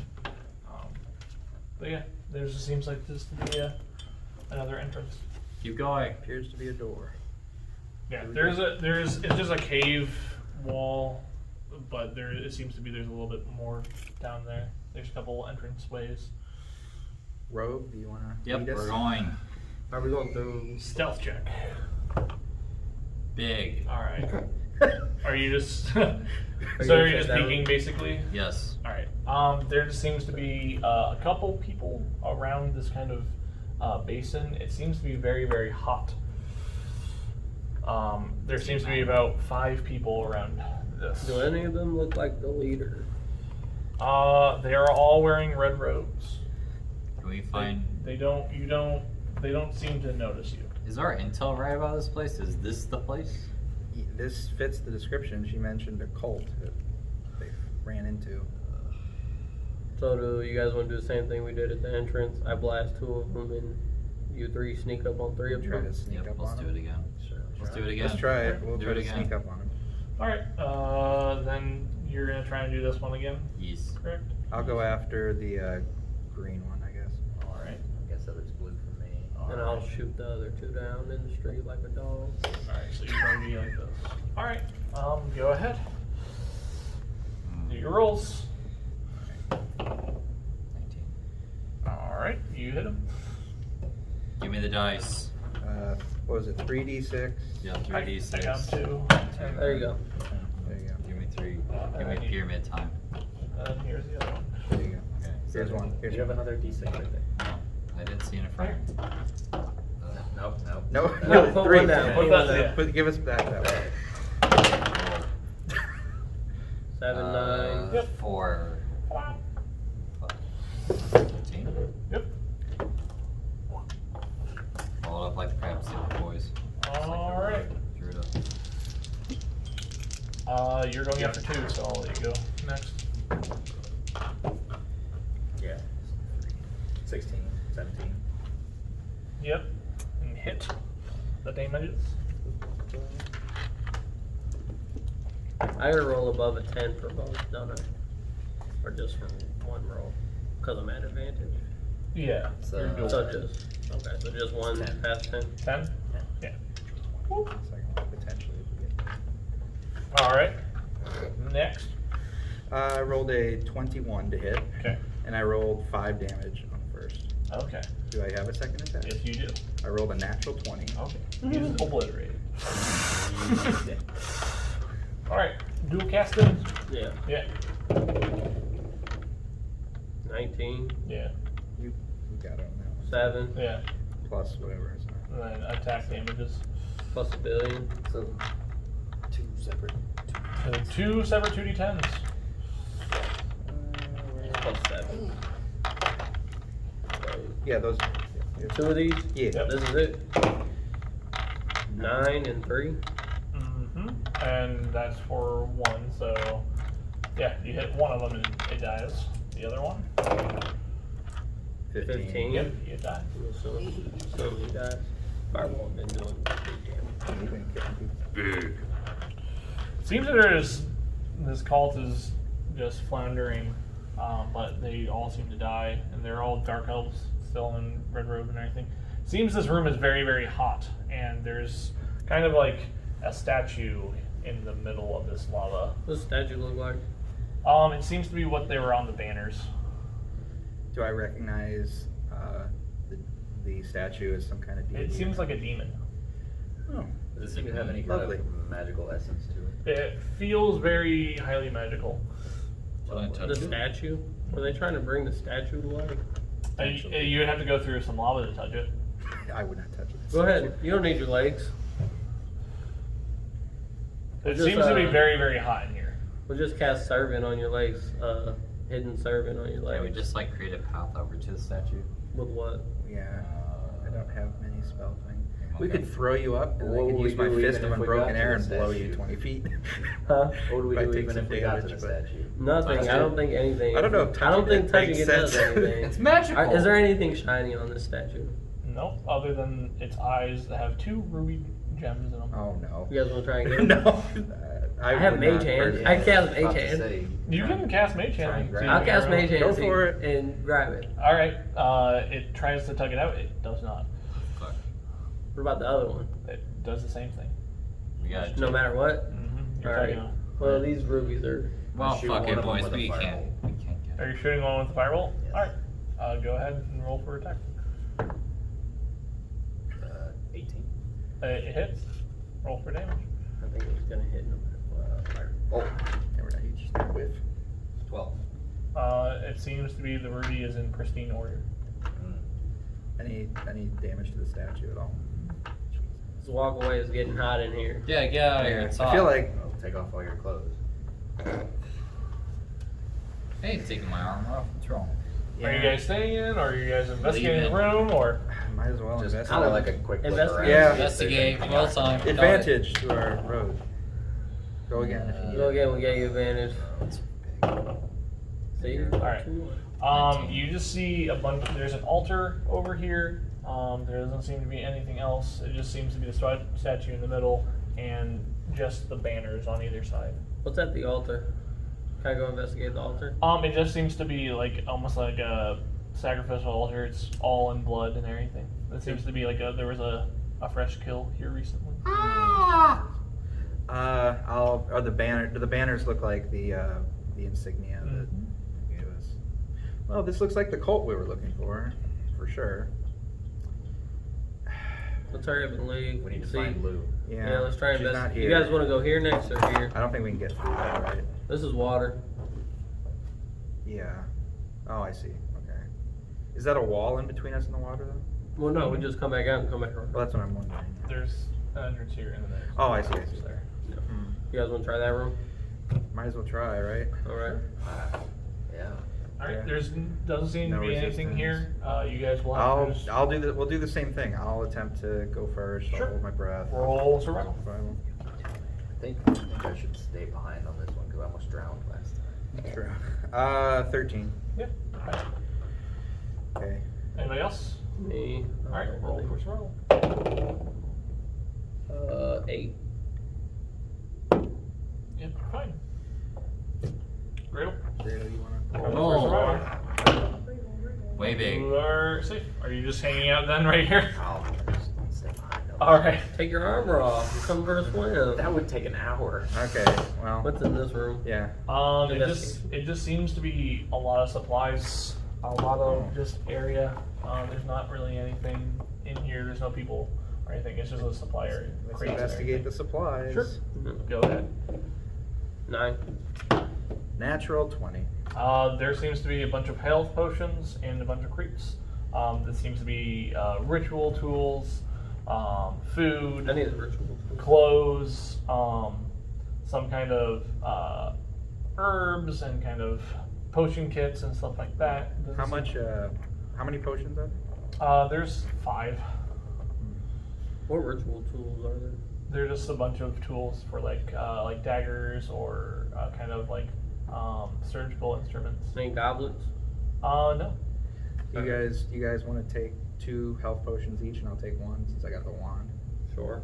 But yeah, there just seems like this to be another entrance. Keep going. Appears to be a door. Yeah, it's just a cave wall, but it seems to be there's a little bit more down there. There's a couple entrance ways. Rogue, do you want to Yep, lead us? we're going. Are we going through? Stealth check. Big. All right. Are you just? you You're check just down? peeking basically? Yes. All right. There just seems to be a couple people around this kind of basin. It seems to be very, very hot. There seems to be about 5 people around this. Do any of them look like the leader? They are all wearing red robes. Can we find... They don't seem to notice you. Is our intel right about this place? Is this the place? This fits the description. She mentioned a cult that they ran into. So do you guys want to do the same thing we did at the entrance? I blast 2 of them and you 3 sneak up on 3 of Try to them? sneak Yep, up let's on do them. it again. Sure, Let's do it again. Let's try it. We'll Do try it to again. sneak up on him. All right. Then you're gonna try and do this one again, Yes. correct? I'll go after the green one, I guess. All right. I guess that looks blue for me. And I'll shoot the other 2 down in the street like a dog. All right. So you're going to be like this. All right. Go ahead. Do your rolls. 19. All right. You hit him. Give me the dice. What was it? 3d6. Yeah, I 3d6. got 2. There you go. There you go. Give me 3. Give I me need- pyramid time. And here's the other one. There you go. Okay. Here's one. Do Here's you have one. another D6 right there? No, I didn't see it in front. Nope, nope. No, No, put 3. one down, put one down. Give us back that way. 7, 9. Yep. 4. 15. Yep. Roll it up like the crab soup, boys. All right. Drew it up. You're going after 2, so I'll let you go next. Yeah. 16, 17. Yep. And hit the damages. I gotta roll above a 10 for both, don't I? Or just for one roll? Because I'm at advantage. Yeah. So- You're dual. So just, okay, so just one 10. past 10. 10? Yeah. Second one, potentially. if we get- All right. Next. I rolled a 21 to hit, Okay. and I rolled 5 damage on the first. Okay. Do I have a second attack? Yes, you do. I rolled a natural 20. Okay. He's obliterated. All right. Dual casting. Yeah. Yeah. 19, Yeah. You got it on that one. 7, Yeah. Plus whatever. Is And then attack damages. plus a billion. So, 2 separate. So 2 separate 2d10s. Plus 7. So, Yeah, those. 2 of these? Yeah. Yep. This is it? 9 and 3? Mm-hmm. And that's for 1, so yeah, you hit one of them and it dies. The other one? 15. Yep, you die. So he dies. Fireball been doing big damage. Seems that there's this cult is just floundering, but they all seem to die, and they're all dark elves still in red robe and everything. Seems this room is very, very hot, and there's kind of like a statue in the middle of this lava. What does the statue look like? It seems to be what they were on the banners. Do I recognize the statue is some kind of deity. It seems like a demon. Oh, Does it seem to have any kind Lovely. of magical essence to it? It feels very highly magical. What I touch The statue? Were they trying to bring the statue to life? You would have to go through some lava to touch it. I would not touch it. Go ahead. You don't need your legs. It Just, seems to be very, very hot in here. We'll just cast servant on your legs. Hidden servant on your Yeah, we legs. just like create a path over to the statue. With what? Yeah, I don't have many spell things. We Okay. could throw you up, and I What could would we use my do fist even of if we unbroken got to air the and blow you statue? 20 feet. Huh? What do we If I do take even some if we got to damage, the but- statue? Nothing. I don't think anything. I don't know if I don't think touching touching it it does makes sense. anything. It's magical. Is there anything shiny on this statue? Nope, other than its eyes that have 2 ruby gems in them. Oh no. You guys want to try and get it? No. I have would mage not hand. personally. I cast About mage to hand. say, You can cast Mage Try and Hand. grab see it. I'll if cast you're- mage hand Go see, for it. and grab it. Alright, it tries to tug it out. It does not. Fuck. What about the other one? It does the same thing. We got No matter what. You're Alright. tugging on. Well, these rubies are. Well, Shoot fuck one it, of them boys. with a We can't. fireball. We can't get Are it. you shooting one with the fireball? Yes. Alright. Go ahead and roll for attack. 18. It hits. Roll for damage. I think it's gonna hit no matter what. Oh, They were not each whiff. 12. It seems to be the ruby is in pristine order. Any damage to the statue at all? Just walk away. It's getting hot in here. Yeah, get out of here. It's I feel hot. like Well, take off all your clothes. Hey, taking my armor off. What's wrong? Are you guys staying in, or are you guys investigating the Leaving. room, or? might as well Just invest. kind of like a quick look Investigate. around. Yeah. Investigate. Roll time. Advantage to our road. Go again if you need Go it. again. We gave you advantage. It's See. Alright. 19. You just see a bunch. There's an altar over here. There doesn't seem to be anything else. It just seems to be the statue in the middle, and just the banners on either side. What's at the altar? Can I go investigate the altar? It just seems to be like almost like a sacrificial altar. It's all in blood and everything. It seems to be like there was a fresh kill here recently. The banner. Do the banners look like the insignia that you gave us? Well, this looks like the cult we were looking for sure. Let's hurry up and leave. We need to See. find Lou. Yeah, let's try and she's not investigate. here. You guys want to go here next or here? I don't think we can get through that, right? This is water. Yeah. Oh, I see. Okay. Is that a wall in between us and the water, though? Well, no, we just come back out and come back around. Well, that's what I'm wondering. There's an entrance here in the middle. Oh, I see. I see. There. You guys want to try that room? Might as well try, right? All right. Yeah. All right. Yeah. There's doesn't seem No to be anything resistance. here. You guys will have to just We'll do the same thing. I'll attempt to go first. Sure. I'll hold my breath. roll survival. Survival. I think I should stay behind on this one because I almost drowned last time. True. 13. Yeah. Okay. Okay. Anybody else? Me. All right. Roll for survival. 8. Yeah. Fine. Great. Grado, you wanna? Roll for Oh. survival. way big. You are safe. Are you just hanging out then right here? I'll just stay behind them. All right. Take your armor off. You come for a swim. That would take an hour. Okay. Well. What's in this room? Yeah. It just seems to be a lot of supplies, a lot of just area. There's not really anything in here. There's no people or anything. It's just a supply area. Let's Crates and investigate the everything. supplies. Sure. Go ahead. 9. Natural 20. There seems to be a bunch of health potions and a bunch of crates. There seems to be ritual tools, food, I need the ritual. clothes, some kind of herbs and kind of potion kits and stuff like that. Doesn't How seem- much? How many potions are there? There's 5. What ritual tools are there? They're just a bunch of tools for like daggers or kind of like surgical instruments. Any goblets? No. You guys want to take 2 health potions each, and I'll take 1 since I got the wand. Sure.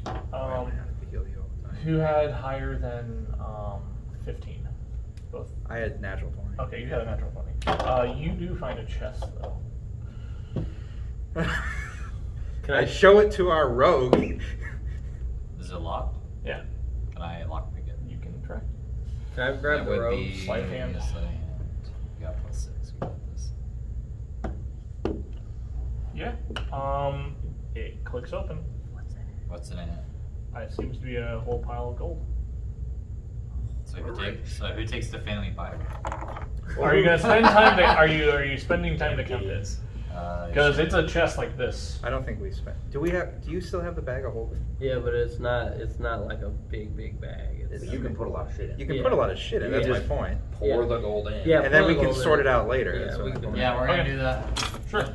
I only have to heal you all the time. Who had higher than 15? Both. I had natural 20. Okay, you had a natural 20. You do find a chest though. Can I I show it to our rogue. Is it locked? Yeah, Can I lock pick it? you can try. Can I grab That the would robe? be sleight of hand. sleight of hand. You got +6. We got this. Yeah. It clicks open. What's in it? It seems to be a whole pile of gold. So who takes the family Bible? Are you gonna spend time? Are you spending time to count this? Because Sure. it's a chest like this. I don't think we spent. Do you still have the bag of holding? Yeah, but it's not like a big bag. But you can put a lot of shit in. You can Yeah. put a lot of shit in. That's Yeah. my point. Pour Yeah. the gold in. Yeah. And then we pour can gold sort in. it out later. Yeah, That's what we I'm can- doing. Yeah, we're gonna Okay. do that. Sure.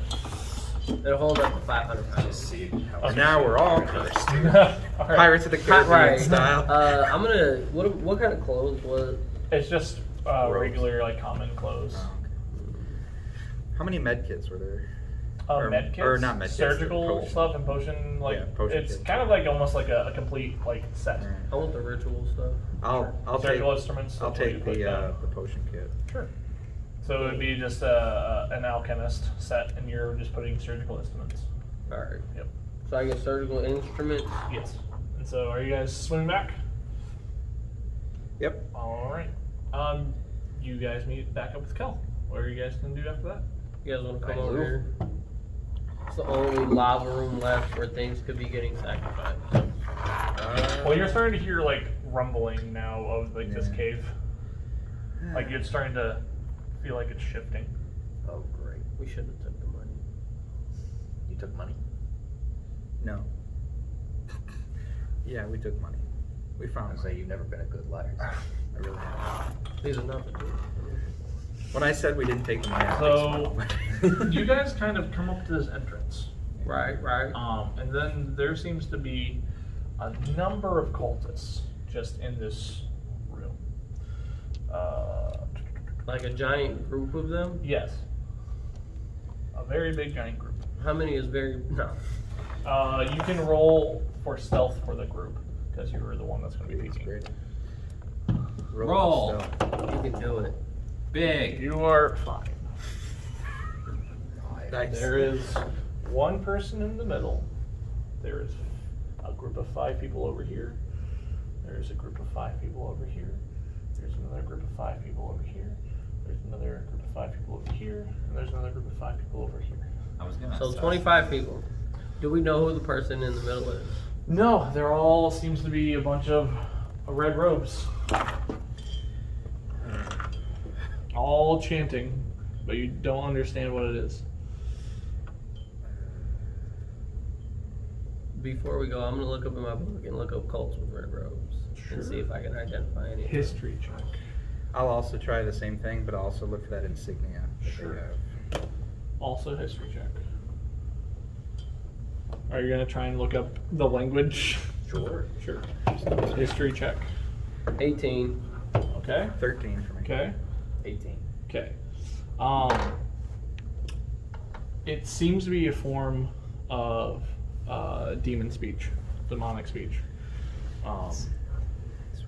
It'll hold up to 500 Just pounds. see how And now we're all cursed. All right. Pirates of the Caribbean Right. style. I'm gonna. What kind of clothes was? It's just Robes. regular, like common clothes. Oh, okay. How many med kits were there? Or- Med kits, or not med kits, surgical potion. stuff, and potion. Like Yeah, potion it's kits. kind of like almost like a complete like set. Alright. I want the ritual stuff. I'll take Surgical instruments. I'll that's what you take put down. the potion kit. Sure. So it would be just an alchemist set, and you're just putting surgical instruments. All right. Yep. So I get surgical instruments. Yes. And so, are you guys swimming back? Yep. All right. You guys meet back up with Kel. What are you guys gonna do after that? You guys want to come Nice. over here? It's the only lava room left where things could be getting sacrificed. Well, you're starting to hear like rumbling now of like this Yeah. cave. Like it's starting to feel like it's shifting. Oh, great. We should have took the money. You took money? No. Yeah, we took money. We I found was money. say you've never been a good liar. I really have. These are nothing. When I said we didn't take the money, I So think you guys kind of come up to this entrance. Right. And then there seems to be a number of cultists just in this room. Like a giant group of them. Yes. A very big giant group. How many is very no? You can roll for stealth for the group because you were the one that's going to be It's peeking. great. Roll. stealth. You can do it. Big. You are fine. Nice. There is one person in the middle. There is a group of 5 people over here. There's a group of 5 people over here. There's another group of 5 people over here. There's another group of 5 people over here. And there's another group of 5 people over here. I was gonna. So say. 25 people. Do we know who the person in the middle is? No, they're all seems to be a bunch of red robes. All chanting, but you don't understand what it is. Before we go, I'm gonna look up in my book and look up cults with red robes and see if I can identify any. History check. I'll also try the same thing, but I'll also look for that insignia that Sure. they have. Also history check. Are you gonna try and look up the language? Sure. Sure. History check. 18. Okay. 13 for me. Okay. 18. Okay. It seems to be a form of demon speech, demonic speech.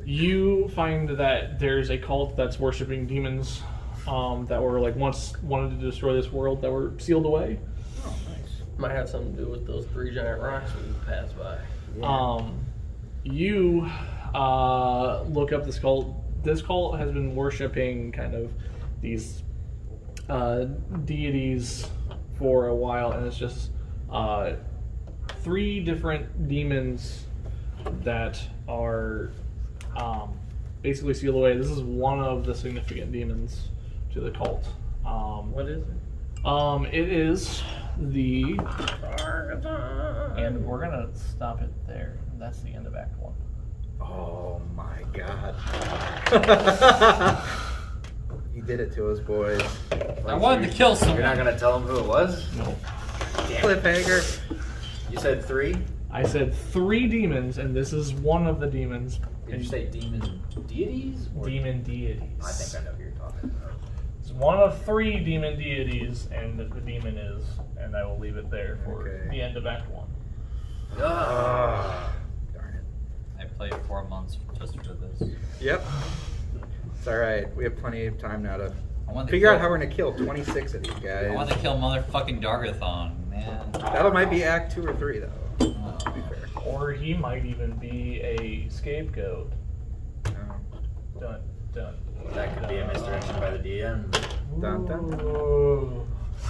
You find that there's a cult that's worshiping demons that were like once wanted to destroy this world that were sealed away. Oh, nice. Might have something to do with those 3 giant rocks we passed by. You look up this cult. This cult has been worshiping kind of these deities for a while, and it's just 3 different demons that are basically sealed away. This is one of the significant demons to the cult. What is it? It is the, and we're gonna stop it there. That's the end of Act 1. Oh my god. You did it to us, boys. I wanted to kill someone. You're not gonna tell them who it was? No, Cliffhanger. You said 3? I said 3 demons, and this is one of the demons. Did you say demon deities? Or- Demon deities. I think I know who you're talking about. It's one of 3 demon deities, and the demon is, and I will leave it there for Okay. the end of Act 1. Ah, darn it. I played 4 months just for this. Yep. It's alright. We have plenty of time now to I wanted to figure out kill- how we're gonna kill 26 of these I want guys. to kill motherfucking Dargathon, man. That might be Act 2 or 3, though. To be fair. Or he might even be a scapegoat. Dun, dun. That could be a misdirection by the DM. Dun, dun, dun. Ooh.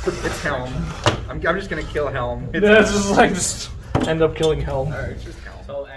It's Helm. I'm just gonna kill Helm. That's just like just end up killing Helm. Alright, it's just Helm. So